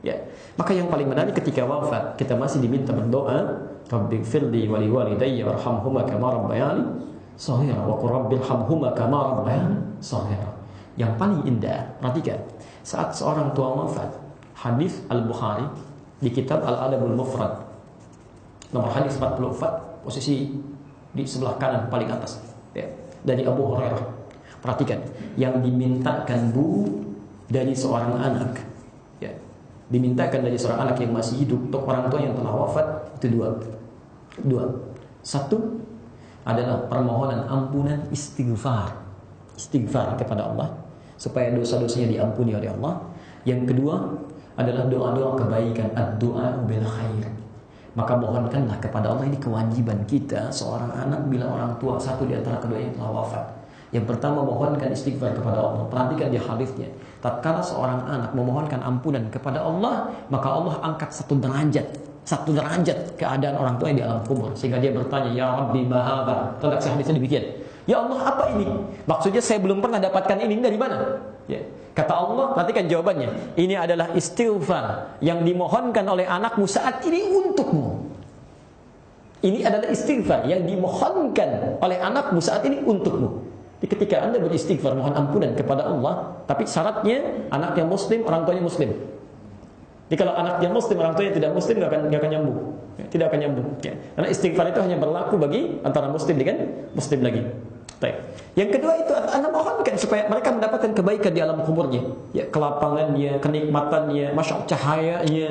Ya. Maka yang paling menarik ketika wafat, kita masih diminta berdoa, Rabbighfirli wa liwalidayya warhamhuma kama rabbayani shaghira wa qur rabbilhamhuma kama rabbayani shaghira. Yang paling indah, perhatikan, saat seorang tua wafat, hadis Al-Bukhari di kitab Al-Adabul Mufrad nomor hadis 44, posisi di sebelah kanan paling atas, ya, dari Abu Hurairah. Perhatikan, yang dimintakan bu dari seorang anak, ya, dimintakan dari seorang anak yang masih hidup untuk orang tua yang telah wafat itu dua. Satu adalah permohonan ampunan istighfar kepada Allah supaya dosa-dosanya diampuni oleh Allah. Yang kedua adalah doa-doa kebaikan, ad-du'a bil khair. Maka mohonkanlah kepada Allah, ini kewajiban kita seorang anak bila orang tua satu di antara keduanya telah wafat. Yang pertama, mohonkan istighfar kepada Allah. Perhatikan di hadisnya, tatkala seorang anak memohonkan ampunan kepada Allah, maka Allah angkat satu derajat keadaan orang tua yang di alam kubur, sehingga dia bertanya, ya Rabbi ma hadza. Tentang hadisnya demikian, ya Allah, apa ini? Maksudnya saya belum pernah dapatkan ini dari mana? Ya. Kata Allah, perhatikan jawabannya, ini adalah istighfar yang dimohonkan oleh anakmu saat ini untukmu. Ini adalah istighfar yang dimohonkan oleh anakmu saat ini untukmu. Jadi ketika Anda beristighfar mohon ampunan kepada Allah, tapi syaratnya anaknya muslim, orang tuanya muslim. Jadi kalau anaknya muslim, orang tuanya tidak muslim, nggak akan nyambung, ya, tidak akan nyambung. Ya. Karena istighfar itu hanya berlaku bagi antara muslim dengan muslim lagi. Baik. Yang kedua itu Anda mohonkan supaya mereka mendapatkan kebaikan di alam kuburnya, ya, kelapangannya, kenikmatannya, masya Allah, cahayanya.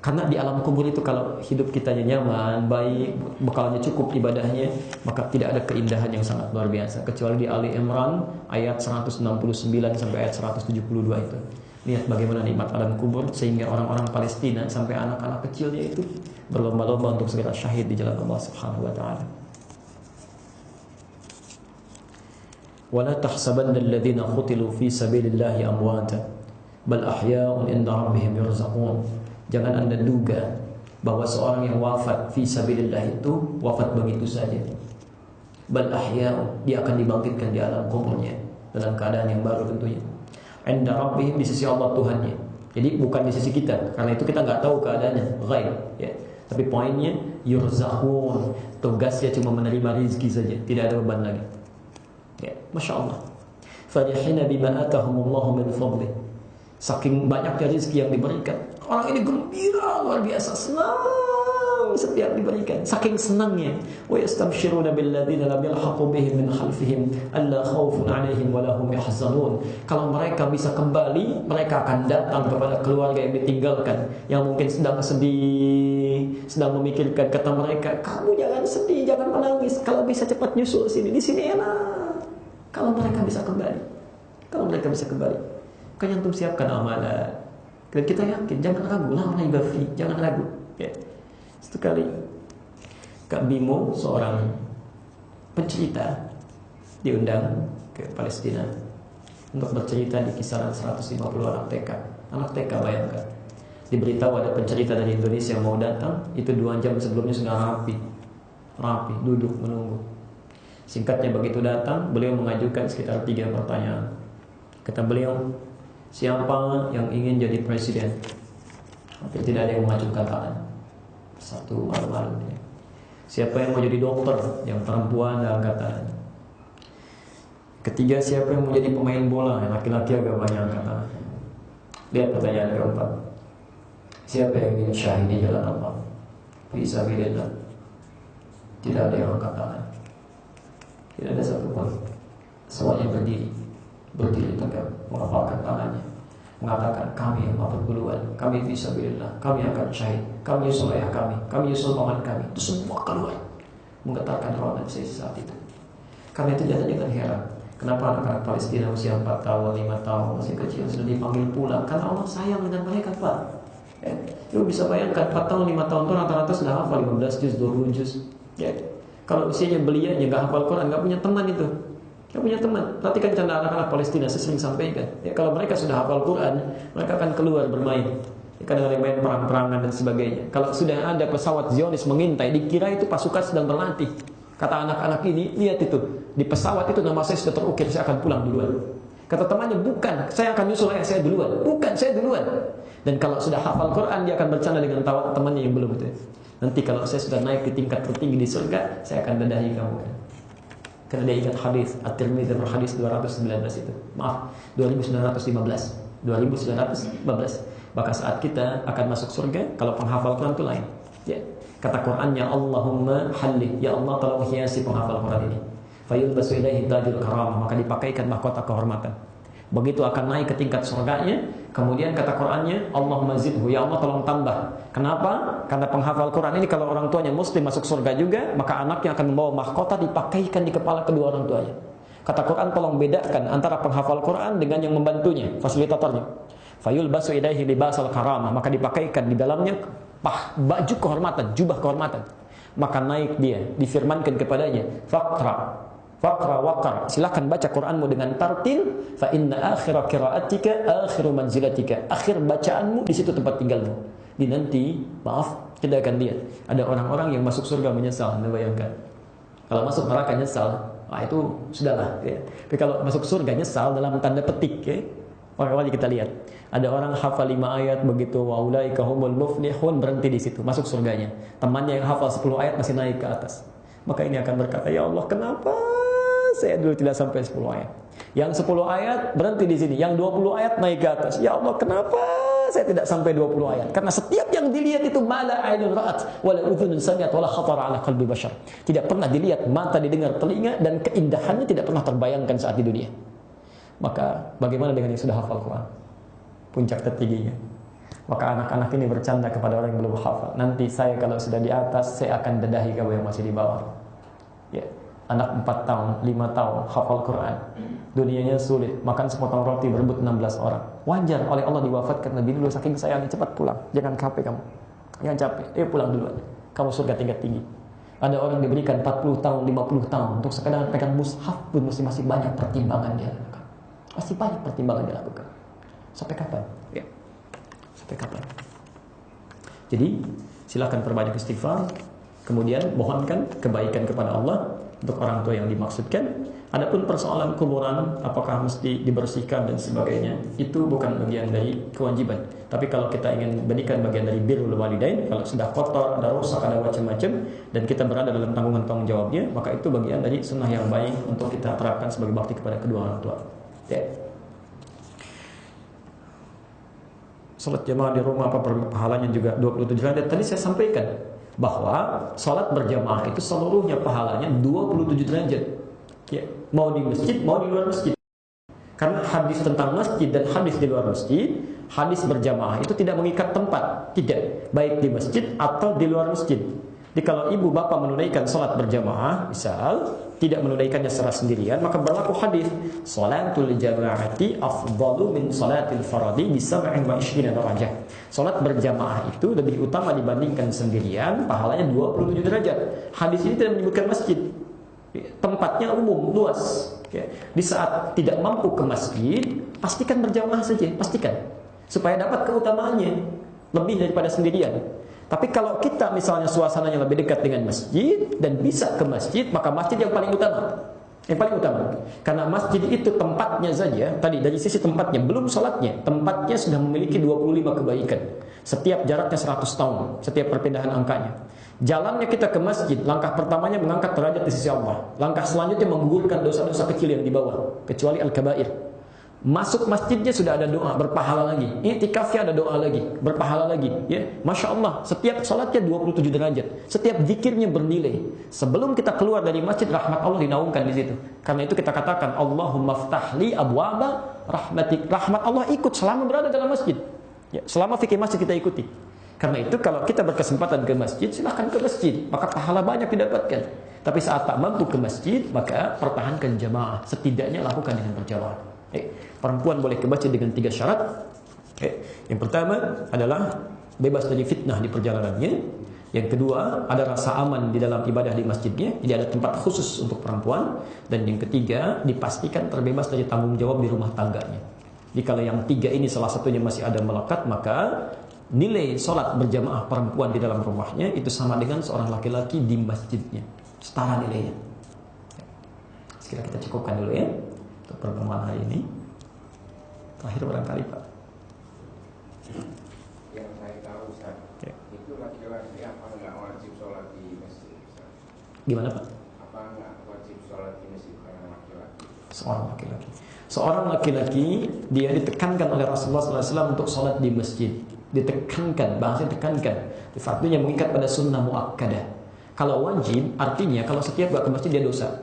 Karena di alam kubur itu kalau hidup kita nyaman, baik, bekalnya cukup, ibadahnya, maka tidak ada keindahan yang sangat luar biasa. Kecuali di Ali Imran ayat 169 sampai ayat 172 itu. Lihat bagaimana nikmat alam kubur, sehingga orang-orang Palestina sampai anak-anak kecilnya itu berlomba-lomba untuk segera syahid di jalan Allah Subhanahu wa taala. Wala tahsabanna alladhina qutilu fi sabilillahi amwata bal ahya'un 'inda rabbihim yurzaqun. Jangan Anda duga bahwa seorang yang wafat fi sabilillah itu wafat begitu saja. Bal ahya'un, dia akan dibangkitkan di alam kuburnya dalam keadaan yang baru tentunya. 'Inda rabbihim, di sisi Allah Tuhannya. Jadi bukan di sisi kita, karena itu kita nggak tahu keadaannya, ghaib, ya. Tapi poinnya yurzaqun, tugasnya cuma menerima rezeki saja, tidak ada beban lagi. Ya, masya Allah. Farihina bima atahumullahu min fadlih. Saking banyaknya rezeki yang diberikan, orang ini gembira luar biasa, senang setiap diberikan, saking senangnya. Wa yastabshiruna billadzina lam yalhaqu bihim min khalfihim alla khaufun 'alaihim wa lahum yahzanun. Kalau mereka bisa kembali, mereka akan datang kepada keluarga yang ditinggalkan, yang mungkin sedang sedih, sedang memikirkan. Kata mereka, kamu jangan sedih, jangan menangis, kalau bisa cepat nyusul sini, di sini enak. Kalau mereka bisa kembali, kan yang antum siapkan amalan, dan kita yakin, jangan ragu, la raiba fi, jangan ragu. Ya. Satu kali Kak Bimo, seorang pencerita, diundang ke Palestina untuk bercerita di kisaran 150 anak TK. Anak TK, bayangkan, diberitahu ada pencerita dari Indonesia yang mau datang, itu 2 jam sebelumnya sudah rapi, duduk menunggu. Singkatnya, begitu datang, beliau mengajukan sekitar 3 pertanyaan. Kata beliau, Siapa yang ingin jadi presiden? Tapi tidak ada yang mengajukan tangan. Satu malu-malu. Siapa yang mau jadi dokter? Yang perempuan angkat tangan. Ketiga, siapa yang mau jadi pemain bola? Yang laki-laki agak banyak angkat tangan. Lihat pertanyaan keempat. Siapa yang ingin syahid di jalan Allah? Fisabilillah. Tidak ada yang angkat tangan. Tidak ada satupun. Semuanya berdiri tegak, mengepalkan tangannya, mengatakan kami yang mampu duluan, kami fisabilillah, kami akan syahid, kami nyusul ayah kami nyusul paman kami. Itu semua keluar, menggetarkan roh dan sisi saat itu. Karena itu jangan heran, kenapa anak-anak Palestina usia 4 tahun, 5 tahun masih kecil sudah dipanggil pulang? Karena Allah sayang dengan mereka, Pak. Lu bisa bayangkan 4 tahun, 5 tahun itu rata-rata sudah hafal 15 juz, 20 juz. Ya. Kalau usianya belia, ya nggak hafal Quran, nggak punya teman itu. Nggak punya teman. Perhatikan canda anak-anak Palestina, saya sering sampaikan. Ya, kalau mereka sudah hafal Quran, mereka akan keluar bermain. Ya, kadang-kadang main perang-perangan dan sebagainya. Kalau sudah ada pesawat Zionis mengintai, dikira itu pasukan sedang berlatih. Kata anak-anak ini, lihat itu. Di pesawat itu nama saya sudah terukir, saya akan pulang duluan. Kata temannya, bukan, saya akan nyusul ayah saya duluan. Bukan, saya duluan. Dan kalau sudah hafal Quran, dia akan bercanda dengan tawa temannya yang belum itu. Nanti kalau saya sudah naik ke tingkat tertinggi di surga, saya akan dadahi kamu. Karena dia ingat hadis At-Tirmidzi berhadis 219 itu. Maaf, 2915. 2915. Maka saat kita akan masuk surga, kalau penghafal Quran itu lain. Ya. Kata Qurannya, Allahumma halli, ya Allah tolong hiasi penghafal Quran ini. Fayulbasu ilaihi tajul karamah, maka dipakaikan mahkota kehormatan. Begitu akan naik ke tingkat surganya, kemudian kata Qurannya, Allahumma zidhu, ya Allah tolong tambah. Kenapa? Karena penghafal Quran ini kalau orang tuanya muslim masuk surga juga, maka anaknya akan membawa mahkota dipakaikan di kepala kedua orang tuanya. Kata Quran, tolong bedakan antara penghafal Quran dengan yang membantunya, fasilitatornya. Fayulbasu ilaihi libasal karamah, maka dipakaikan di dalamnya baju kehormatan, jubah kehormatan. Maka naik dia, difirmankan kepadanya, Faqra waqar, silakan baca Quranmu dengan tartil, fa inna akhira qiraatika akhiru manzilatika. Akhir bacaanmu di situ tempat tinggalmu. Di nanti, maaf, kita akan lihat ada orang-orang yang masuk surga menyesal. Anda bayangkan. Kalau masuk neraka nyesal, itu sudahlah ya. Tapi kalau masuk surga nyesal dalam tanda petik ya. Maka kita lihat ada orang hafal 5 ayat begitu, wa ulaika humul muflihun, berhenti di situ, masuk surganya. Temannya yang hafal 10 ayat masih naik ke atas. Maka ini akan berkata, ya Allah, kenapa saya dulu tidak sampai 10 ayat? Yang 10 ayat berhenti di sini, yang 20 ayat naik ke atas. Ya Allah, kenapa saya tidak sampai 20 ayat? Karena setiap yang dilihat itu mala ainun ra'at wala udhunun sami'at wala khatara ala qalbi bashar. Tidak pernah dilihat, mata didengar, telinga, dan keindahannya tidak pernah terbayangkan saat di dunia. Maka bagaimana dengan yang sudah hafal Quran? Puncak tertingginya. Maka anak-anak ini bercanda kepada orang yang belum hafal. Nanti saya kalau sudah di atas, saya akan dadahi kamu yang masih di bawah. Ya. Anak 4 tahun, 5 tahun hafal Quran. Dunianya sulit, makan sepotong roti berebut 16 orang. Wajar oleh Allah diwafatkan lebih dulu, saking sayangnya, cepat pulang. Jangan capek kamu. Jangan capek. Pulang duluan. Kamu surga tingkat tinggi. Ada orang diberikan 40 tahun, 50 tahun untuk sekadar pegang mushaf pun masih banyak pertimbangan dia lakukan. Masih banyak pertimbangan dia lakukan. Sampai kapan? Ya. Sampai kapan? Jadi, silakan perbanyak istighfar. Kemudian mohonkan kebaikan kepada Allah untuk orang tua yang dimaksudkan. Adapun persoalan kuburan, apakah mesti dibersihkan dan sebagainya, itu bukan bagian dari kewajiban. Tapi kalau kita ingin berikan bagian dari birrul walidain, kalau sudah kotor, ada rusak, ada macam-macam, dan kita berada dalam tanggungan tanggung jawabnya, maka itu bagian dari sunnah yang baik untuk kita terapkan sebagai bakti kepada kedua orang tua. Ya. Salat jamaah di rumah apa pahalanya juga 27 derajat. Tadi saya sampaikan bahwa salat berjamaah itu seluruhnya pahalanya 27 derajat. Ya, mau di masjid, mau di luar masjid. Karena hadis tentang masjid dan hadis di luar masjid, hadis berjamaah itu tidak mengikat tempat, tidak, baik di masjid atau di luar masjid. Jadi kalau ibu bapak menunaikan salat berjamaah, misal tidak menunaikannya secara sendirian, maka berlaku hadis salatul jamaati afdalu min salatil faradi bi 27 derajat. Salat berjamaah itu lebih utama dibandingkan sendirian, pahalanya 27 derajat. Hadis ini tidak menyebutkan masjid. Tempatnya umum, luas. Di saat tidak mampu ke masjid, pastikan berjamaah saja, pastikan. Supaya dapat keutamaannya lebih daripada sendirian. Tapi kalau kita misalnya suasananya lebih dekat dengan masjid dan bisa ke masjid, maka masjid yang paling utama. Yang paling utama. Karena masjid itu tempatnya saja, tadi dari sisi tempatnya, belum sholatnya, tempatnya sudah memiliki 25 kebaikan. Setiap jaraknya 100 tahun, setiap perpindahan angkanya. Jalannya kita ke masjid, langkah pertamanya mengangkat derajat di sisi Allah. Langkah selanjutnya menggugurkan dosa-dosa kecil yang di bawah, kecuali al-kabair. Masuk masjidnya sudah ada doa, berpahala lagi. Iktikafnya ada doa lagi, berpahala lagi. Ya, Masya Allah, setiap salatnya 27 derajat. Setiap zikirnya bernilai. Sebelum kita keluar dari masjid, rahmat Allah dinaungkan di situ. Karena itu kita katakan, Allahumma ftahli abwaba rahmatik. Rahmat Allah ikut selama berada dalam masjid. Ya, selama fikih masjid kita ikuti. Karena itu kalau kita berkesempatan ke masjid, silahkan ke masjid. Maka pahala banyak didapatkan. Tapi saat tak mampu ke masjid, maka pertahankan jamaah. Setidaknya lakukan dengan berjamaah. Perempuan boleh ke masjid dengan 3 syarat. Yang pertama adalah bebas dari fitnah di perjalanannya. Yang kedua, ada rasa aman di dalam ibadah di masjidnya, jadi ada tempat khusus untuk perempuan. Dan yang ketiga, dipastikan terbebas dari tanggung jawab di rumah tangganya. Jadi kalau yang 3 ini salah satunya masih ada melekat, maka nilai sholat berjamaah perempuan di dalam rumahnya itu sama dengan seorang laki-laki di masjidnya, setara nilainya. Sekiranya kita cukupkan dulu ya untuk pertemuan hari ini. Terakhir barangkali Pak. Yang saya tahu Ustaz, itu laki-laki apa enggak wajib sholat di masjid Ustaz? Gimana Pak? Apa enggak wajib sholat di masjid karena laki-laki? Seorang laki-laki. Seorang laki-laki dia ditekankan oleh Rasulullah SAW untuk sholat di masjid. Ditekankan, bahasanya ditekankan. Faktunya mengikat pada sunnah muakkadah. Kalau wajib, artinya kalau setiap gak ke masjid dia dosa.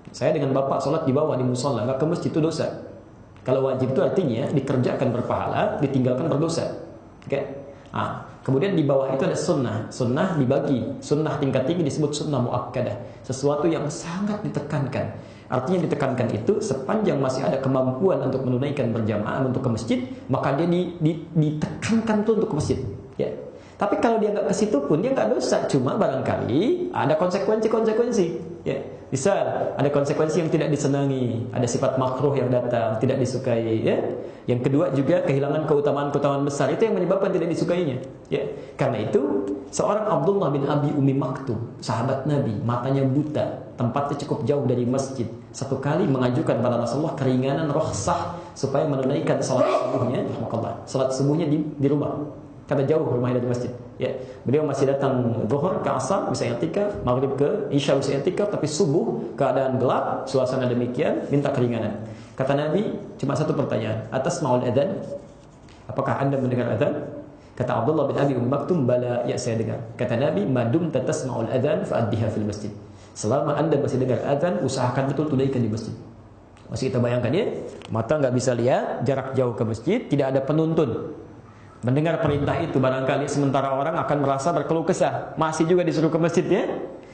Saya dengan bapak sholat di bawah di musola, gak ke masjid itu dosa. Kalau wajib itu artinya dikerjakan berpahala, ditinggalkan berdosa. Oke? Kemudian di bawah itu ada sunnah. Sunnah dibagi. Sunnah tingkat tinggi disebut sunnah muakkadah. Sesuatu yang sangat ditekankan. Artinya ditekankan itu sepanjang masih ada kemampuan untuk menunaikan berjamaah untuk ke masjid, maka dia ditekankan tuh untuk ke masjid. Ya. Tapi kalau dia nggak ke situ pun dia nggak dosa, cuma barangkali ada konsekuensi. Ya. Bisa ada konsekuensi yang tidak disenangi, ada sifat makruh yang datang, tidak disukai. Ya. Yang kedua juga kehilangan keutamaan besar itu yang menyebabkan tidak disukainya. Ya. Karena itu seorang Abdullah bin Abi Ummi Maktum, sahabat Nabi, matanya buta, tempatnya cukup jauh dari masjid. Satu kali mengajukan pada Rasulullah keringanan rukhsah supaya menunaikan salat subuhnya, salat subuhnya di rumah. Karena jauh rumahnya dari masjid. Ya, beliau masih datang zuhur ke asar bisa i'tikaf, maghrib ke isya bisa i'tikaf, tapi subuh keadaan gelap, suasana demikian, minta keringanan. Kata Nabi, cuma satu pertanyaan, atas ma'ul adzan? Apakah Anda mendengar adzan? Kata Abdullah bin Abi Ummi Maktum, bala, ya saya dengar. Kata Nabi, madum tatasma'ul adzan fa'addiha fil masjid. Selama Anda masih dengar adzan, usahakan betul tunaikan di masjid. Masih kita bayangkan ya, mata nggak bisa lihat, jarak jauh ke masjid, tidak ada penuntun. Mendengar perintah itu barangkali sementara orang akan merasa berkeluh kesah, masih juga disuruh ke masjid ya.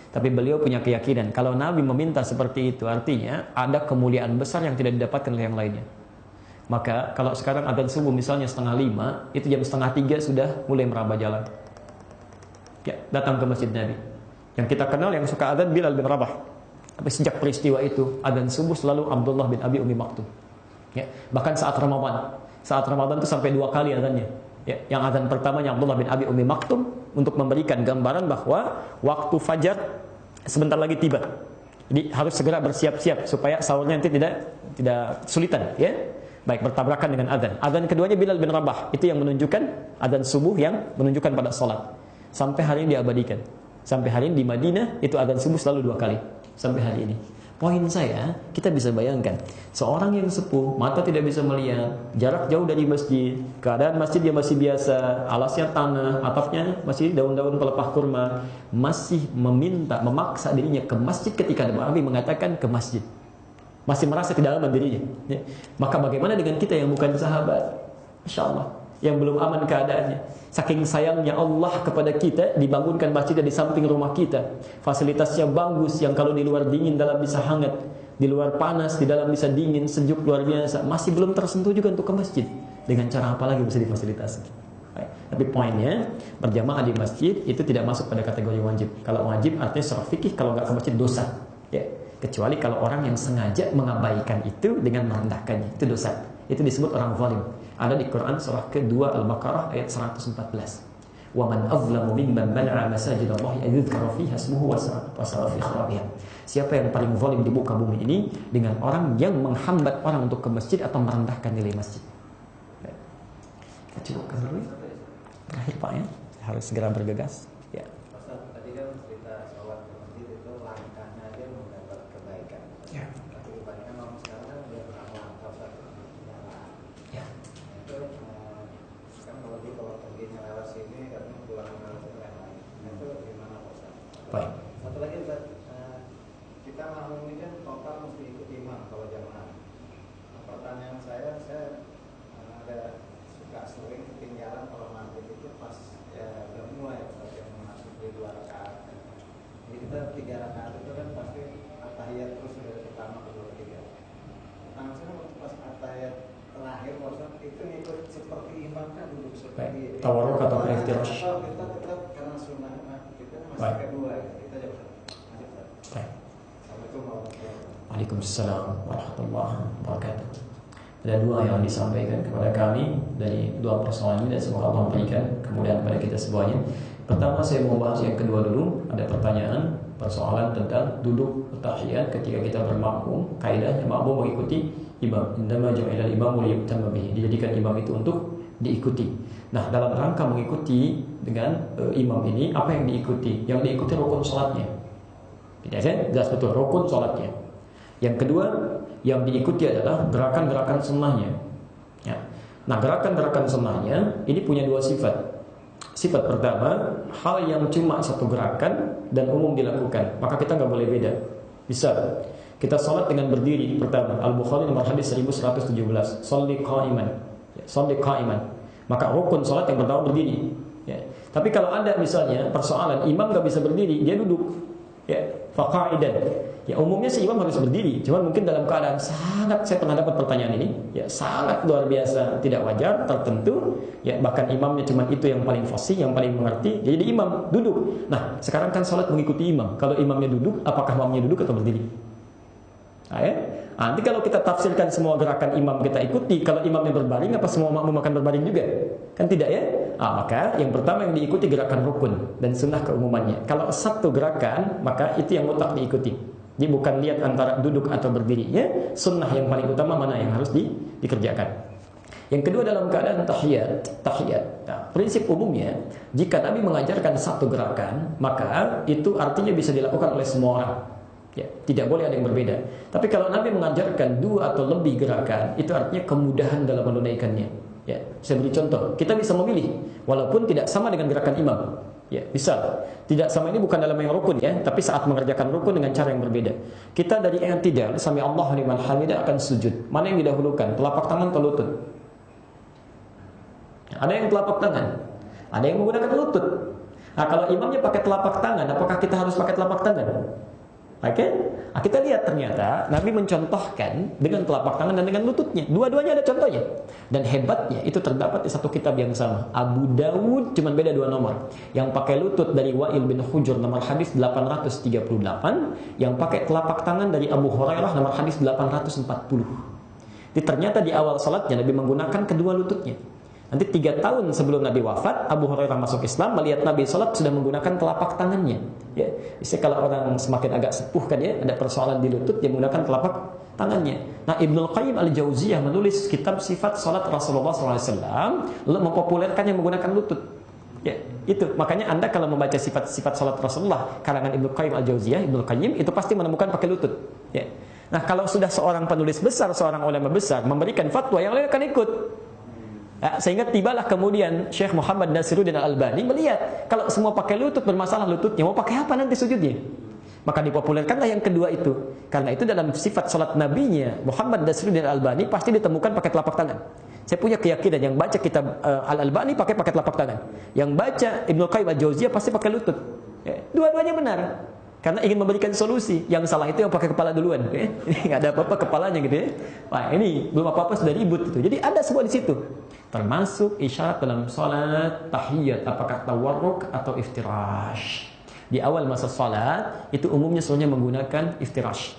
Tapi beliau punya keyakinan kalau Nabi meminta seperti itu artinya ada kemuliaan besar yang tidak didapatkan oleh yang lainnya. Maka kalau sekarang adzan subuh misalnya 4:30, itu jam 2:30 sudah mulai meraba jalan. Ya, datang ke masjid Nabi. Yang kita kenal yang suka adzan Bilal bin Rabah. Tapi sejak peristiwa itu adzan subuh selalu Abdullah bin Abi Ummi Maktum. Ya, bahkan saat Ramadan itu sampai 2 kali adzannya. Ya, yang adzan pertamanya Abdullah bin Abi Ummi Maktum untuk memberikan gambaran bahwa waktu fajar sebentar lagi tiba. Jadi harus segera bersiap-siap supaya sahurnya nanti tidak kesulitan, ya. Baik, bertabrakan dengan adzan. Adzan keduanya Bilal bin Rabah, itu yang menunjukkan adzan subuh yang menunjukkan pada salat. Sampai hari ini diabadikan. Sampai hari ini di Madinah itu adzan subuh selalu 2 kali sampai hari ini. Poin saya, kita bisa bayangkan seorang yang sepuh, mata tidak bisa melihat, jarak jauh dari masjid, keadaan masjid dia masih biasa, alasnya tanah, atapnya masih daun-daun pelepah kurma, masih memaksa dirinya ke masjid ketika Nabi mengatakan ke masjid. Masih merasa tidak aman dirinya. Ya. Maka bagaimana dengan kita yang bukan sahabat? Masya Allah, yang belum aman keadaannya. Saking sayangnya Allah kepada kita, dibangunkan masjid di samping rumah kita. Fasilitasnya bagus, yang kalau di luar dingin, dalam bisa hangat. Di luar panas, di dalam bisa dingin, sejuk luar biasa. Masih belum tersentuh juga untuk ke masjid. Dengan cara apa lagi bisa difasilitasi? Tapi poinnya, berjamaah di masjid itu tidak masuk pada kategori wajib. Kalau wajib artinya secara fikih, kalau nggak ke masjid dosa. Ya. Kecuali kalau orang yang sengaja mengabaikan itu dengan merendahkannya, itu dosa. Itu disebut orang zalim. Ada di Quran surah kedua Al-Baqarah ayat 114. Wa man azlamu mimman mana'a masajidallahi an yudhkara fiha ismuhu wa sa'a fi kharabiha. Siapa yang paling zalim di muka bumi ini dengan orang yang menghambat orang untuk ke masjid atau merendahkan nilai masjid. Kita cukupkan dulu ya. Terakhir Pak ya, harus segera bergegas. Ya. Ustaz, tadi kan cerita sholat ke masjid itu langkahnya aja mendapat kebaikan. Ya. Tapi kebanyakan orang sekarang kan udah pernah Ustaz jalan. Ya. Itu kan kalau perginya lewat sini katanya pulang lewat itu yang lain. Itu gimana Ustaz? Baik. Satu lagi Ustaz, kita makmum ini kan total mesti ikut imam kalau jamaah. Pertanyaan saya ada suka sering ketinggalan kalau maghrib itu pas ya udah mulai Ustaz yang masuk di 2 rakaat. Jadi kita 3 rakaat itu kan pasti at-tahiyat terus dari pertama ke ketiga. Nah, saya waktu pas at-tahiyat terakhir Ustaz itu ngikut seperti imam kan duduk seperti tawarruk atau iftirash. Kita tetap karena sunnah kita masih kedua ya. Kita jawab masih Ustaz. Baik. Assalamualaikum warahmatullahi wabarakatuh. Waalaikumsalam warahmatullahi wabarakatuh. Ada 2 yang disampaikan kepada kami dari 2 persoalan ini dan semoga Allah memberikan kemudahan kepada kita semuanya. Pertama saya mau bahas yang kedua dulu. Ada pertanyaan persoalan tentang duduk tahiyat ketika kita bermakmum. Kaidahnya makmum mengikuti imam. Indama ja'ilal imamu liyutamma bihi. Dijadikan imam itu untuk diikuti. Nah, dalam rangka mengikuti dengan imam ini, apa yang diikuti? Yang diikuti rukun salatnya. Tidak kan? Jelas betul rukun salatnya. Yang kedua, yang diikuti adalah gerakan-gerakan sunnahnya. Ya. Nah, gerakan-gerakan sunnahnya ini punya 2 sifat. Sifat pertama, hal yang cuma satu gerakan dan umum dilakukan, maka kita nggak boleh beda. Bisa kita sholat dengan berdiri. Pertama, Al-Bukhari nomor hadis 1117. Sholli qa'iman. Ya, sholli qa'iman. Maka rukun sholat yang pertama berdiri. Ya. Tapi kalau ada misalnya persoalan imam nggak bisa berdiri, dia duduk. Ya, faqa'idan. Ya umumnya si imam harus berdiri. Cuman mungkin dalam keadaan sangat, saya pernah dapat pertanyaan ini, ya sangat luar biasa tidak wajar tertentu. Ya bahkan imamnya cuma itu yang paling fasih, yang paling mengerti. Jadi imam duduk. Nah sekarang kan sholat mengikuti imam. Kalau imamnya duduk, apakah imamnya duduk atau berdiri? Nah, ya. Nanti kalau kita tafsirkan semua gerakan imam kita ikuti, kalau imamnya berbaring, apa semua makmum akan berbaring juga? Kan tidak ya? Maka yang pertama yang diikuti gerakan rukun dan sunnah keumumannya. Kalau satu gerakan, maka itu yang mutlak diikuti. Jadi bukan lihat antara duduk atau berdirinya, sunnah yang paling utama mana yang harus dikerjakan. Yang kedua dalam keadaan tahiyat. Nah, prinsip umumnya, jika Nabi mengajarkan satu gerakan, maka itu artinya bisa dilakukan oleh semua orang. Ya, tidak boleh ada yang berbeda. Tapi kalau Nabi mengajarkan 2 atau lebih gerakan, itu artinya kemudahan dalam menunaikannya. Ya, saya beri contoh. Kita bisa memilih, walaupun tidak sama dengan gerakan imam. Ya, bisa. Tidak sama ini bukan dalam yang rukun ya, tapi saat mengerjakan rukun dengan cara yang berbeda. Kita dari i'tidal, sami Allahu liman hamidah akan sujud. Mana yang didahulukan? Telapak tangan atau lutut? Ada yang telapak tangan, ada yang menggunakan lutut. Nah, kalau imamnya pakai telapak tangan, apakah kita harus pakai telapak tangan? Oke? Nah, kita lihat ternyata Nabi mencontohkan dengan telapak tangan dan dengan lututnya. Dua-duanya ada contohnya. Dan hebatnya itu terdapat di satu kitab yang sama. Abu Dawud cuma beda 2 nomor. Yang pakai lutut dari Wa'il bin Hujur nomor hadis 838, yang pakai telapak tangan dari Abu Hurairah nomor hadis 840. Jadi ternyata di awal salatnya Nabi menggunakan kedua lututnya. Nanti 3 tahun sebelum Nabi wafat, Abu Hurairah masuk Islam, melihat Nabi salat sudah menggunakan telapak tangannya. Ya, biasanya kalau orang semakin agak sepuh kan ya, ada persoalan di lutut, dia menggunakan telapak tangannya. Nah, Ibnul Qayyim Al-Jauziyah menulis kitab sifat salat Rasulullah SAW, lalu mempopulerkan yang menggunakan lutut. Ya, itu makanya Anda kalau membaca sifat-sifat salat Rasulullah karangan Ibnul Qayyim Al-Jauziyah, Ibnul Qayyim itu pasti menemukan pakai lutut. Ya. Nah, kalau sudah seorang penulis besar, seorang ulama besar memberikan fatwa, yang lain akan ikut. Sehingga tibalah kemudian Syekh Muhammad Nasiruddin Al-Albani melihat kalau semua pakai lutut bermasalah lututnya, mau pakai apa nanti sujudnya? Maka dipopulerkanlah yang kedua itu. Karena itu dalam sifat salat nabinya Muhammad Nasiruddin Al-Albani pasti ditemukan pakai telapak tangan. Saya punya keyakinan yang baca kitab Al-Albani pakai telapak tangan. Yang baca Ibnu Qayyim Al-Jauziyah pasti pakai lutut. Dua-duanya benar. Karena ingin memberikan solusi. Yang salah itu yang pakai kepala duluan. Ini nggak ada apa-apa kepalanya gitu ya. Wah, ini belum apa-apa sudah ribut gitu. Jadi ada semua di situ. Termasuk isyarat dalam salat tahiyat, apakah tawarruk atau iftirash. Di awal masa salat itu umumnya semuanya menggunakan iftirash.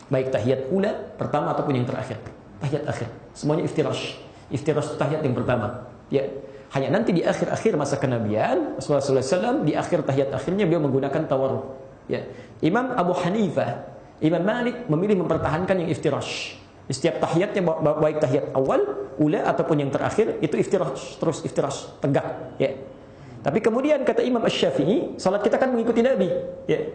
Baik tahiyat ula pertama ataupun yang terakhir. Tahiyat akhir. Semuanya iftirash. Iftirash itu tahiyat yang pertama. Ya. Hanya nanti di akhir-akhir masa kenabian Rasulullah SAW di akhir tahiyat akhirnya beliau menggunakan tawarruk. Ya. Imam Abu Hanifah, Imam Malik memilih mempertahankan yang iftirash. Di setiap tahiyatnya, baik tahiyat awal, ula ataupun yang terakhir, itu iftirash, terus iftirash, tegak. Ya. Tapi kemudian kata Imam Asy-Syafi'i, salat kita kan mengikuti Nabi. Ya.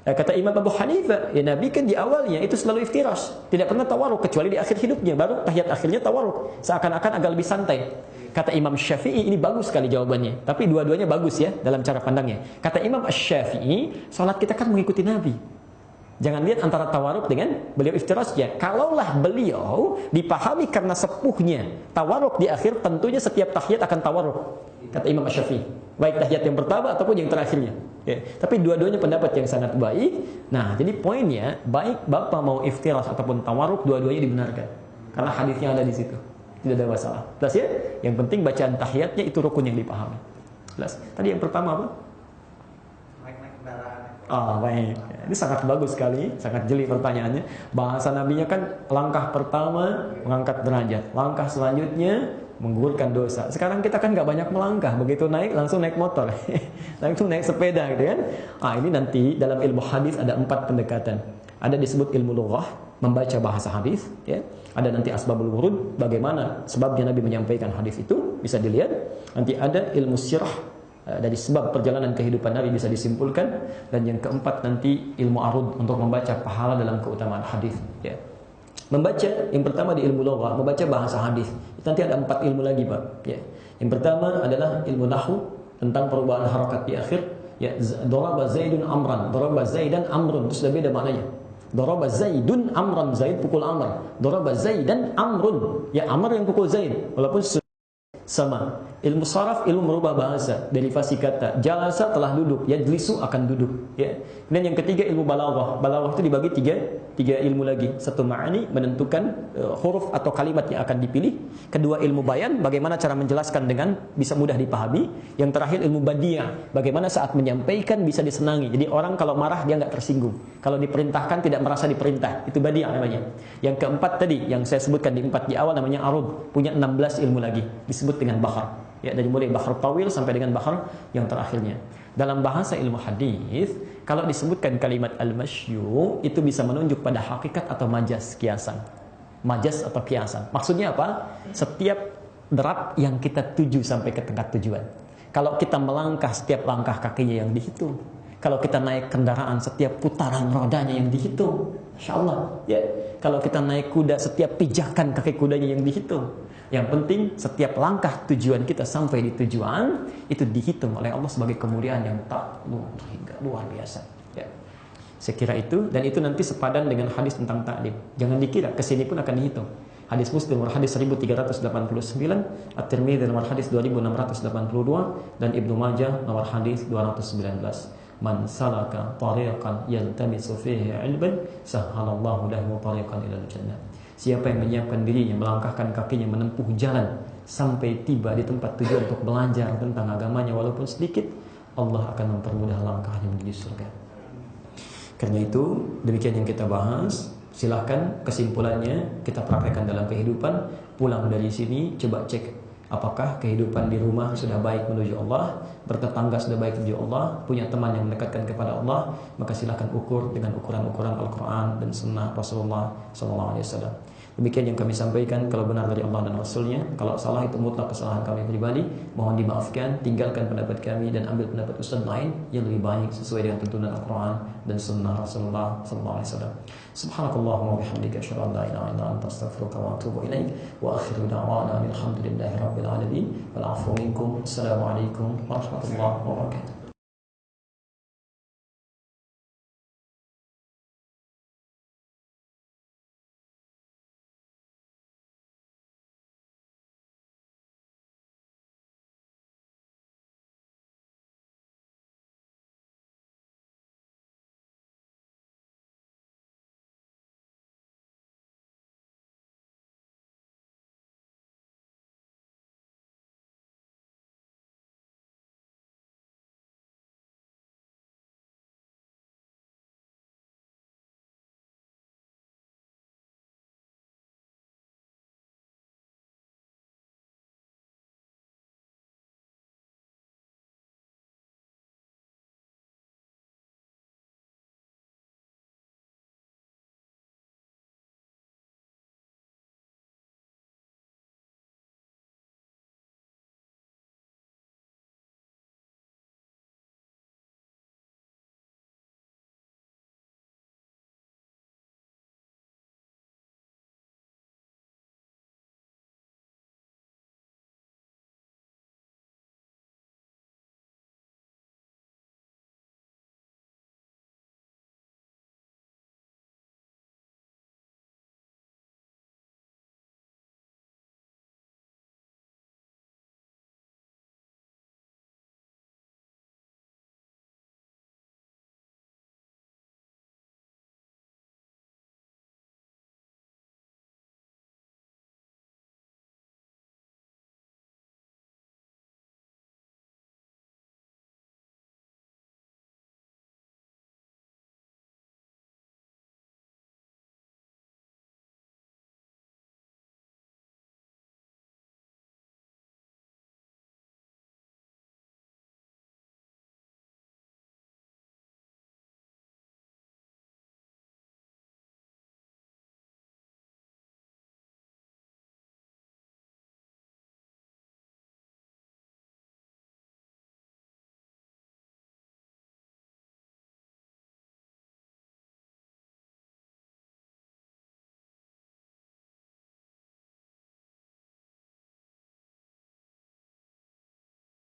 Kata Imam Abu Hanifah, ya Nabi kan di awalnya itu selalu iftirash, tidak pernah tawarruk kecuali di akhir hidupnya, baru tahiyat akhirnya tawarruk, seakan-akan agak lebih santai. Kata Imam Syafi'i, ini bagus sekali jawabannya, tapi dua-duanya bagus ya dalam cara pandangnya. Kata Imam Asy-Syafi'i, salat kita kan mengikuti Nabi. Jangan lihat antara tawarruk dengan beliau iftirashnya. Kalaulah beliau dipahami karena sepuhnya tawarruk di akhir, tentunya setiap tahiyat akan tawarruk. Kata Imam Syafi'i, baik tahiyat yang pertama ataupun yang terakhirnya. Ya. Tapi dua-duanya pendapat yang sangat baik. Nah, jadi poinnya, baik Bapak mau iftirash ataupun tawarruk, dua-duanya dibenarkan. Karena hadisnya ada di situ. Tidak ada masalah. Jelas ya? Yang penting bacaan tahiyatnya itu rukun yang dipahami. Jelas. Tadi yang pertama apa? Naik kendaraan. Baik. Ini sangat bagus sekali, sangat jeli pertanyaannya. Bahasa nabinya kan langkah pertama mengangkat derajat, langkah selanjutnya menggugurkan dosa. Sekarang kita kan nggak banyak melangkah, begitu naik langsung naik motor, langsung naik sepeda gitu kan. Ini nanti dalam ilmu hadis ada 4 pendekatan. Ada disebut ilmu lughah, membaca bahasa hadis, ya. Ada nanti asbabul wurud, bagaimana sebabnya Nabi menyampaikan hadis itu, bisa dilihat. Nanti ada ilmu sirah, dari sebab perjalanan kehidupan Nabi bisa disimpulkan. Dan yang keempat nanti ilmu arud, untuk membaca pahala dalam keutamaan hadis, ya. Membaca yang pertama di ilmu lughah, membaca bahasa hadis. Nanti ada 4 ilmu lagi, Pak. Ya. Yang pertama adalah ilmu nahwu, tentang perubahan harakat di akhir. Ya, daraba Zaidun amran, daraba Zaidan amrun, itu sudah beda maknanya. Daraba Zaidun amran, Zaid pukul Amr. Daraba Zaidan amrun, ya Amr yang pukul Zaid, walaupun sama. Ilmu saraf, ilmu merubah bahasa, derivasi kata. Jalasa telah duduk, yajlisu akan duduk, ya. Dan yang ketiga ilmu balaghah. Balaghah itu dibagi tiga ilmu lagi. Satu ma'ani, menentukan huruf atau kalimat yang akan dipilih. Kedua ilmu bayan, bagaimana cara menjelaskan dengan bisa mudah dipahami. Yang terakhir ilmu badiah, bagaimana saat menyampaikan bisa disenangi. Jadi orang kalau marah dia nggak tersinggung. Kalau diperintahkan tidak merasa diperintah. Itu badiah namanya. Yang keempat tadi yang saya sebutkan di 4 di awal namanya arud, punya 16 ilmu lagi, disebut dengan bahar. Ya, dari mulai bahar tawil sampai dengan bahar yang terakhirnya. Dalam bahasa ilmu hadis, kalau disebutkan kalimat al-masyu, itu bisa menunjuk pada hakikat atau majas, kiasan. Majas atau kiasan. Maksudnya apa? Setiap derap yang kita tuju sampai ke tempat tujuan. Kalau kita melangkah, setiap langkah kakinya yang dihitung. Kalau kita naik kendaraan, setiap putaran rodanya yang dihitung. Insya Allah. Ya. Kalau kita naik kuda, setiap pijakan kaki kudanya yang dihitung. Yang penting setiap langkah tujuan kita sampai di tujuan itu dihitung oleh Allah sebagai kemuliaan yang tak hingga luar biasa. Ya. Saya kira itu, dan itu nanti sepadan dengan hadis tentang taklim. Jangan dikira kesini pun akan dihitung. Hadis Muslim nomor hadis 1389, At-Tirmidzi nomor hadis 2682, dan Ibnu Majah nomor hadis 219. Man salaka tariqan yaltamisu fihi ilman sahhalallahu lahu tariqan ilal jannah. Siapa yang menyiapkan dirinya, melangkahkan kakinya menempuh jalan sampai tiba di tempat tujuan untuk belajar tentang agamanya walaupun sedikit, Allah akan mempermudah langkahnya menuju surga. Karena itu, demikian yang kita bahas. Silahkan kesimpulannya kita praktekkan dalam kehidupan. Pulang dari sini, coba cek apakah kehidupan di rumah sudah baik menuju Allah, bertetangga sudah baik menuju Allah, punya teman yang mendekatkan kepada Allah. Maka silahkan ukur dengan ukuran-ukuran Al-Quran dan Sunnah Rasulullah SAW. Demikian yang kami sampaikan. Kalau benar dari Allah dan Rasulnya, kalau salah itu mutlak kesalahan kami pribadi, mohon dimaafkan. Tinggalkan pendapat kami dan ambil pendapat ustaz lain yang lebih baik sesuai dengan tuntunan Al-Quran dan Sunnah Rasulullah SAW. Subhanakallahumma wa bihamdika asyhadu an la ilaha illa anta astaghfiruka wa atubu ilaik. Wa akhiru da'wana alhamdulillahi rabbil alamin. Wal 'afwu minkum. Assalamualaikum warahmatullahi wabarakatuh.